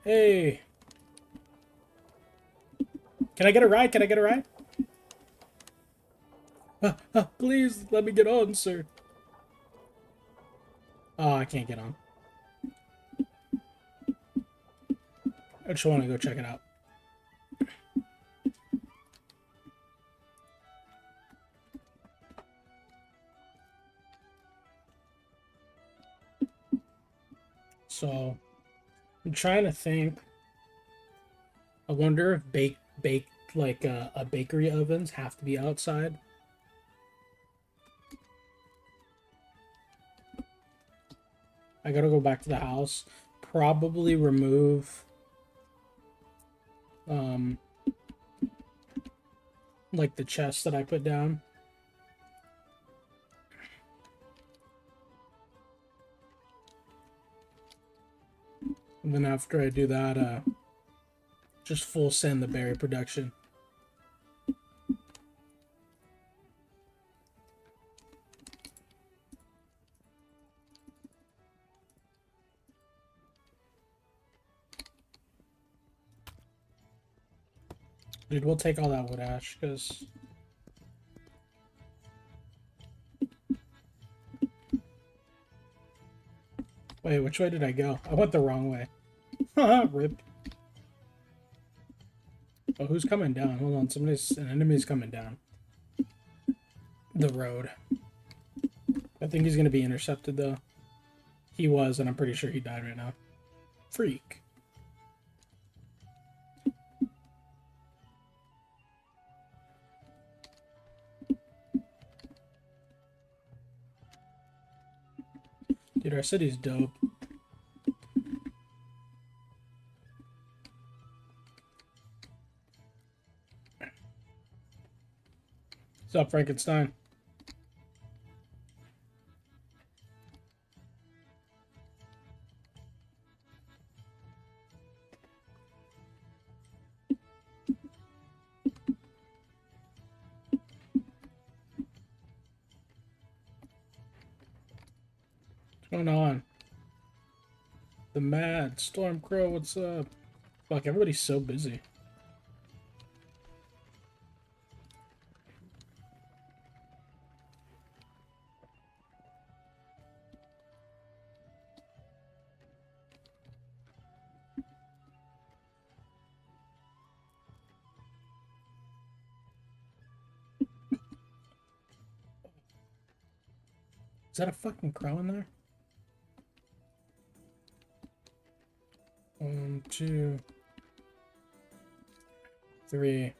Hey. Can I get a ride? Can I get a ride? Please let me get on, sir. Oh, I can't get on. I just want to go check it out. So, I'm trying to think. I wonder if a bakery ovens have to be outside. I gotta go back to the house. Probably remove like the chest that I put down. And then after I do that, just full send the berry production. Dude, we'll take all that wood ash, because wait, which way did I go? I went the wrong way. Rip. Oh, who's coming down? Hold on, an enemy's coming down the road. I think he's gonna be intercepted though. He was, and I'm pretty sure he died right now. Freak. Dude, our city's dope. What's up, Frankenstein? What's going on? The Mad Stormcrow, what's up? Fuck, everybody's so busy. Is that a fucking crow in there? 1, 2, 3.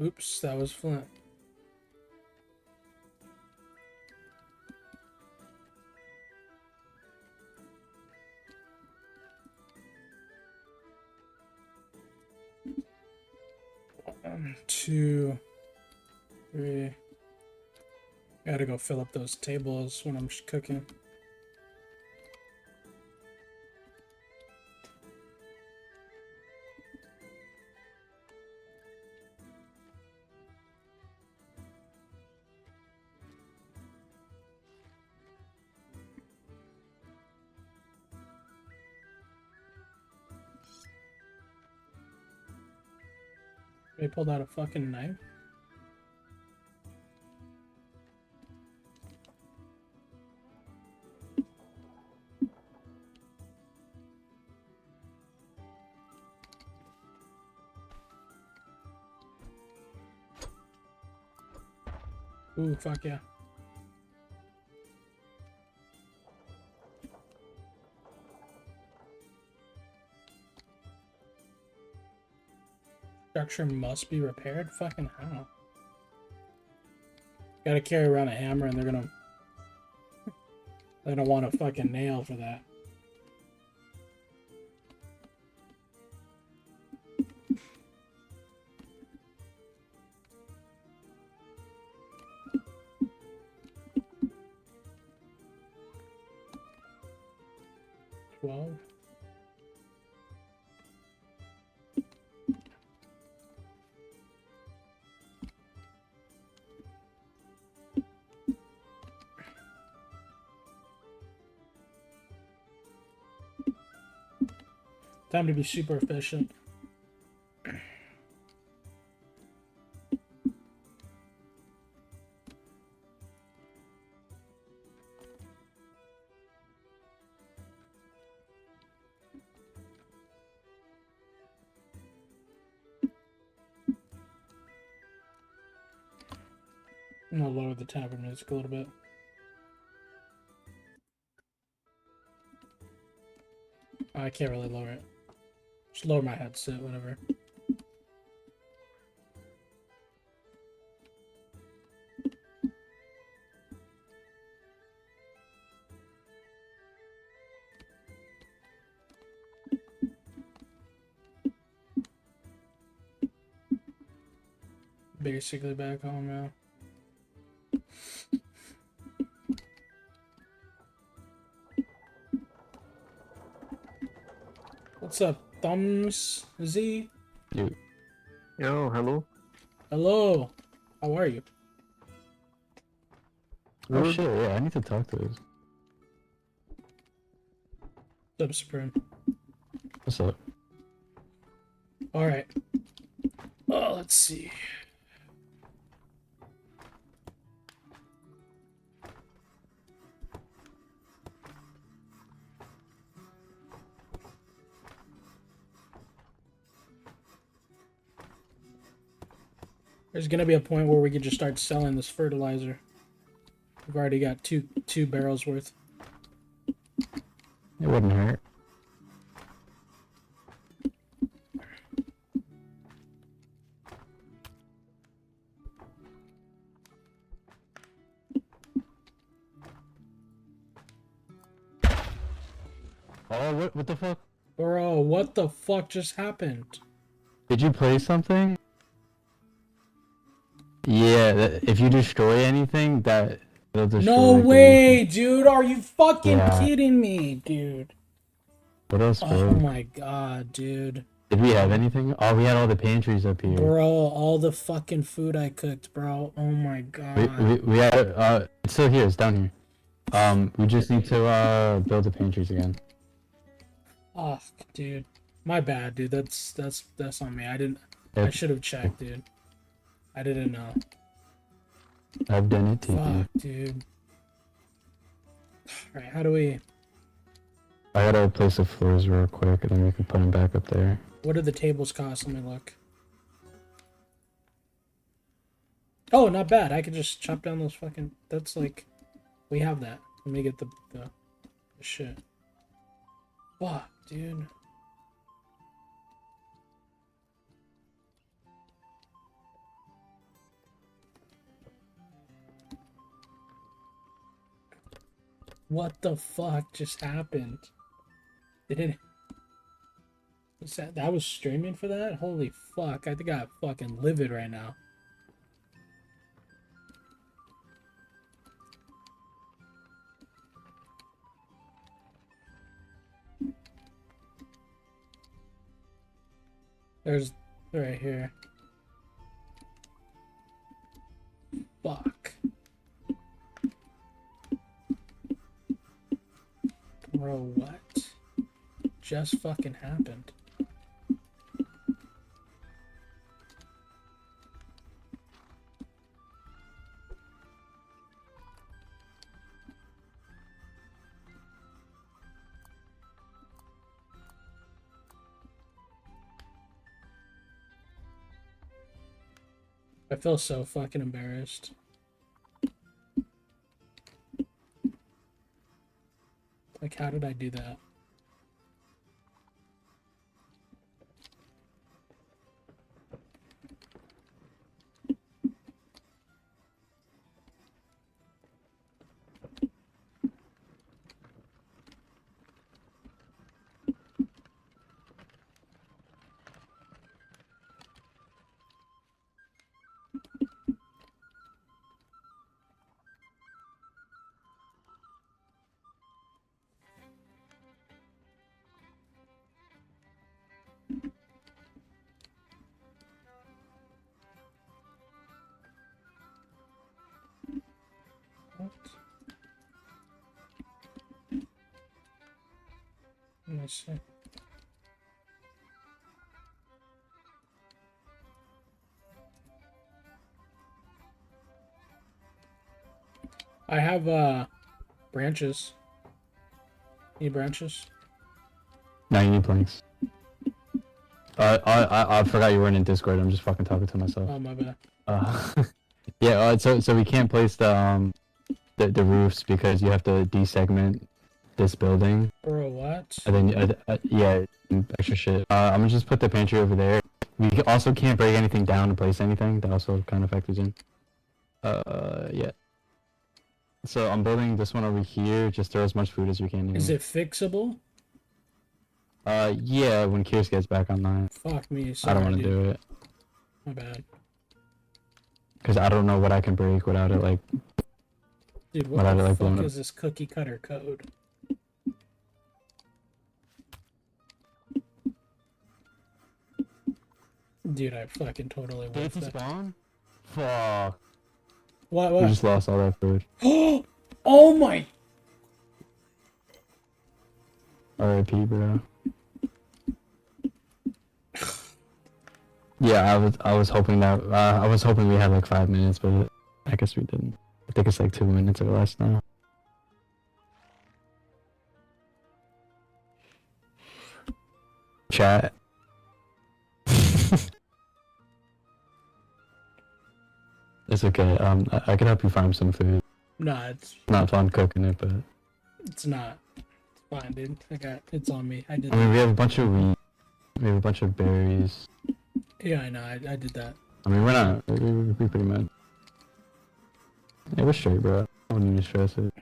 Oops, that was Flint. One, 2, 3. Gotta go fill up those tables when I'm cooking. They pulled out a fucking knife. Ooh, fuck yeah. Structure must be repaired? Fucking how? Gotta carry around a hammer and they're gonna want a fucking nail for that. Time to be super efficient. I'm gonna lower the tavern music a little bit. I can't really lower it. Just lower my headset, whatever. Basically back home now. What's up, Thumbs Z? Yo, hello. Hello. How are you? Oh shit, yeah, I need to talk to this. What's up, Supreme? What's up? Alright. Oh, let's see. There's gonna be a point where we can just start selling this fertilizer. We've already got two barrels worth. It wouldn't hurt. Oh, what the fuck? Bro, what the fuck just happened? Did you play something? Yeah, if you destroy anything, that'll destroy. No way, dude! Are you fucking kidding me, dude? What else, bro? Oh my god, dude. Did we have anything? Oh, we had all the pantries up here. Bro, all the fucking food I cooked, bro. Oh my god. We had it's still here. It's down here. We just need to build the pantries again. Fuck, dude. My bad, dude. That's on me. I should have checked, dude. I didn't know. I've done it too. Fuck, dude. Alright, how do we... I gotta replace the floors real quick, and then we can put them back up there. What do the tables cost? Let me look. Oh, not bad. I could just chop down those fucking... That's like... We have that. Let me get the shit. Fuck, dude. What the fuck just happened? Did it... Was that was streaming for that? Holy fuck, I think I'm fucking livid right now. There's right here. Fuck. Bro, what just fucking happened? I feel so fucking embarrassed. Like, how did I do that? Let me see. I have branches. Need branches? No, you need planks. I forgot you weren't in Discord. I'm just fucking talking to myself. Oh, my bad. Yeah. So we can't place the roofs because you have to desegment this building. Bro, what? And then yeah, extra shit. I'm gonna just put the pantry over there. We also can't break anything down and place anything. That also kind of factors in. Yeah. So I'm building this one over here. Just throw as much food as we can in. Is it fixable? Yeah, when Kier's gets back online. Fuck me, sorry, I don't want to do it. My bad. Because I don't know what I can break without it, like... Dude, what the fuck is this cookie cutter code? Dude, I fucking totally Did whiffed it that. spawn? Fuck. What? We just lost all that food. Oh my... RIP, bro. Yeah, I was hoping that I was hoping we had like 5 minutes, but I guess we didn't. I think it's like 2 minutes or less now. Chat. It's okay. I can help you find some food. Nah, it's not fun cooking it, but it's not. Fine, dude. It's on me. I did. I mean, we have a bunch of wheat. We have a bunch of berries. Yeah, I know. I did that. I mean, we're not. We're pretty mad. Yeah, we're straight, bro. I wouldn't even stress it.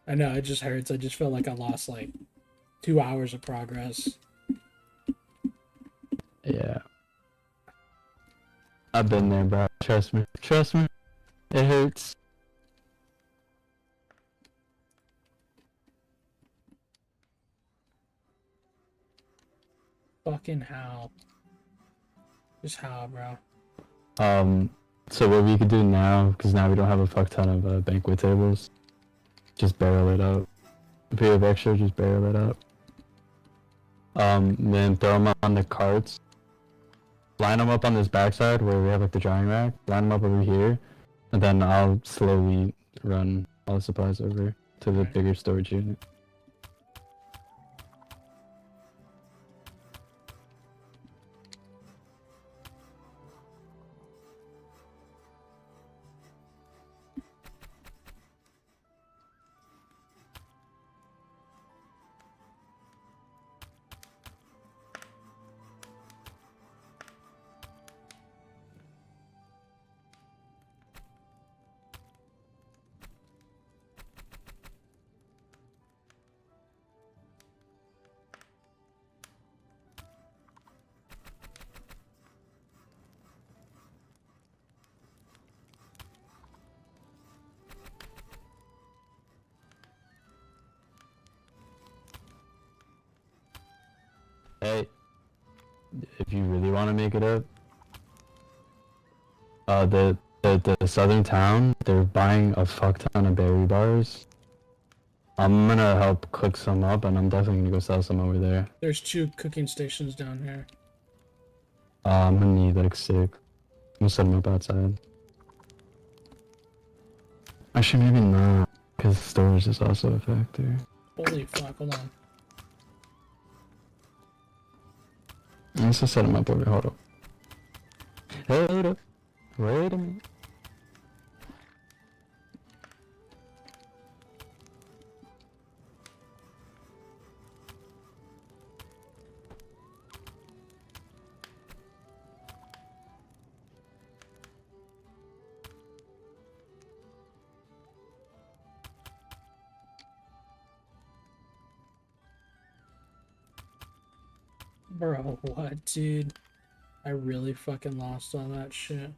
I know. It just hurts. I just feel like I lost like 2 hours of progress. Yeah. I've been there, bro. Trust me. Trust me. It hurts. Fucking how? Just how, bro? So what we could do now, because now we don't have a fuck ton of banquet tables, just barrel it up. If we have extra, just barrel it up. Then throw them on the carts. Line them up on this backside where we have like the drying rack. Line them up over here, and then I'll slowly run all the supplies over to the bigger storage unit. Hey, if you really want to make it up, the southern town, they're buying a fuck ton of berry bars. I'm gonna help cook some up, and I'm definitely gonna go sell some over there. There's 2 cooking stations down here. I'm gonna need like 6. I'm gonna set them up outside. Actually, maybe not, because storage is also a factor. Holy fuck, hold on. Let's just set them up over here. Hold up. Hey, hold up. Wait a minute. Bro, what, dude? I really fucking lost all that shit.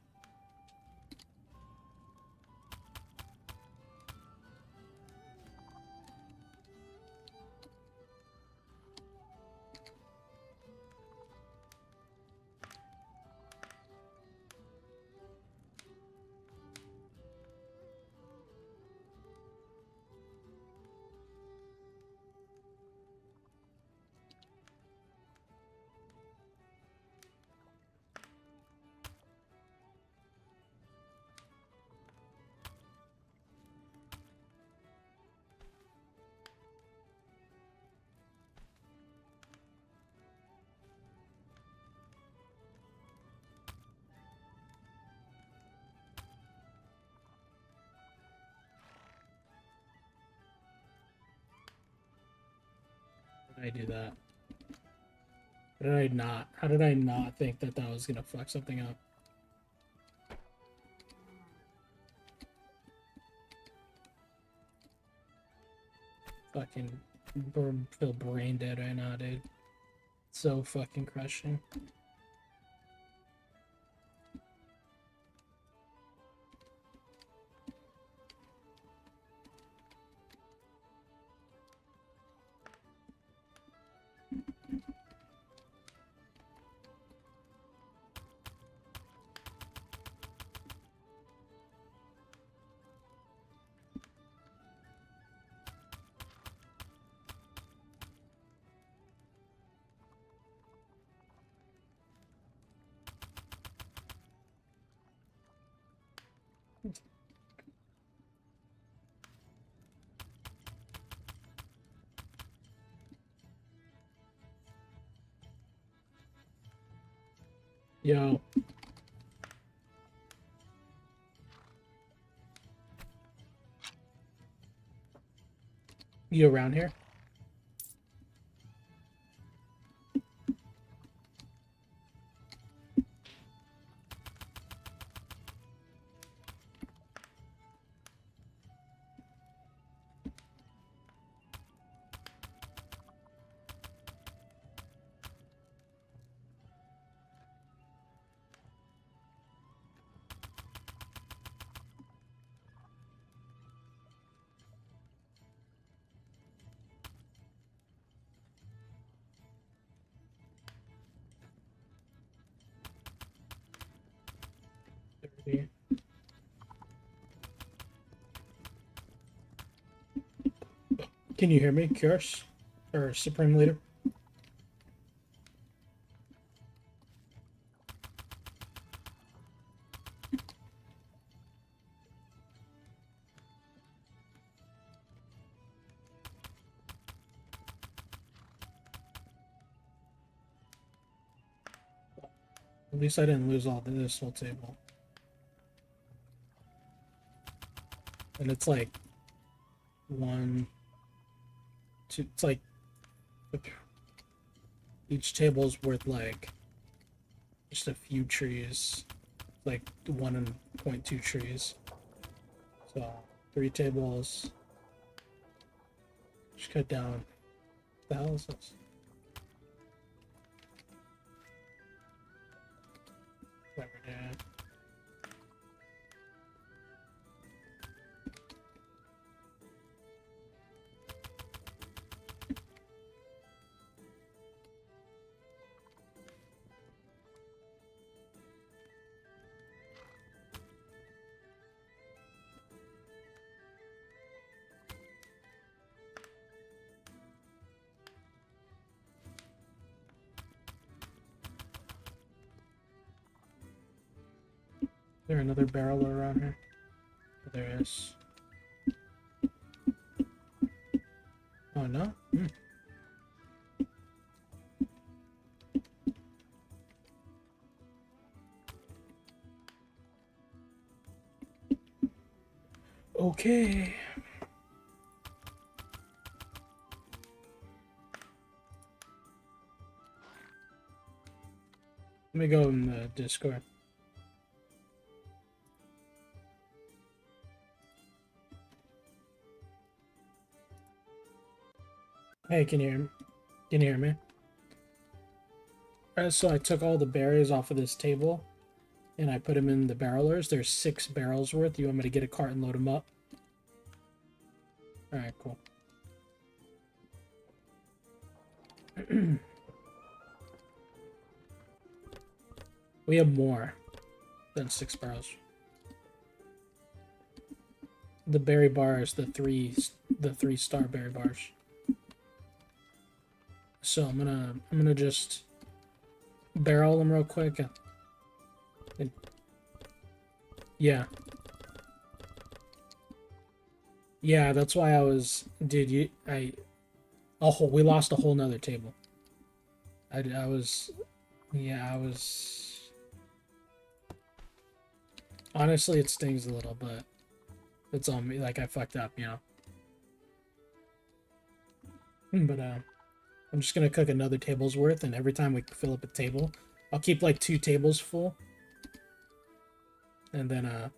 I do that? How did I not? How did I not think that that was gonna fuck something up? Fucking feel brain dead right now, dude. So fucking crushing. Yo. You around here? Can you hear me, Curious? Or Supreme Leader? At least I didn't lose all this whole table. And it's like 1, 2, it's like each table's worth like just a few trees, like 1.2 trees. So 3 tables. Just cut down. What the hell is this? Whatever, dude. Is there another barrel around here? There is. Oh no? Hmm. Okay. Let me go in the Discord. Hey, can you hear me? Alright, so I took all the berries off of this table and I put them in the barrelers. There's 6 barrels worth. You want me to get a cart and load them up? Alright, cool. We have more than 6 barrels. The berry bars, the 3-star berry bars. So I'm gonna just barrel them real quick. Yeah. Yeah, that's why I was, dude. We lost a whole nother table. I was. Honestly, it stings a little, but it's on me. Like I fucked up, you know. But I'm just gonna cook another table's worth, and every time we fill up a table, I'll keep like 2 tables full, and then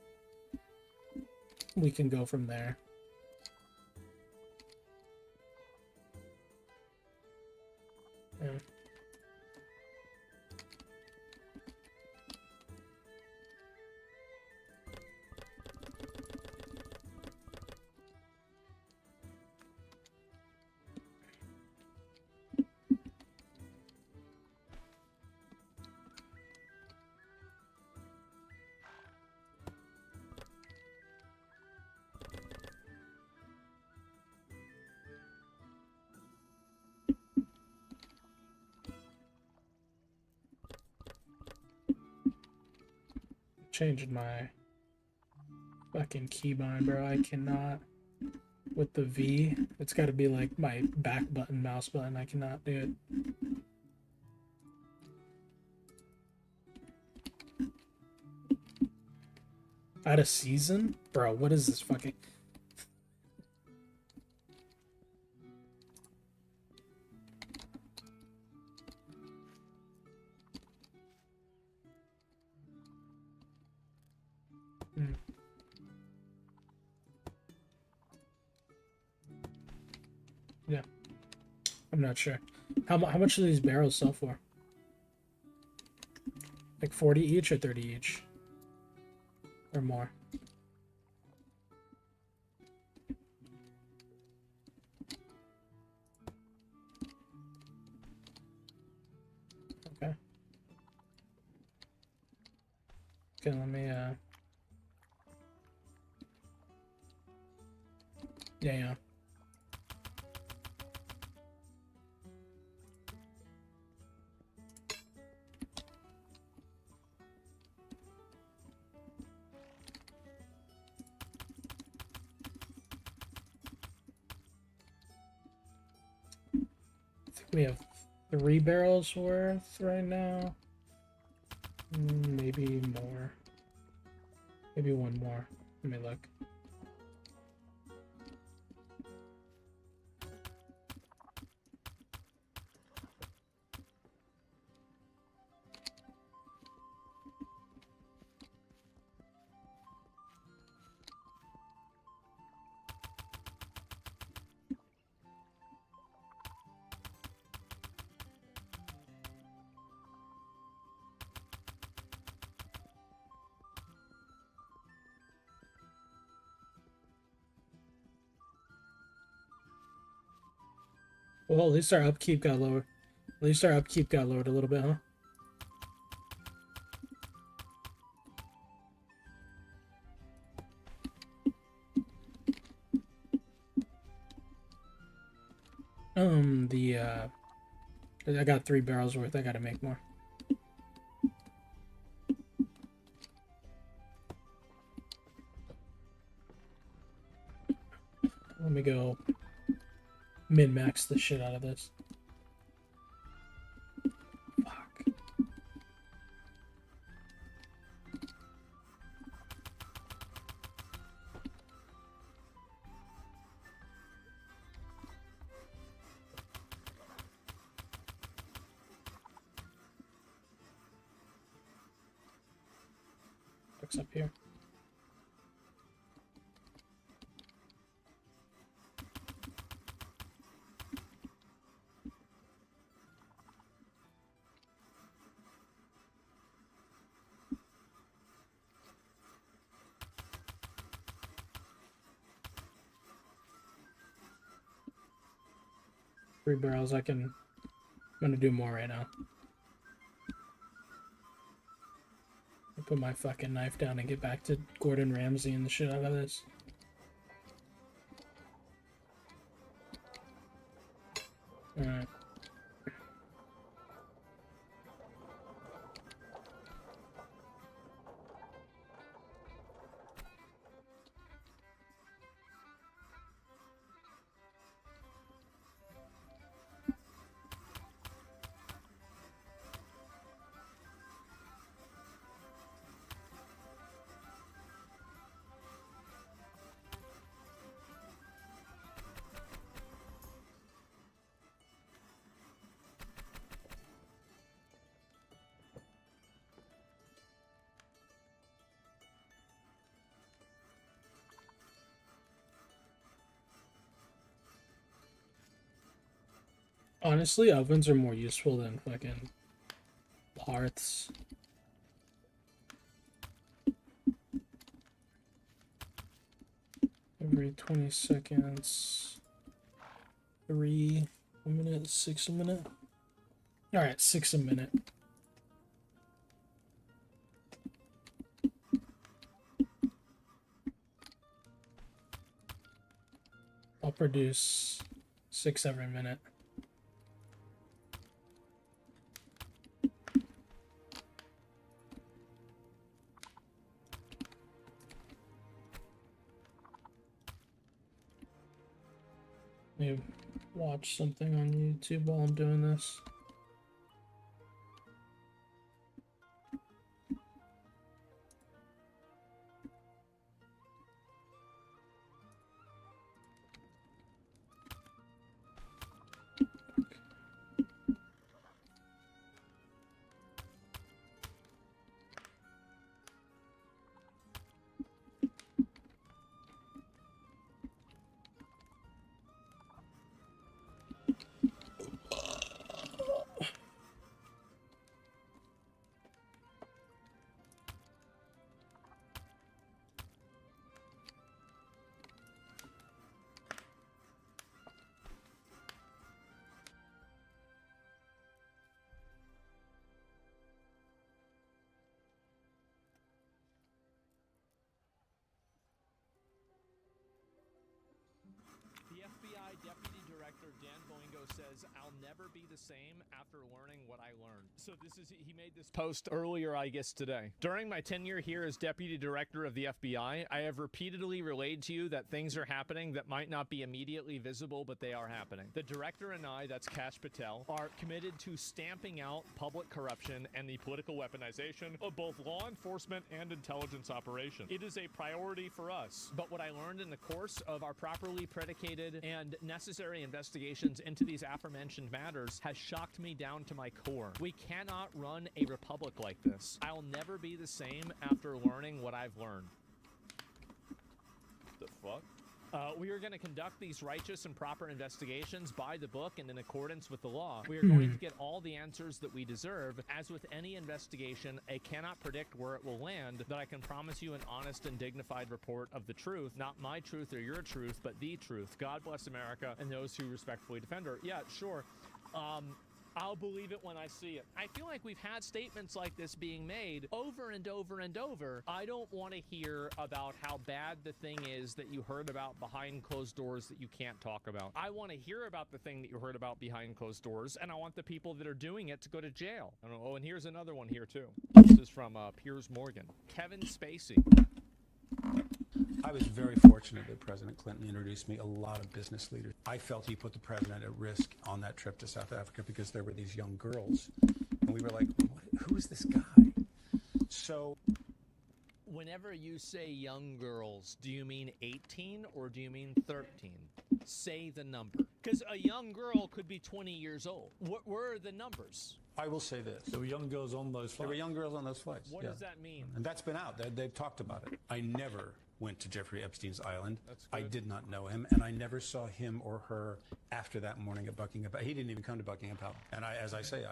we can go from there. Yeah. Changed my fucking keybind, bro. I cannot with the V. It's got to be like my back button, mouse button. I cannot do it. Out of season? Bro, what is this fucking... Hmm. Yeah. I'm not sure. How much do these barrels sell for? Like 40 each or 30 each? Or more? Okay. Okay, let me, yeah. We have 3 barrels worth right now. Maybe more. Maybe one more. Let me look. Well, at least our upkeep got lower. At least our upkeep got lowered a little bit, huh? I got 3 barrels worth. I gotta make more. Let me go min-max the shit out of this. Fuck. What's up here? Three barrels. I'm gonna do more right now. I'll put my fucking knife down and get back to Gordon Ramsay and the shit out of this. Alright. Honestly, ovens are more useful than fucking hearths. Every 20 seconds. 3 a minute, 6 a minute. Alright, 6 a minute. I'll produce 6 every minute. Let me watch something on YouTube while I'm doing this. Dan Boingo says, I'll never be the same after learning what I learned. So he made this post earlier, I guess, today. During my tenure here as Deputy Director of the FBI, I have repeatedly relayed to you that things are happening that might not be immediately visible, but they are happening. The Director and I, that's Kash Patel, are committed to stamping out public corruption and the political weaponization of both law enforcement and intelligence operations. It is a priority for us. But what I learned in the course of our properly predicated and necessary investigations into these aforementioned matters has shocked me down to my core. We cannot run a republic like this. I'll never be the same after learning what I've learned. The fuck? We are going to conduct these righteous and proper investigations by the book and in accordance with the law. We are going to get all the answers that we deserve. As with any investigation, I cannot predict where it will land, but I can promise you an honest and dignified report of the truth, not my truth or your truth, but the truth. God bless America and those who respectfully defend her. Yeah, sure. I'll believe it when I see it. I feel like we've had statements like this being made over and over and over. I don't want to hear about how bad the thing is that you heard about behind closed doors that you can't talk about. I want to hear about the thing that you heard about behind closed doors, and I want the people that are doing it to go to jail. Oh, and here's another one here, too. This is from Piers Morgan. Kevin Spacey. I was very fortunate that President Clinton introduced me a lot of business leaders. I felt he put the president at risk on that trip to South Africa because there were these young girls. And we were like, who is this guy? So whenever you say young girls, do you mean 18 or do you mean 13? Say the number. Because a young girl could be 20 years old. What were the numbers? I will say this. There were young girls on those flights. There were young girls on those flights. What does that mean? And that's been out. They've talked about it. I never went to Jeffrey Epstein's island. I did not know him, and I never saw him or her after that morning at Buckingham Palace. He didn't even come to Buckingham Palace. And as I say,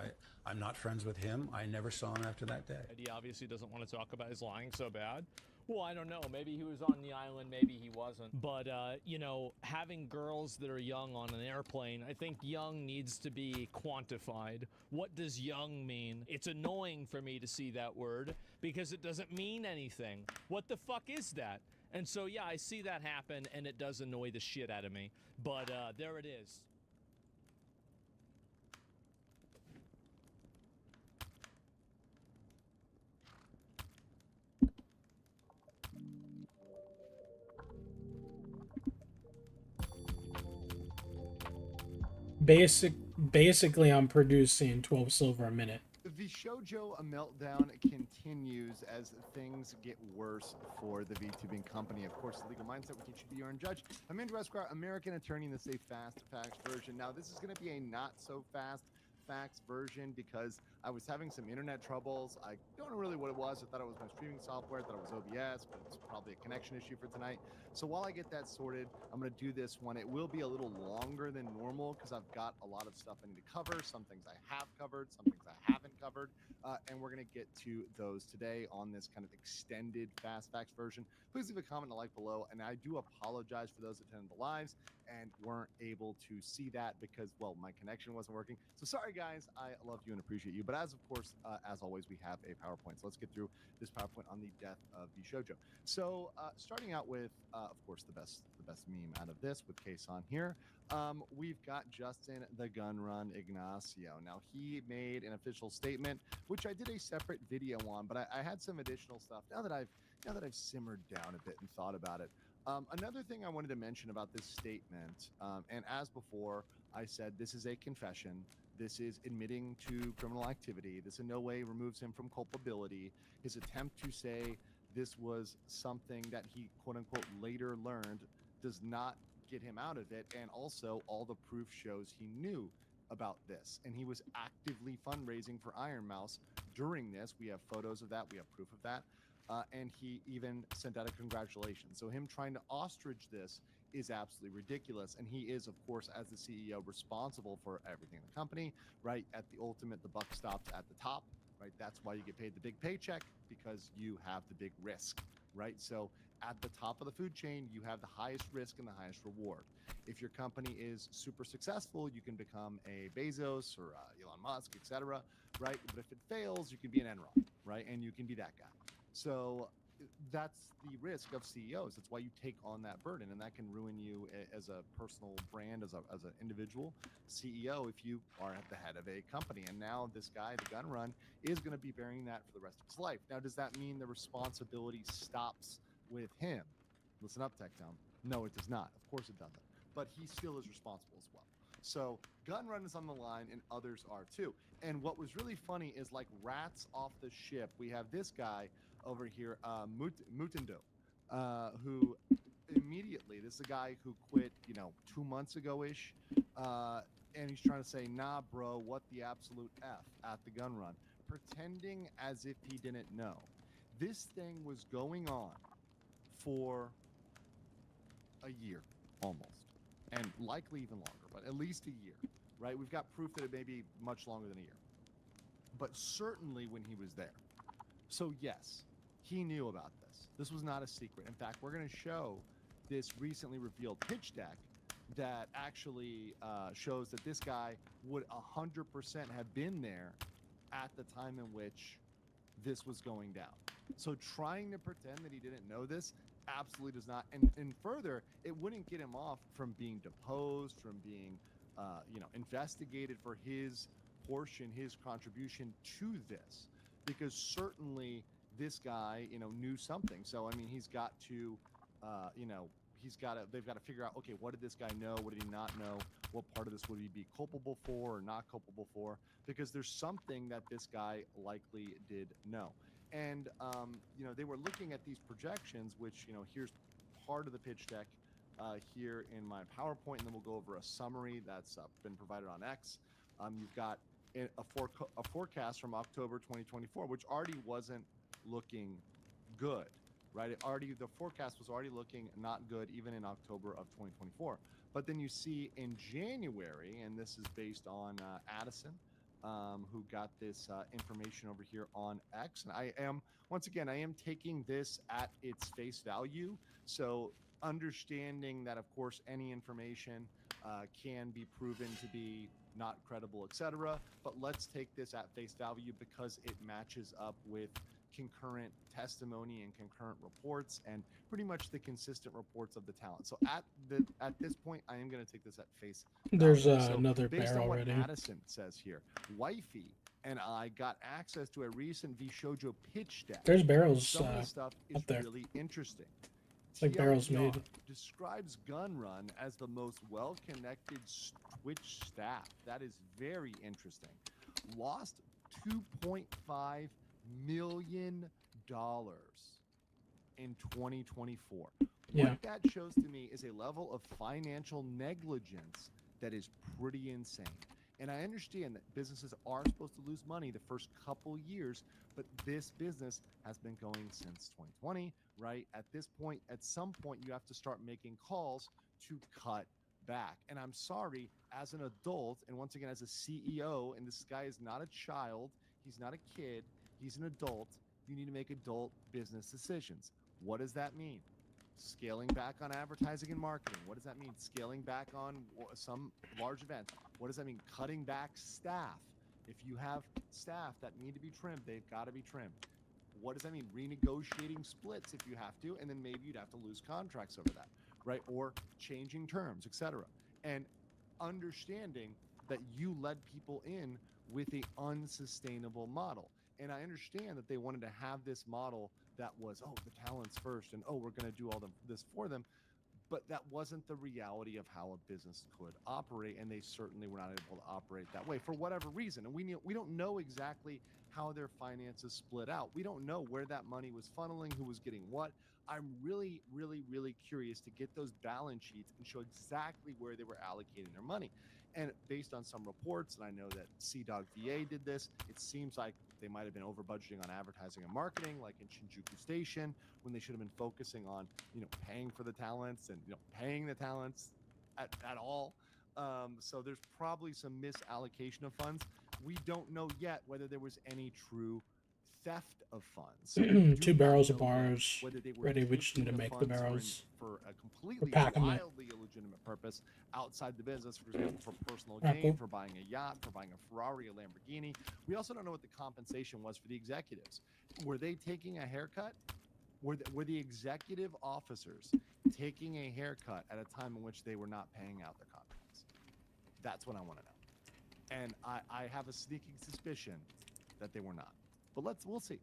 I'm not friends with him. I never saw him after that day. He obviously doesn't want to talk about his lying so bad. Well, I don't know. Maybe he was on the island. Maybe he wasn't. But, you know, having girls that are young on an airplane, I think young needs to be quantified. What does young mean? It's annoying for me to see that word because it doesn't mean anything. What the fuck is that? And so, yeah, I see that happen, and it does annoy the shit out of me. But there it is. Basically, I'm producing 12 silver a minute. The shoujo meltdown continues as things get worse for the VTubing company. Of course, the legal mindset will teach you to be your own judge. I'm Andrew Esquire, American attorney in the Say Fast Facts version. Now, this is going to be a not so fast facts version because I was having some internet troubles. I don't know really what it was. I thought it was my streaming software, I thought it was OBS, but it's probably a connection issue for tonight. So while I get that sorted, I'm going to do this one. It will be a little longer than normal because I've got a lot of stuff I need to cover. Some things I have covered, some things I haven't covered, and we're going to get to those today on this kind of extended Fast Facts version. Please leave a comment and a like below, and I do apologize for those attending the lives and weren't able to see that because, well, my connection wasn't working. So sorry, guys. I love you and appreciate you. But as of course, as always, we have a PowerPoint. So let's get through this PowerPoint on the death of the shoujo. So starting out with, of course, the best meme out of this with Case on here. We've got Justin the Gun Run Ignacio. Now he made an official statement, which I did a separate video on, but I had some additional stuff now that I've simmered down a bit and thought about it. Another thing I wanted to mention about this statement, and as before, I said this is a confession. This is admitting to criminal activity. This in no way removes him from culpability. His attempt to say this was something that he, quote unquote, later learned does not get him out of it. And also, all the proof shows he knew about this. And he was actively fundraising for Iron Mouse during this. We have photos of that. We have proof of that. And he even sent out a congratulations. So him trying to ostrich this is absolutely ridiculous. And he is, of course, as the CEO, responsible for everything in the company, right? At the ultimate, the buck stops at the top, right? That's why you get paid the big paycheck, because you have the big risk, right? So at the top of the food chain, you have the highest risk and the highest reward. If your company is super successful, you can become a Bezos or Elon Musk, etc., right? But if it fails, you can be an Enron, right? And you can be that guy. So that's the risk of CEOs. That's why you take on that burden, and that can ruin you as a personal brand, as an individual CEO, if you are at the head of a company. And now this guy, the gun run, is going to be bearing that for the rest of his life. Now, does that mean the responsibility stops with him? Listen up, Techtown. No, it does not. Of course it doesn't. But he still is responsible as well. So gun run is on the line, and others are too. And what was really funny is, like rats off the ship, we have this guy over here, Mutindo, who immediately, this is a guy who quit, 2 months ago-ish, and he's trying to say, nah, bro, what the absolute F at the gun run, pretending as if he didn't know. This thing was going on for a year, almost, and likely even longer, but at least a year, right? We've got proof that it may be much longer than a year, but certainly when he was there. So yes, he knew about this. This was not a secret. In fact, we're going to show this recently revealed pitch deck that actually shows that this guy would 100% have been there at the time in which this was going down. So trying to pretend that he didn't know this absolutely does not. And further, it wouldn't get him off from being deposed, from being, investigated for his portion, his contribution to this, because certainly this guy, knew something. So, I mean, he's got to, they've got to figure out, okay, what did this guy know? What did he not know? What part of this would he be culpable for or not culpable for? Because there's something that this guy likely did know. And, they were looking at these projections, which, here's part of the pitch deck here in my PowerPoint, and then we'll go over a summary that's been provided on X. You've got a forecast from October 2024, which already wasn't looking good, right? The forecast was already looking not good even in October of 2024. But then you see in January, and this is based on Addison, who got this information over here on X. And I am taking this at its face value. So understanding that, of course, any information can be proven to be not credible, etc. But let's take this at face value because it matches up with concurrent testimony and concurrent reports and pretty much the consistent reports of the talent. So at this point, I am going to take this at face value. There's So another based barrel on what ready. Madison says here, Wifey and I got access to a recent VShojo pitch deck. There's barrels Some of this stuff is up there. really interesting. Like barrels TLDR made. describes Gun Run as the most well-connected Twitch staff. That is very interesting. Lost $2.5 million in 2024. Yeah. What that shows to me is a level of financial negligence that is pretty insane. And I understand that businesses are supposed to lose money the first couple years, but this business has been going since 2020, right? At this point, at some point, you have to start making calls to cut back. And I'm sorry, as an adult, and once again, as a CEO, and this guy is not a child, he's not a kid, he's an adult, you need to make adult business decisions. What does that mean? Scaling back on advertising and marketing. What does that mean? Scaling back on some large events. What does that mean? Cutting back staff. If you have staff that need to be trimmed, they've got to be trimmed. What does that mean? Renegotiating splits if you have to, and then maybe you'd have to lose contracts over that, right? Or changing terms, etc. And understanding that you led people in with an unsustainable model. And I understand that they wanted to have this model that was, oh, the talents first, and oh, we're going to do all this for them. But that wasn't the reality of how a business could operate, and they certainly were not able to operate that way for whatever reason. And we don't know exactly how their finances split out. We don't know where that money was funneling, who was getting what. I'm really, really, really curious to get those balance sheets and show exactly where they were allocating their money. And based on some reports, and I know that CDOG VA did this, it seems like they might have been over budgeting on advertising and marketing, like in Shinjuku Station, when they should have been focusing on, paying for the talents and, paying the talents at all. So there's probably some misallocation of funds. We don't know yet whether there was any true theft of funds. So 2 barrels of bars ready. We just need to make the barrels. For a completely wildly illegitimate purpose outside the business, for example, for personal gain, for buying a yacht, for buying a Ferrari, a Lamborghini. We also don't know what the compensation was for the executives. Were they taking a haircut? Were the executive officers taking a haircut at a time in which they were not paying out their contracts? That's what I want to know. And I have a sneaking suspicion that they were not. But we'll see.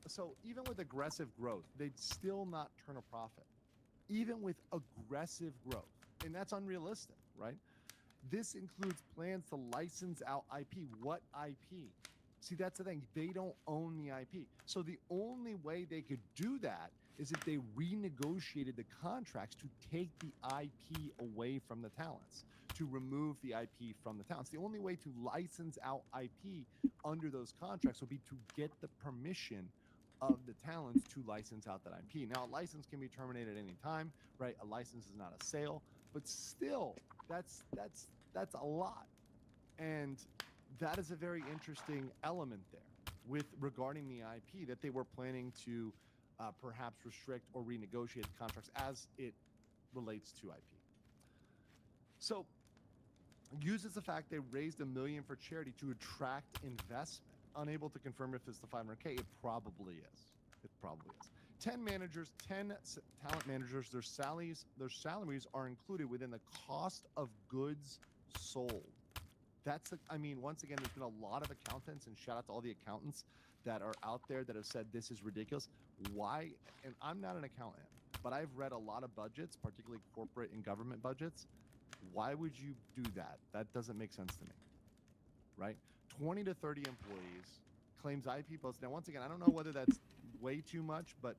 So even with aggressive growth, they'd still not turn a profit. Even with aggressive growth. And that's unrealistic, right? This includes plans to license out IP. What IP? See, that's the thing. They don't own the IP. So the only way they could do that is if they renegotiated the contracts to take the IP away from the talents, to remove the IP from the talents. The only way to license out IP under those contracts would be to get the permission of the talents to license out that IP. Now, a license can be terminated at any time, right? A license is not a sale, but still, that's a lot. And that is a very interesting element there with regarding the IP that they were planning to perhaps restrict or renegotiate the contracts as it relates to IP. So uses the fact they raised $1 million for charity to attract investment. Unable to confirm if it's the 500K. It probably is. 10 managers, 10 talent managers, their salaries are included within the cost of goods sold. Once again, there's been a lot of accountants, and shout out to all the accountants that are out there that have said this is ridiculous. Why? And I'm not an accountant, but I've read a lot of budgets, particularly corporate and government budgets. Why would you do that? That doesn't make sense to me, right? 20 to 30 employees, claims IP posts. Now, once again, I don't know whether that's way too much, but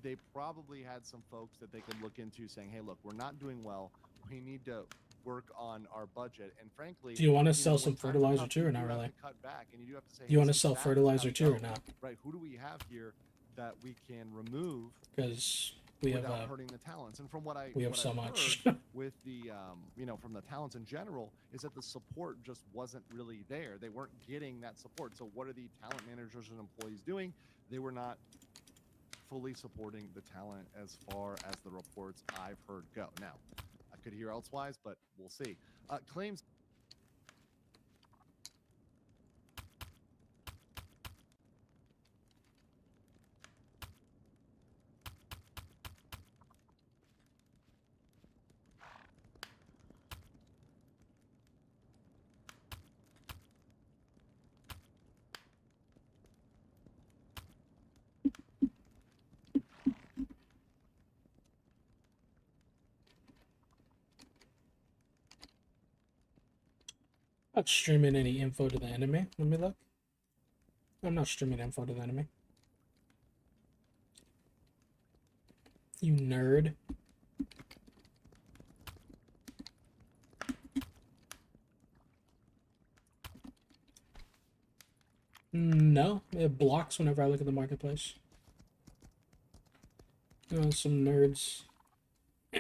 they probably had some folks that they could look into saying, hey, look, we're not doing well. We need to work on our budget. And frankly, do you want to sell some fertilizer too, or not really? Cut back, and you do have to say, you want to sell fertilizer too, or not? Right. Who do we have here that we can remove? Because we have hurting the talents. And from what I have so much with the from the talents in general is that the support just wasn't really there. They weren't getting that support. So what are the talent managers and employees doing? They were not fully supporting the talent as far as the reports I've heard go. Now, I could hear elsewise, but we'll see. Claims. Not streaming any info to the enemy. Let me look. I'm not streaming info to the enemy. You nerd. No, it blocks whenever I look at the marketplace. Some nerds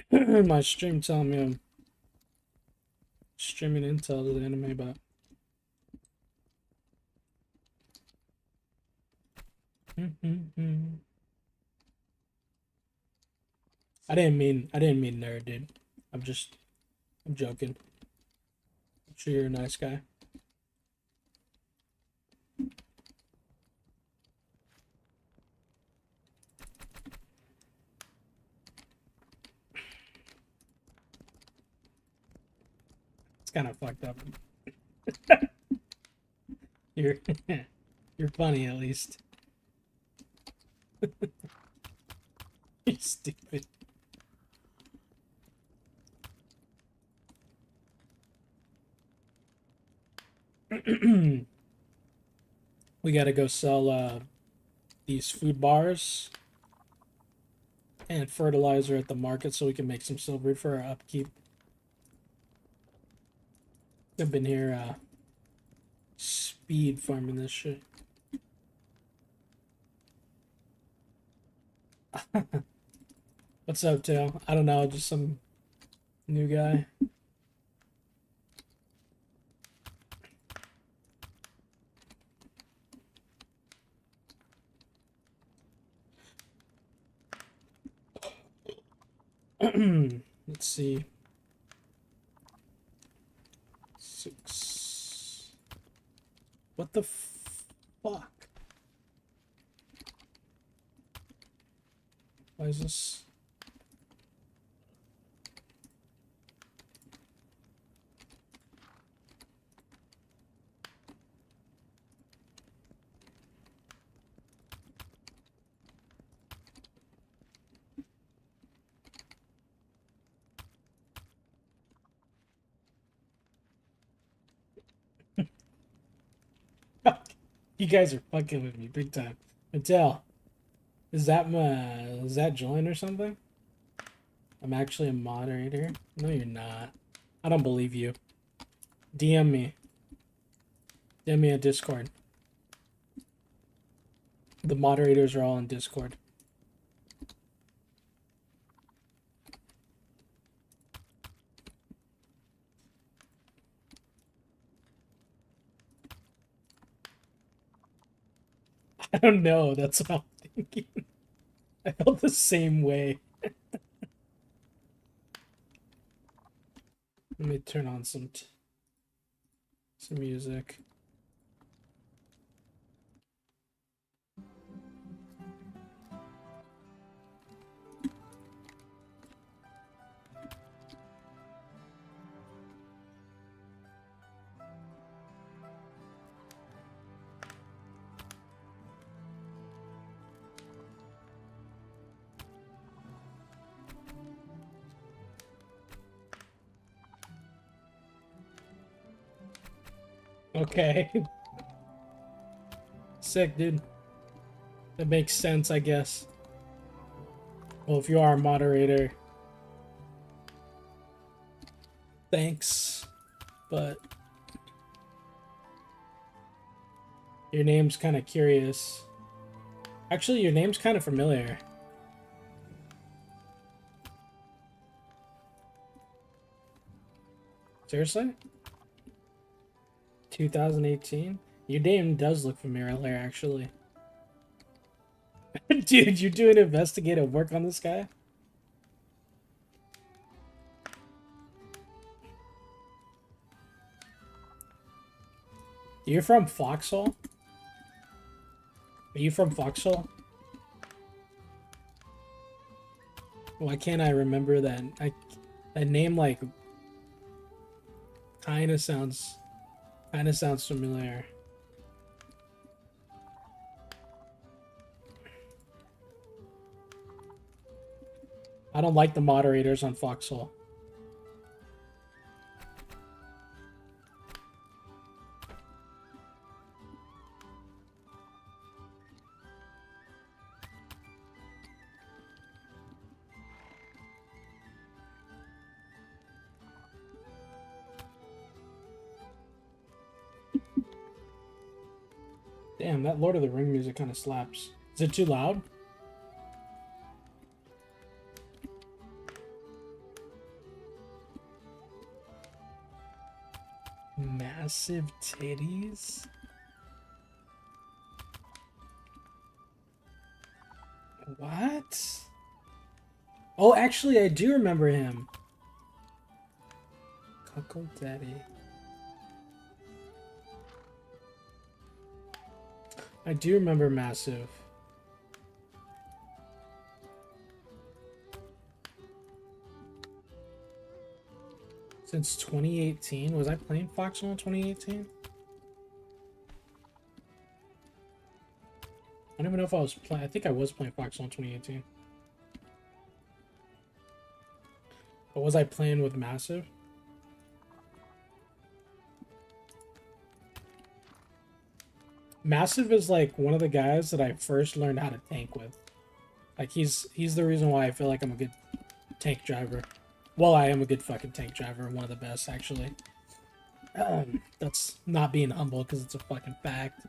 in my stream telling me I'm streaming intel to the enemy, but I didn't mean nerd, dude. I'm joking. I'm sure you're a nice guy. Kind of fucked up. You're funny, at least. You're stupid. We gotta go sell these food bars and fertilizer at the market so we can make some silver for our upkeep. I've been here speed farming this shit. What's up, Tail? I don't know, just some new guy. Let's see. 6. What the fuck? Why is this? You guys are fucking with me big time. Mattel, is that join or something? I'm actually a moderator. No, you're not. I don't believe you. DM me. DM me on Discord. The moderators are all on Discord. I don't know. That's what I'm thinking. I felt the same way. Let me turn on some music. Okay. Sick, dude. That makes sense, I guess. Well, if you are a moderator, thanks. But your name's kind of curious. Actually, your name's kind of familiar. Seriously? 2018? Your name does look familiar, actually. Dude, you're doing investigative work on this guy? You're from Foxhole? Are you from Foxhole? Why can't I remember that? That name, like, kind of sounds familiar. I don't like the moderators on Foxhole. Damn, that Lord of the Ring music kind of slaps. Is it too loud? Massive titties? What? Oh, actually, I do remember him. Cuckoo Daddy. I do remember Massive. Since 2018? Was I playing Foxhole in 2018? I don't even know if I was playing. I think I was playing Foxhole in 2018. But was I playing with Massive? Massive is like one of the guys that I first learned how to tank with. Like he's the reason why I feel like I'm a good tank driver. Well, I am a good fucking tank driver, one of the best actually. That's not being humble because it's a fucking fact.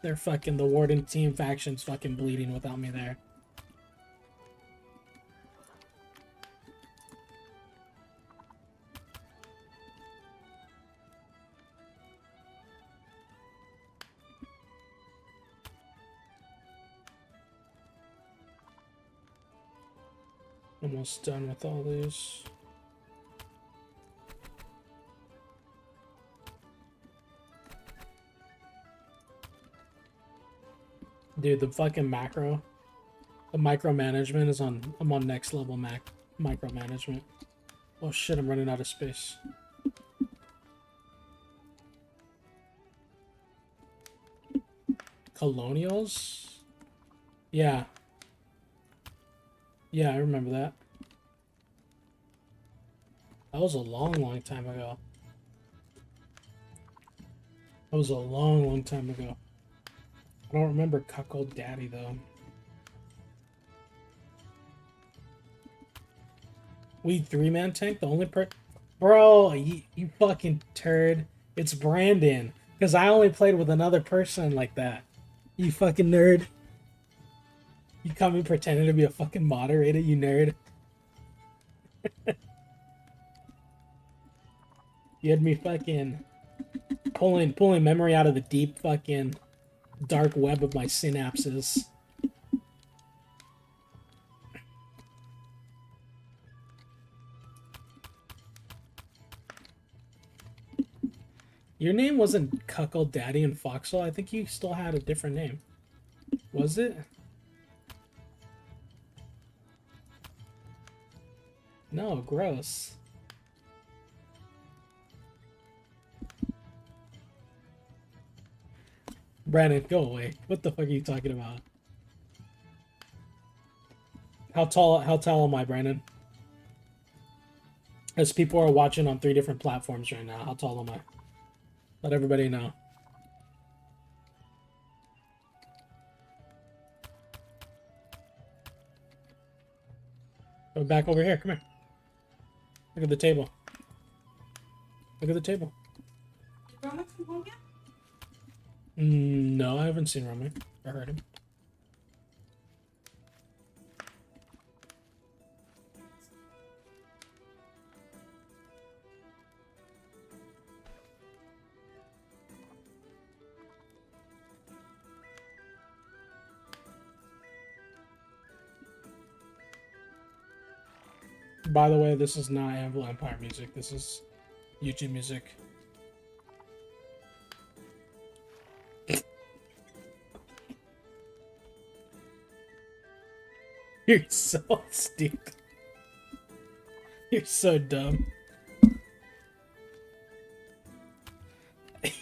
They're fucking the Warden team faction's fucking bleeding without me there. Almost done with all these. Dude, the fucking macro The micromanagement is on. I'm on next level micromanagement. Oh shit! I'm running out of space. Colonials? Yeah. Yeah, I remember that. That was a long time ago. That was a long time ago. I don't remember Cuckold Daddy, though. We 3-man tank? The only Bro, you fucking turd. It's Brandon. Because I only played with another person like that. You fucking nerd. You caught me pretending to be a fucking moderator, you nerd. You had me fucking pulling memory out of the deep fucking dark web of my synapses. Your name wasn't Cuckold Daddy in Foxhole. I think you still had a different name. Was it? No, gross. Brandon, go away. What the fuck are you talking about? How tall am I, Brandon? As people are watching on 3 different platforms right now, how tall am I? Let everybody know. Go back over here. Come here. Look at the table. Look at the table. No, I haven't seen Roman or heard him. By the way, this is not Anvil Empire music. This is YouTube music. You're so stupid. You're so dumb.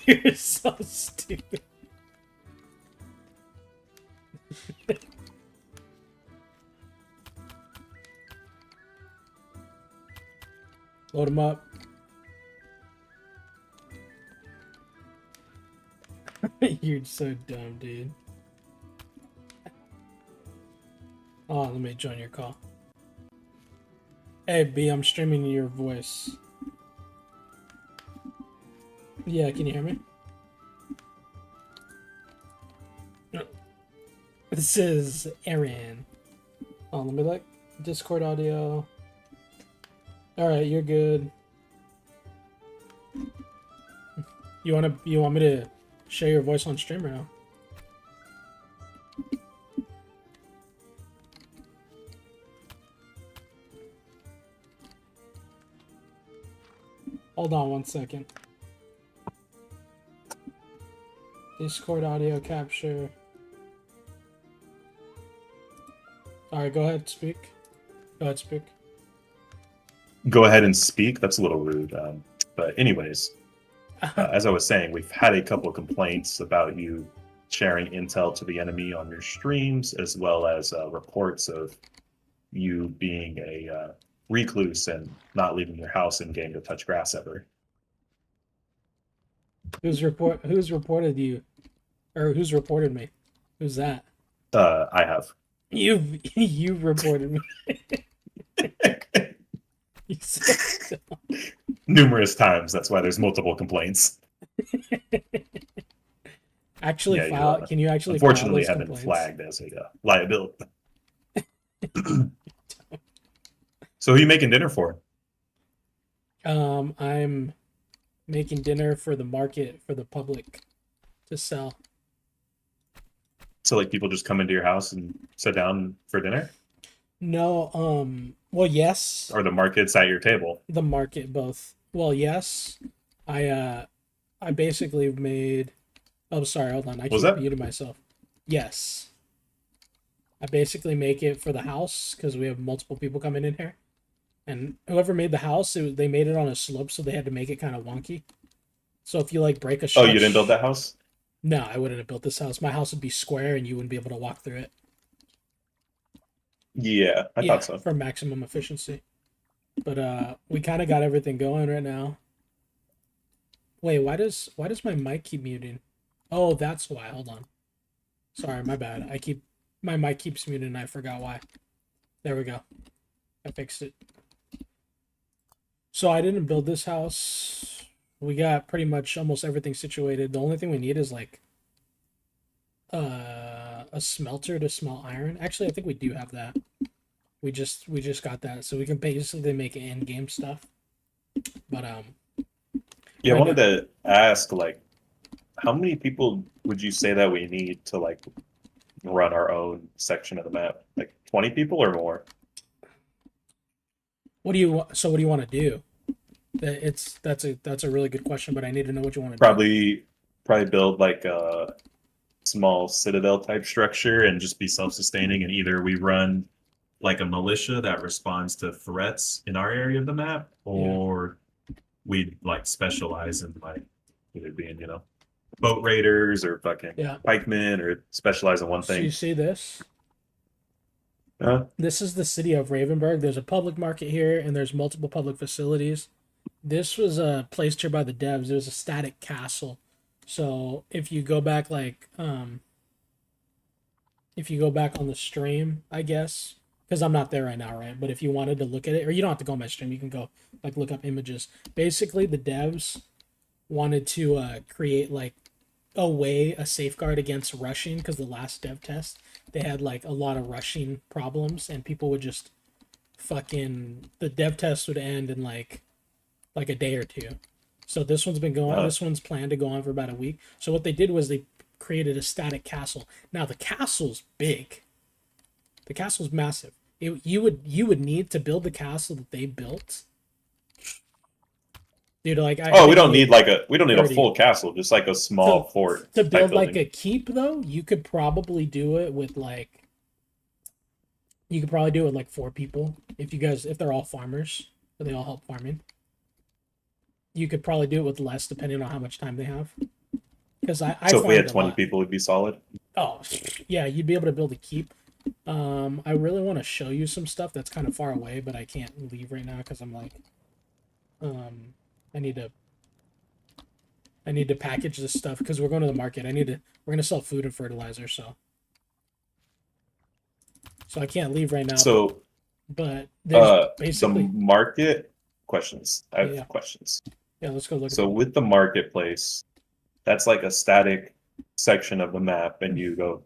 You're so stupid. Load him up. You're so dumb, dude. Oh, let me join your call. Hey, B, I'm streaming your voice. Yeah, can you hear me? This is Aaron. Oh, let me like Discord audio. Alright, you're good. You want me to share your voice on stream or no? Hold on 1 second. Discord audio capture. Alright, go ahead, speak. Go ahead, speak. Go ahead and speak? That's a little rude. But anyways, as I was saying, we've had a couple of complaints about you sharing intel to the enemy on your streams, as well as reports of you being a recluse and not leaving your house in game to touch grass ever. Who's reported you? Or who's reported me? Who's that? I have. You've reported me. Numerous times. That's why there's multiple complaints. Actually, yeah, can you actually? Unfortunately, have been flagged as a liability. So, who are you making dinner for? I'm making dinner for the market, for the public to sell. So, like, people just come into your house and sit down for dinner? No, well, yes. Or the market's at your table? The market, both. Well, yes. I basically made... Oh, sorry, hold on. I keep muting myself. Yes. I basically make it for the house because we have multiple people coming in here. And whoever made the house, they made it on a slope, so they had to make it kind of wonky. So if you like break a Oh, you didn't build that house? No, I wouldn't have built this house. My house would be square and you wouldn't be able to walk through it. Yeah, I thought so. For maximum efficiency. But we kind of got everything going right now. Wait, why does my mic keep muting? Oh, that's why. Hold on. Sorry, my bad. My mic keeps muting and I forgot why. There we go. I fixed it. So I didn't build this house. We got pretty much almost everything situated. The only thing we need is like a smelter to smelt iron. Actually, I think we do have that. We just got that, so we can basically make end game stuff. But yeah, I wanted to ask, like, how many people would you say that we need to like run our own section of the map? Like 20 people or more? What do you want to do? That's a really good question, but I need to know what you want to do. Probably build like a small citadel type structure and just be self-sustaining, and either we run like a militia that responds to threats in our area of the map, or we like specialize in like either being, boat raiders or fucking pikemen, or specialize in one thing. So you see this? This is the city of Ravenburg. There's a public market here, and there's multiple public facilities. This was placed here by the devs. There's a static castle. So if you go back, like, if you go back on the stream, I guess, because I'm not there right now, right? But if you wanted to look at it, or you don't have to go on my stream, you can go like look up images. Basically, the devs wanted to create like a safeguard against rushing, because the last dev test they had like a lot of rushing problems, and people would just the dev test would end in like a day or two. So this one's been going. This one's planned to go on for about a week. So what they did was they created a static castle. Now the castle's big. The castle's massive. You would need to build the castle that they built. Dude, like we don't need a full castle, just like a small fort. To build like a keep though, you could probably do it with like 4 people if they're all farmers, or they all help farming. You could probably do it with less depending on how much time they have. Because so if we had 20 people, it'd be solid. Oh yeah, you'd be able to build a keep. I really want to show you some stuff that's kind of far away, but I can't leave right now because I'm like, I need to package this stuff because we're going to the market. We're gonna sell food and fertilizer, so I can't leave right now. So, but there's basically the market questions. I have questions. Yeah, let's go look. So with the marketplace, that's like a static section of the map, and you go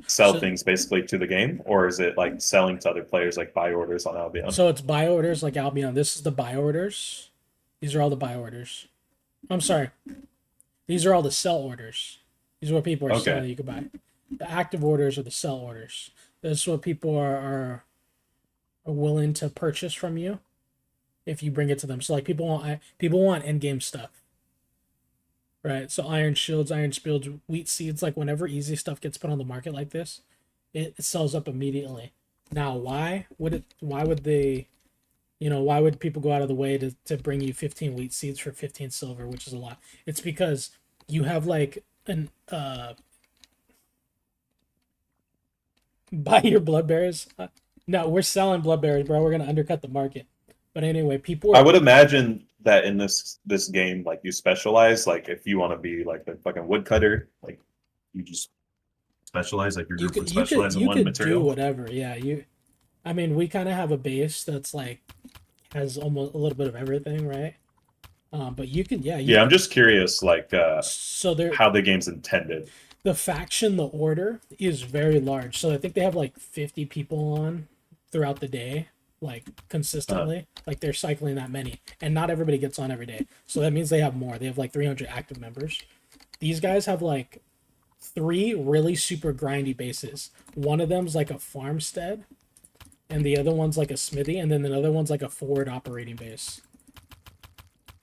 sell things basically to the game, or is it like selling to other players, like buy orders on Albion? So it's buy orders like Albion. This is the buy orders. These are all the buy orders. I'm sorry. These are all the sell orders. These are what people are selling you can buy. The active orders are the sell orders. This is what people are willing to purchase from you if you bring it to them. So like people want end game stuff. Right? So iron shields, iron shields, wheat seeds, like whenever easy stuff gets put on the market like this, it sells up immediately. Now, why would people go out of the way to bring you 15 wheat seeds for 15 silver, which is a lot? It's because you have like an buy your blood bears. No, we're selling blood bears, bro. We're gonna undercut the market. But anyway, I would imagine that in this game, like you specialize. Like if you want to be like the fucking woodcutter, like you just specialize. Like your group would specialize in one material. You could do whatever. Yeah, I mean, we kind of have a base that's like has almost a little bit of everything, right? But you can, I'm just curious, like, how the game's intended. The faction, the order is very large, so I think they have like 50 people on throughout the day, like consistently. Like they're cycling that many, and not everybody gets on every day, so that means they have more. They have like 300 active members. These guys have like 3 really super grindy bases. One of them's like a farmstead, and the other one's like a smithy, and then another one's like a forward operating base.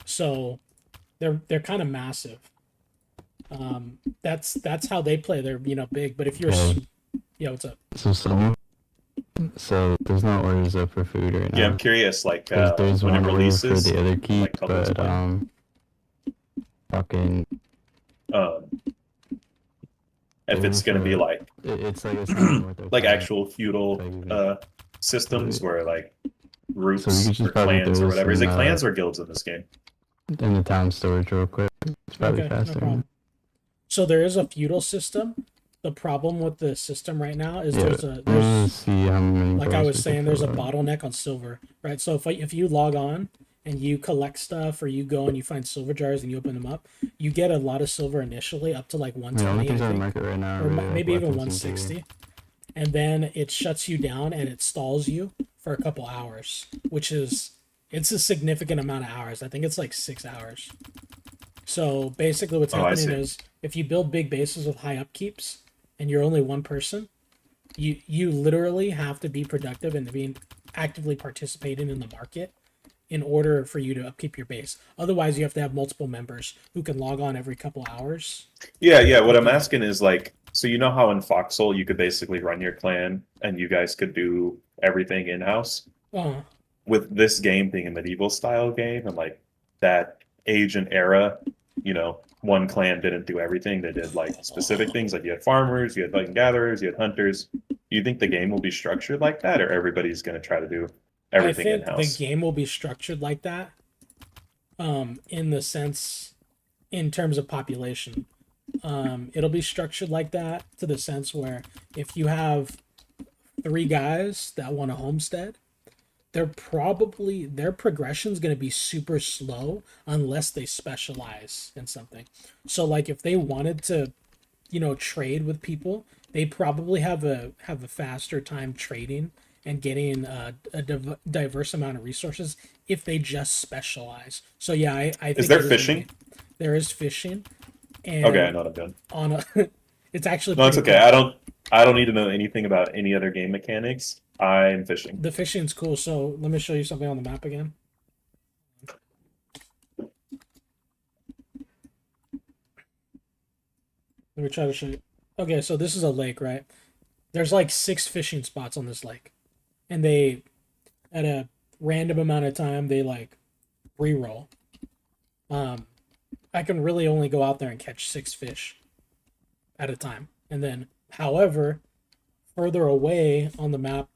So they're kind of massive. That's how they play. They're big. But if you're Yeah, what's up? So there's no orders up for food right now. Yeah, I'm curious, like, there's when it one order releases, for the other key, like, but fucking. If it's gonna be like, it's like it's not worth it. like actual feudal systems where like groups or probably clans do or this whatever. Is it in, clans or guilds in this game? In the town storage real quick. It's probably Okay, no faster. problem. So there is a feudal system. The problem with the system right now is there's see how many like I bars was we saying, can there's a fill up. bottleneck on silver, right? So if you log on and you collect stuff, or you go and you find silver jars and you open them up, you get a lot of silver initially, up to like 120, things I on the think, market right now are or really, like, maybe even weapons and 160, and then it shuts you down and it stalls you for a couple hours, which is it's a significant amount of hours. I think it's like 6 hours. So basically, what's happening is if you build big bases with high upkeeps and you're only one person, you literally have to be productive and be actively participating in the market in order for you to upkeep your base. Otherwise, you have to have multiple members who can log on every couple hours. Yeah. What I'm asking is like, so you know how in Foxhole you could basically run your clan and you guys could do everything in house. With this game being a medieval style game and like that age and era, you know, one clan didn't do everything. They did like specific things. Like you had farmers, you had hunting gatherers, you had hunters. Do you think the game will be structured like that, or everybody's going to try to do everything in house? I think the game will be structured like that. In the sense, in terms of population, it'll be structured like that to the sense where if you have 3 guys that want a homestead, their progression is going to be super slow unless they specialize in something. So like if they wanted to, you know, trade with people, they probably have a faster time trading and getting a diverse amount of resources if they just specialize. So yeah, I think is there fishing? There is fishing. And okay, I know what I'm doing. It's actually no, it's okay. cool. I don't need to know anything about any other game mechanics. I'm fishing. The fishing's cool. So let me show you something on the map again. Let me try to show you. Okay, so this is a lake, right? There's like 6 fishing spots on this lake. And they, at a random amount of time, they like re-roll. I can really only go out there and catch 6 fish at a time. And then, however, further away on the map,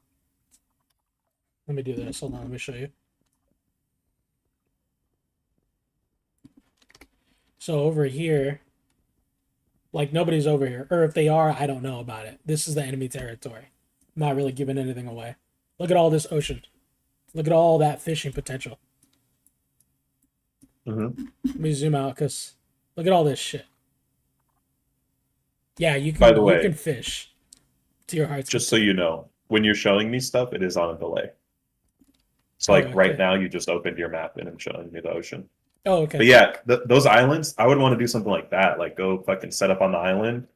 let me do this. Hold on, let me show you. So over here, like nobody's over here. Or if they are, I don't know about it. This is the enemy territory. I'm not really giving anything away. Look at all this ocean. Look at all that fishing potential. Mm-hmm. Let me zoom out because look at all this shit. Yeah, you can. By the way, you can fish to your heart's just so you know, when you're showing me stuff, it is on a delay. So like right now, you just opened your map and I'm showing me the ocean. Oh, okay. But yeah, those islands, I would want to do something like that. Like go fucking set up on the island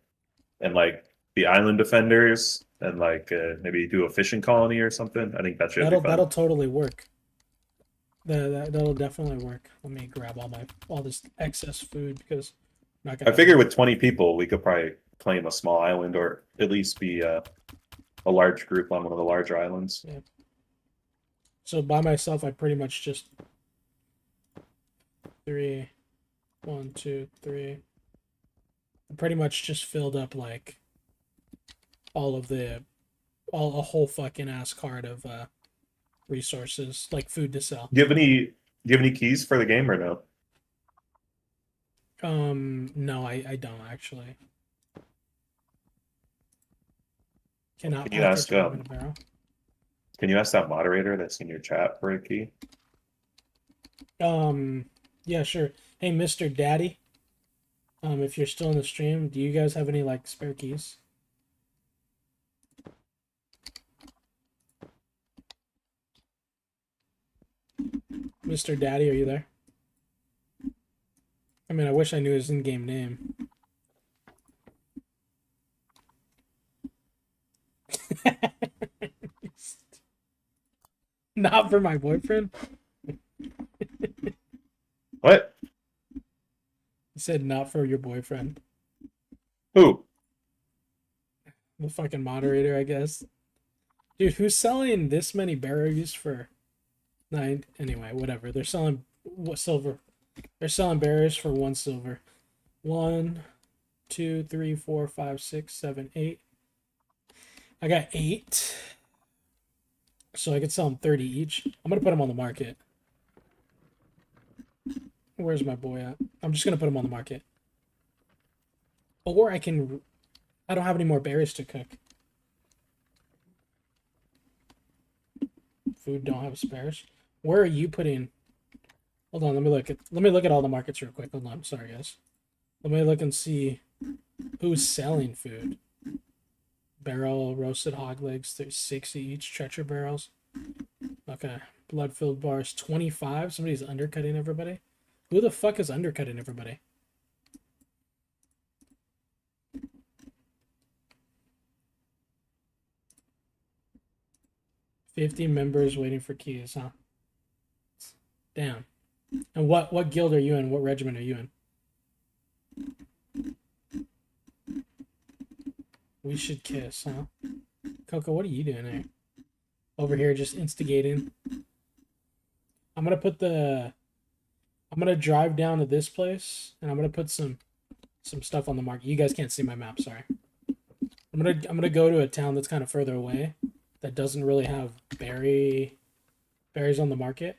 and like the island defenders and like maybe do a fishing colony or something. I think that should be fun. That'll totally work. That'll definitely work. Let me grab all this excess food because I'm not gonna. I figure with 20 people, we could probably claim a small island or at least be a large group on one of the larger islands. Yeah. So by myself, I pretty much just 3, 1, 2, 3. I pretty much just filled up like a whole fucking ass cart of resources, like food to sell. Do you have any keys for the game or no? No, I don't actually. Cannot. Can you ask Can you ask that moderator that's in your chat for a key? Yeah, sure. Hey, Mr. Daddy. If you're still in the stream, do you guys have any like spare keys? Mr. Daddy, are you there? I mean, I wish I knew his in-game name. Not for my boyfriend? What? He said not for your boyfriend. Who? The fucking moderator, I guess. Dude, who's selling this many berries for 9? Anyway, whatever. They're selling what silver? They're selling berries for 1 silver. 1, 2, 3, 4, 5, 6, 7, 8. I got 8. So I could sell them 30 each. I'm gonna put them on the market. Where's my boy at? I'm just gonna put them on the market. Or I don't have any more berries to cook. Food don't have spares. Where are you putting? Hold on, let me look at all the markets real quick. Hold on, sorry guys. Let me look and see who's selling food. Barrel roasted hog legs, there's 60 each. Treacher barrels. Okay. Blood filled bars, 25. Somebody's undercutting everybody. Who the fuck is undercutting everybody? $50 members waiting for keys, huh? Damn. And what guild are you in? What regiment are you in? We should kiss, huh? Coco, what are you doing there? Over here just instigating. I'm gonna drive down to this place and I'm gonna put some stuff on the market. You guys can't see my map, sorry. I'm gonna go to a town that's kind of further away that doesn't really have berries on the market.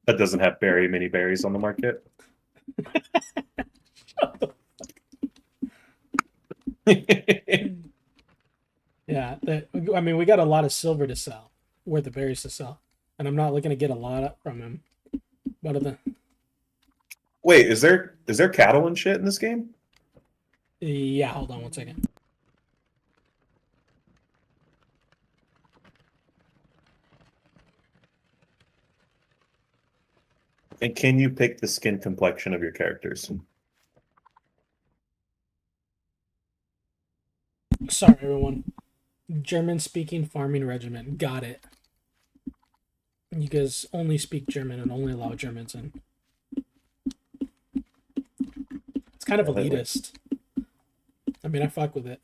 That doesn't have many berries on the market. Yeah, I mean, we got a lot of silver to sell, worth of berries to sell, and I'm not looking to get a lot from him. Wait, is there cattle and shit in this game? Yeah, hold on one second. And can you pick the skin complexion of your characters? Sorry, everyone. German-speaking farming regiment. Got it. You guys only speak German and only allow Germans in. It's kind of elitist. I mean, I fuck with it.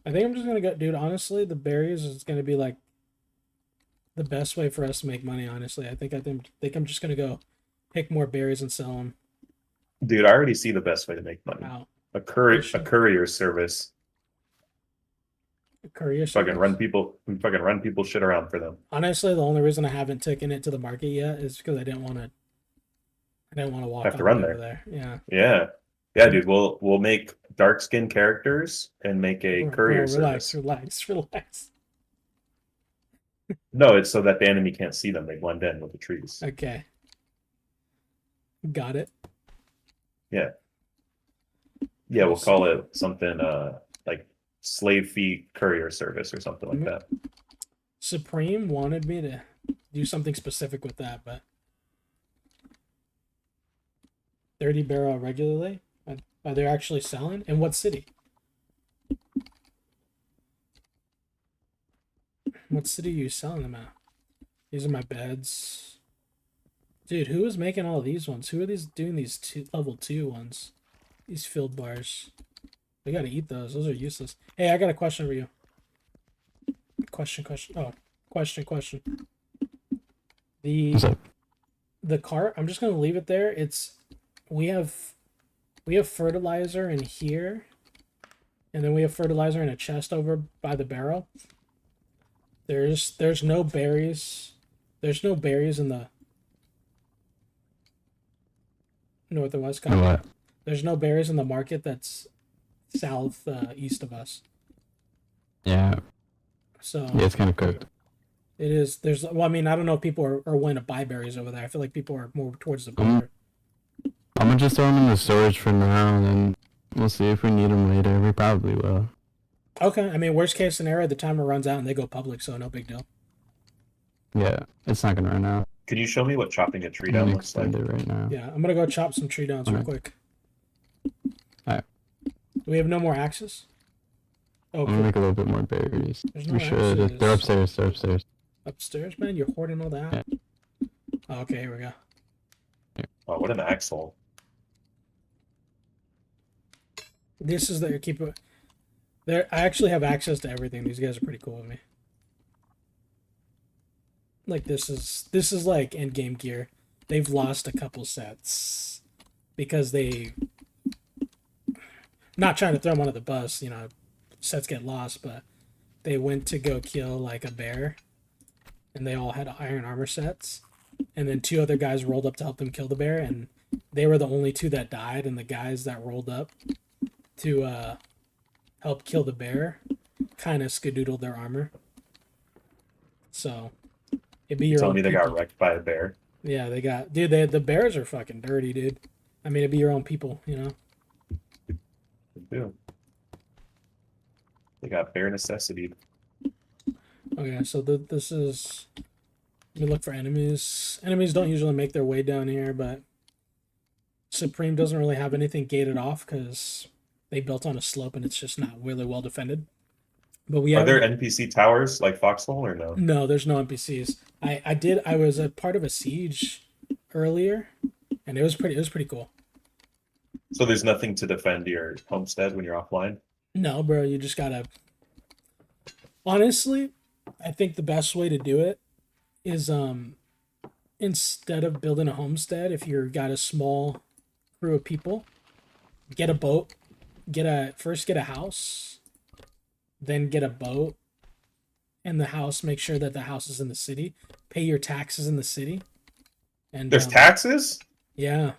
I think I'm just gonna go, dude. Honestly, the berries is gonna be like the best way for us to make money. Honestly, I think I'm just gonna go pick more berries and sell them. Dude, I already see the best way to make money. Wow. A courier service. A courier service. Fucking run people shit around for them. Honestly, the only reason I haven't taken it to the market yet is because I didn't want to walk. Have to run there. Yeah. Yeah, dude. We'll make dark skinned characters and make a courier service. Relax. No, it's so that the enemy can't see them. They blend in with the trees. Okay. Got it. Yeah. Yeah, we'll call it something like slave fee courier service or something like that. Supreme wanted me to do something specific with that, but 30 barrel regularly? Are they actually selling? In what city? What city are you selling them at? These are my beds. Dude, who is making all of these ones? Who are these doing these level 2 ones? These filled bars. We gotta eat those. Those are useless. Hey, I got a question for you. Question. Oh, question. The cart, I'm just gonna leave it there. We have fertilizer in here. And then we have fertilizer in a chest over by the barrel. There's no berries. There's no berries in the north and west country. What? There's no berries in the market that's south east of us. Yeah. So yeah, it's kind of cooked. It is. Well, I mean, I don't know if people are willing to buy berries over there. I feel like people are more towards the border. I'm gonna just throw them in the storage for now, and then we'll see if we need them later. We probably will. Okay. I mean, worst case scenario, the timer runs out and they go public, so no big deal. Yeah, it's not gonna run out. Can you show me what chopping a tree down looks like? Right now. Yeah, I'm gonna go chop some tree downs real quick. Alright. Do we have no more axes? Oh, I'm gonna make a little bit more berries. No we should. axes. They're upstairs. They're upstairs. Upstairs, man? You're hoarding all that? Yeah. Oh, okay, here we go. Oh, what an axle. This is their keep. I actually have access to everything. These guys are pretty cool with me. Like this is like end game gear. They've lost a couple sets because they. Not trying to throw them under the bus, you know, sets get lost, but they went to go kill like a bear, and they all had iron armor sets, and then 2 other guys rolled up to help them kill the bear, and they were the only 2 that died, and the guys that rolled up to help kill the bear kind of skadoodled their armor. So it'd be your Tell own me they people. got wrecked by a bear. Yeah, they got dude. The bears are fucking dirty, dude. I mean, it'd be your own people, you know. They do. They got bare necessity. Okay, so this is. Let me look for enemies. Enemies don't usually make their way down here, but Supreme doesn't really have anything gated off because they built on a slope and it's just not really well defended. But we Are have. there NPC towers like Foxhole or no? No, there's no NPCs. I was a part of a siege earlier, and it was pretty cool. So there's nothing to defend your homestead when you're offline? No, bro, you just gotta. Honestly, I think the best way to do it is instead of building a homestead, if you've got a small crew of people, get a boat, first get a house, then get a boat, and the house, make sure that the house is in the city, pay your taxes in the city. And there's taxes? Yeah.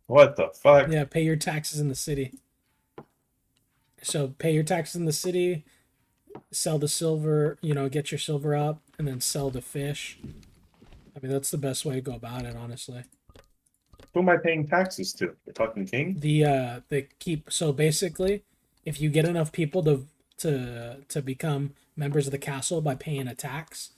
What the fuck? Yeah, pay your taxes in the city. So pay your taxes in the city, sell the silver, you know, get your silver up, and then sell the fish. I mean, that's the best way to go about it, honestly. Who am I paying taxes to? You're talking king? The keep. So basically, if you get enough people to become members of the castle by paying a tax,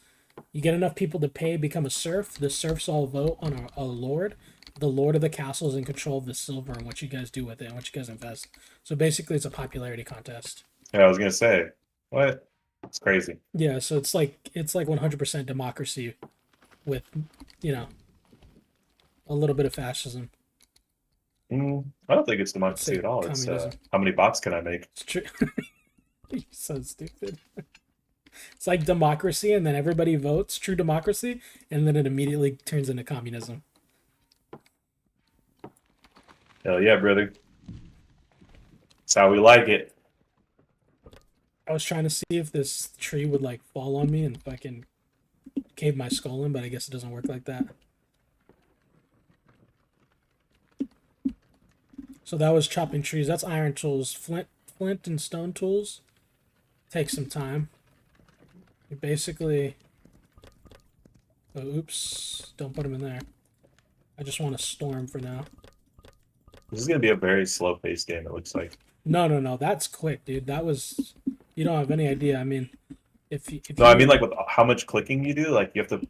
you get enough people to become a serf. The serfs all vote on a lord. The lord of the castle is in control of the silver and what you guys do with it and what you guys invest. So basically, it's a popularity contest. Yeah, I was gonna say, what? It's crazy. Yeah, so it's like 100% democracy, with, you know, a little bit of fascism. I don't think it's democracy at all. It's how many bots can I make? It's true. You're so stupid. It's like democracy, and then everybody votes, true democracy, and then it immediately turns into communism. Hell yeah, brother. That's how we like it. I was trying to see if this tree would like fall on me and fucking cave my skull in, but I guess it doesn't work like that. So that was chopping trees. That's iron tools. Flint and stone tools take some time. You basically... Oh, oops. Don't put them in there. I just want a storm for now. This is going to be a very slow-paced game, it looks like. No. That's quick, dude. That was... You don't have any idea. I mean, I mean, like, with how much clicking you do, like, you have to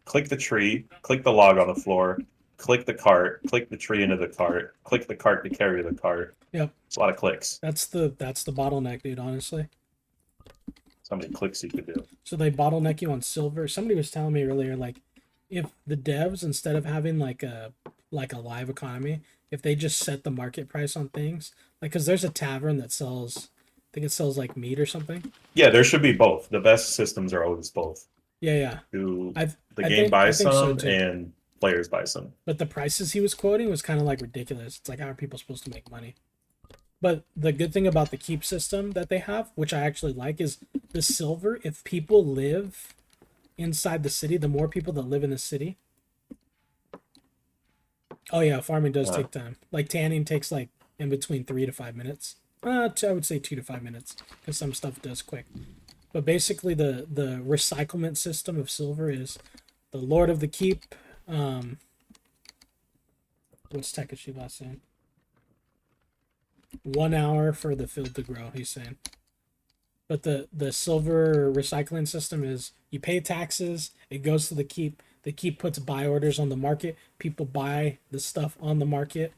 click the tree, click the log on the floor, click the cart, click the tree into the cart, click the cart to carry the cart. Yep. It's a lot of clicks. That's the bottleneck, dude, honestly. So many clicks you could do. So they bottleneck you on silver. Somebody was telling me earlier, like, if the devs, instead of having like a live economy, if they just set the market price on things, like, because there's a tavern that sells, I think it sells like meat or something. Yeah, there should be both. The best systems are always both. Yeah. The game buys some and players buy some. But the prices he was quoting was kind of like ridiculous. It's like, how are people supposed to make money? But the good thing about the keep system that they have, which I actually like, is the silver. If people live inside the city, the more people that live in the city. Oh yeah, farming does take time. Like tanning takes like in between 3 to 5 minutes. I would say 2 to 5 minutes because some stuff does quick. But basically, the recyclement system of silver is the Lord of the Keep. What's Takeshi last saying? 1 hour for the field to grow, he's saying. But the silver recycling system is you pay taxes, it goes to the keep. The keep puts buy orders on the market. People buy the stuff on the market,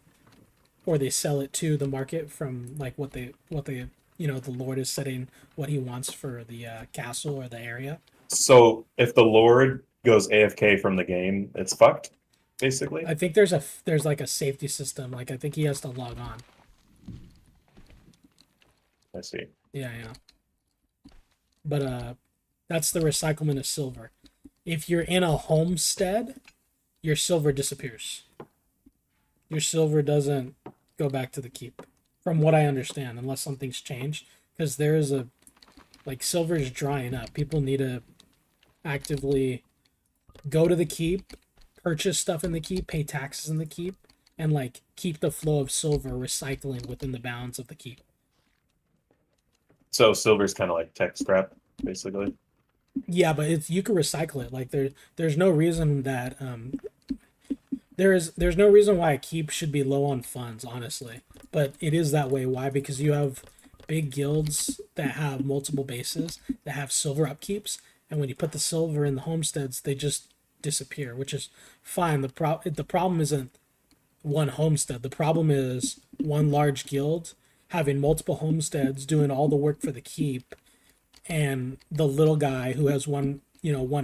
or they sell it to the market from like what they you know, the Lord is setting what he wants for the castle or the area. So if the Lord goes AFK from the game, it's fucked, basically. I think there's like a safety system. Like I think he has to log on. I see. Yeah. But that's the recyclement of silver. If you're in a homestead, your silver disappears. Your silver doesn't go back to the keep, from what I understand, unless something's changed. Because there is silver is drying up. People need to actively go to the keep, purchase stuff in the keep, pay taxes in the keep, and keep the flow of silver recycling within the bounds of the keep. So silver's kind of like tech scrap, basically. Yeah, but you can recycle it. There's no reason that there's no reason why a keep should be low on funds, honestly. But it is that way. Why? Because you have big guilds that have multiple bases that have silver upkeeps, and when you put the silver in the homesteads, they just disappear, which is fine. The problem isn't one homestead. The problem is one large guild having multiple homesteads doing all the work for the keep, and the little guy who has one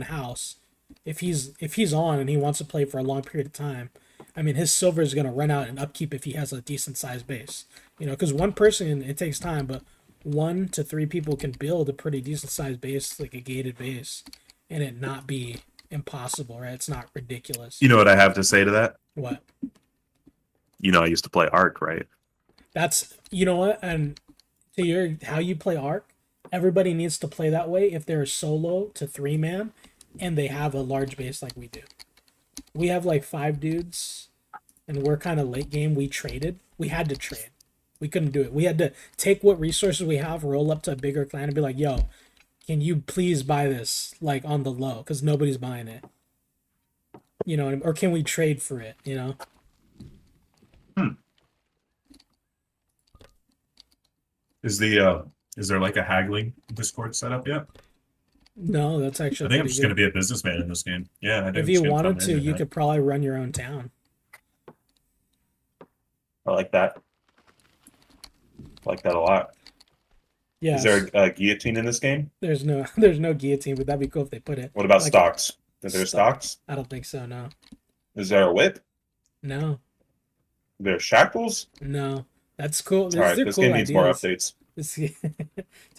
house, if he's on and he wants to play for a long period of time, I mean, his silver is going to run out in upkeep if he has a decent sized base. Because one person, it takes time, but 1 to 3 people can build a pretty decent sized base, like a gated base, and it not be impossible, right? It's not ridiculous. You know what I have to say to that? What? I used to play Ark, right? That's, what? And to how you play Ark, everybody needs to play that way if they're a solo to 3-man and they have a large base like we do. We have 5 dudes and we're kind of late game. We traded. We had to trade. We couldn't do it. We had to take what resources we have, roll up to a bigger clan and be like, yo, can you please buy this on the low? Because nobody's buying it. Or can we trade for it, Is there a haggling Discord set up yet? No, that's actually. I think I'm just going to be a businessman in this game. Yeah, if you wanted to, you could probably run your own town. I like that. I like that a lot. Yeah. Is there a guillotine in this game? There's no guillotine, but that'd be cool if they put it. What about stocks? Is there stocks? I don't think so. No. Is there a whip? No. Are there shackles? No. That's cool. All right, this game needs more updates.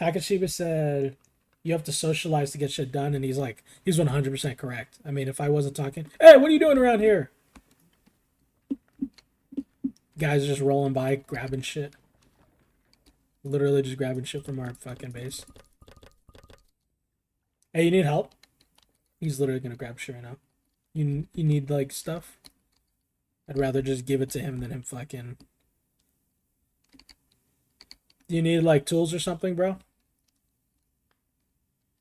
Takashiba said you have to socialize to get shit done, and he's 100% correct. I mean, if I wasn't talking, hey, what are you doing around here? Guys just rolling by, grabbing shit. Literally just grabbing shit from our fucking base. Hey, you need help? He's literally gonna grab shit right now. You need stuff? I'd rather just give it to him than him fucking. Do you need tools or something, bro?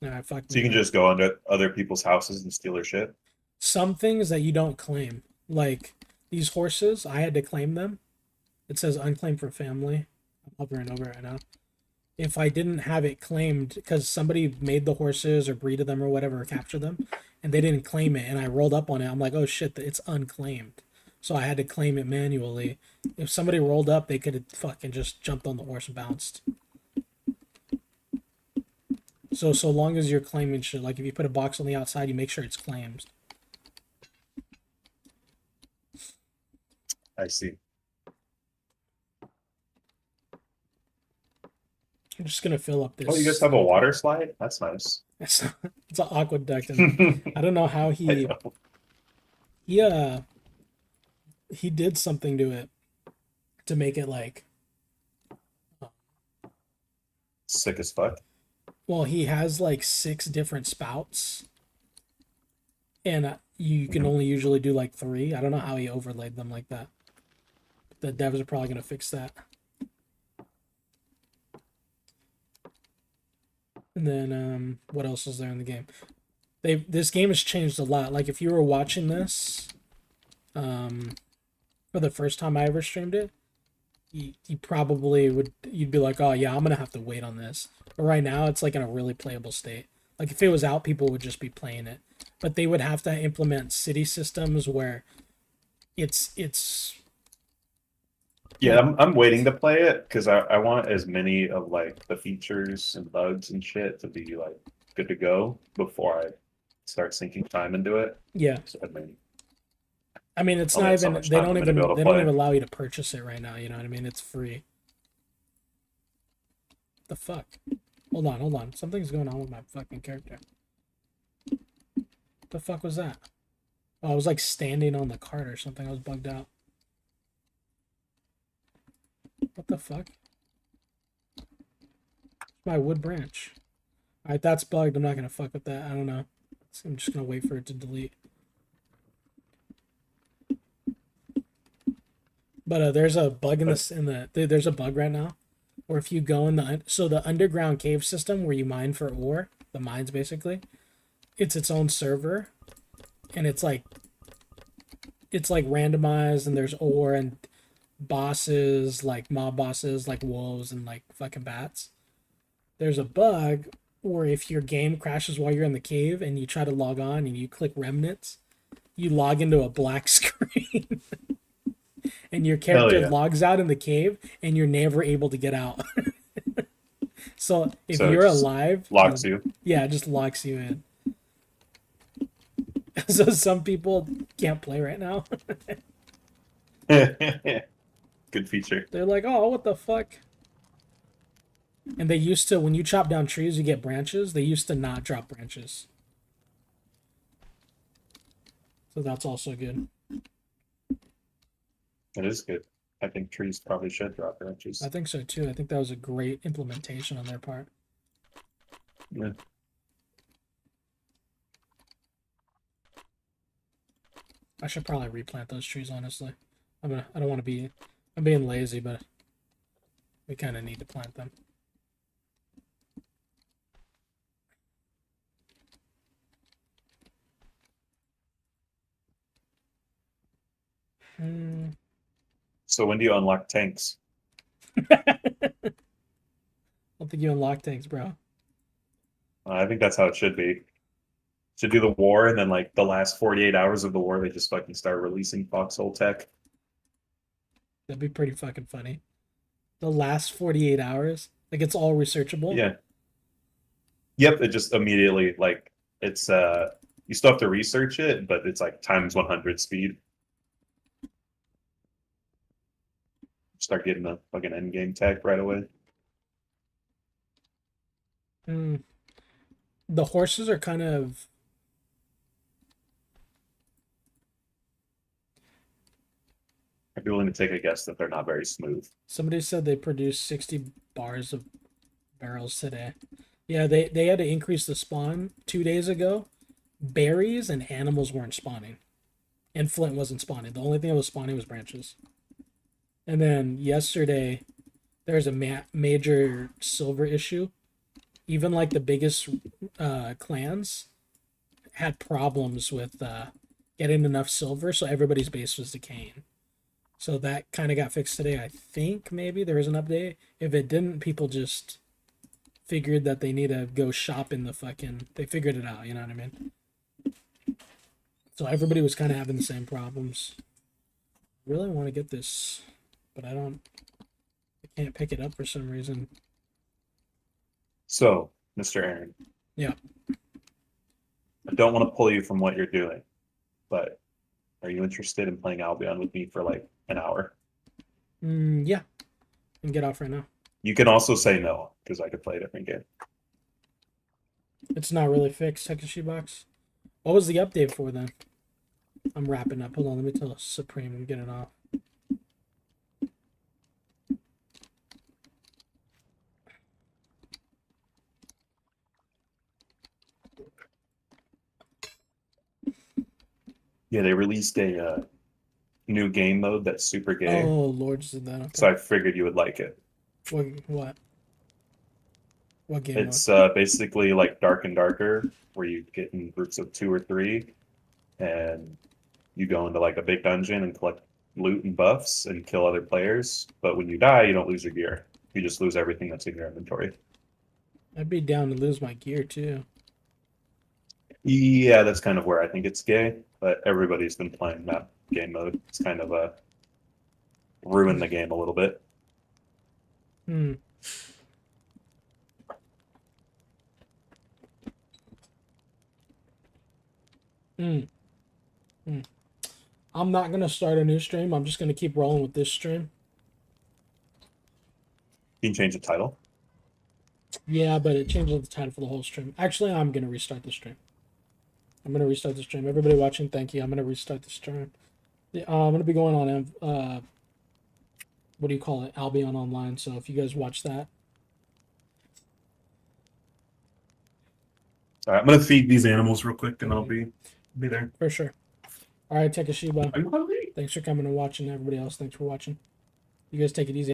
Alright, fuck. So you can just go into other people's houses and steal their shit? Some things that you don't claim. Like these horses, I had to claim them. It says unclaimed for family. I'm hovering over it right now. If I didn't have it claimed, because somebody made the horses or breeded them or whatever, or captured them, and they didn't claim it, and I rolled up on it, I'm like, oh shit, it's unclaimed. So I had to claim it manually. If somebody rolled up, they could have fucking just jumped on the horse and bounced. So long as you're claiming shit, like if you put a box on the outside, you make sure it's claimed. I see. I'm just gonna fill up this. Oh, you guys have a water slide? That's nice. It's an aqueduct. And I don't know how he. He did something to it to make it sick as fuck. Well, he has 6 different spouts, and you can only usually do 3. I don't know how he overlaid them like that. The devs are probably gonna fix that. And then what else is there in the game? This game has changed a lot. Like if you were watching this for the first time I ever streamed it, you probably you'd be like, oh yeah, I'm gonna have to wait on this. But right now it's in a really playable state. Like if it was out, people would just be playing it. But they would have to implement city systems where it's yeah, I'm waiting to play it because I want as many of the features and bugs and shit to be good to go before I start sinking time into it. Yeah. So, I mean, it's not even they don't even allow you to purchase it right now. You know what I mean? It's free. The fuck? Hold on. Something's going on with my fucking character. The fuck was that? Oh, I was like standing on the cart or something. I was bugged out. What the fuck? My wood branch. Alright, that's bugged. I'm not gonna fuck with that. I don't know. I'm just gonna wait for it to delete. But there's a bug in this. There's a bug right now, where if you go in the underground cave system where you mine for ore, the mines basically, it's its own server, and it's like randomized, and there's ore and bosses like mob bosses like wolves and like fucking bats. There's a bug where if your game crashes while you're in the cave and you try to log on and you click remnants, you log into a black screen. And your character logs out in the cave, and you're never able to get out. So if you're alive, locks you. Yeah, it just locks you in. So some people can't play right now. Good feature. They're like, oh, what the fuck? And they used to, when you chop down trees, you get branches. They used to not drop branches. So that's also good. It is good. I think trees probably should drop branches. I think so too. I think that was a great implementation on their part. Yeah. I should probably replant those trees, honestly. I don't want to be... I'm being lazy, but we kind of need to plant them. So when do you unlock tanks? I don't think you unlock tanks, bro. I think that's how it should be. Should do the war, and then like the last 48 hours of the war, they just fucking start releasing Foxhole tech. That'd be pretty fucking funny. The last 48 hours, like it's all researchable. Yeah. Yep, it just immediately like it's you still have to research it, but it's like times 100 speed. Start getting the fucking end game tech right away. The horses are kind of... I'd be willing to take a guess that they're not very smooth. Somebody said they produced 60 bars of barrels today. Yeah, they had to increase the spawn 2 days ago. Berries and animals weren't spawning. And Flint wasn't spawning. The only thing that was spawning was branches. And then yesterday, there was a major silver issue. Even like the biggest clans had problems with getting enough silver, so everybody's base was decaying. So that kind of got fixed today. I think maybe there was an update. If it didn't, people just figured that they need to go shop in the fucking... They figured it out, you know what I mean? So everybody was kind of having the same problems. I really want to get this, but I can't pick it up for some reason. So, Mr. Aaron. Yeah. I don't want to pull you from what you're doing, but are you interested in playing Albion with me for like an hour? Yeah. I can get off right now. You can also say no, because I could play a different game. It's not really fixed, Kenshi box. What was the update for then? I'm wrapping up. Hold on, let me tell Supreme and get it off. Yeah, they released a new game mode that's super gay. Oh, Lords did that. Okay. So I figured you would like it. What? What game It's mode? basically like Dark and Darker, where you get in groups of 2 or 3, and you go into like a big dungeon and collect loot and buffs and kill other players. But when you die, you don't lose your gear. You just lose everything that's in your inventory. I'd be down to lose my gear too. Yeah, that's kind of where I think it's gay, but everybody's been playing that game mode. It's kind of ruined the game a little bit. I'm not gonna start a new stream. I'm just gonna keep rolling with this stream. You can change the title. Yeah, but it changes the title for the whole stream. Actually, I'm gonna restart the stream. Everybody watching, thank you. I'm gonna restart the stream. I'm gonna be going on what do you call it? Albion Online. So if you guys watch that. All right, I'm gonna feed these animals real quick, and I'll be there. For sure. All right, Takeshiba. Thanks for coming and watching. Everybody else, thanks for watching. You guys take it easy.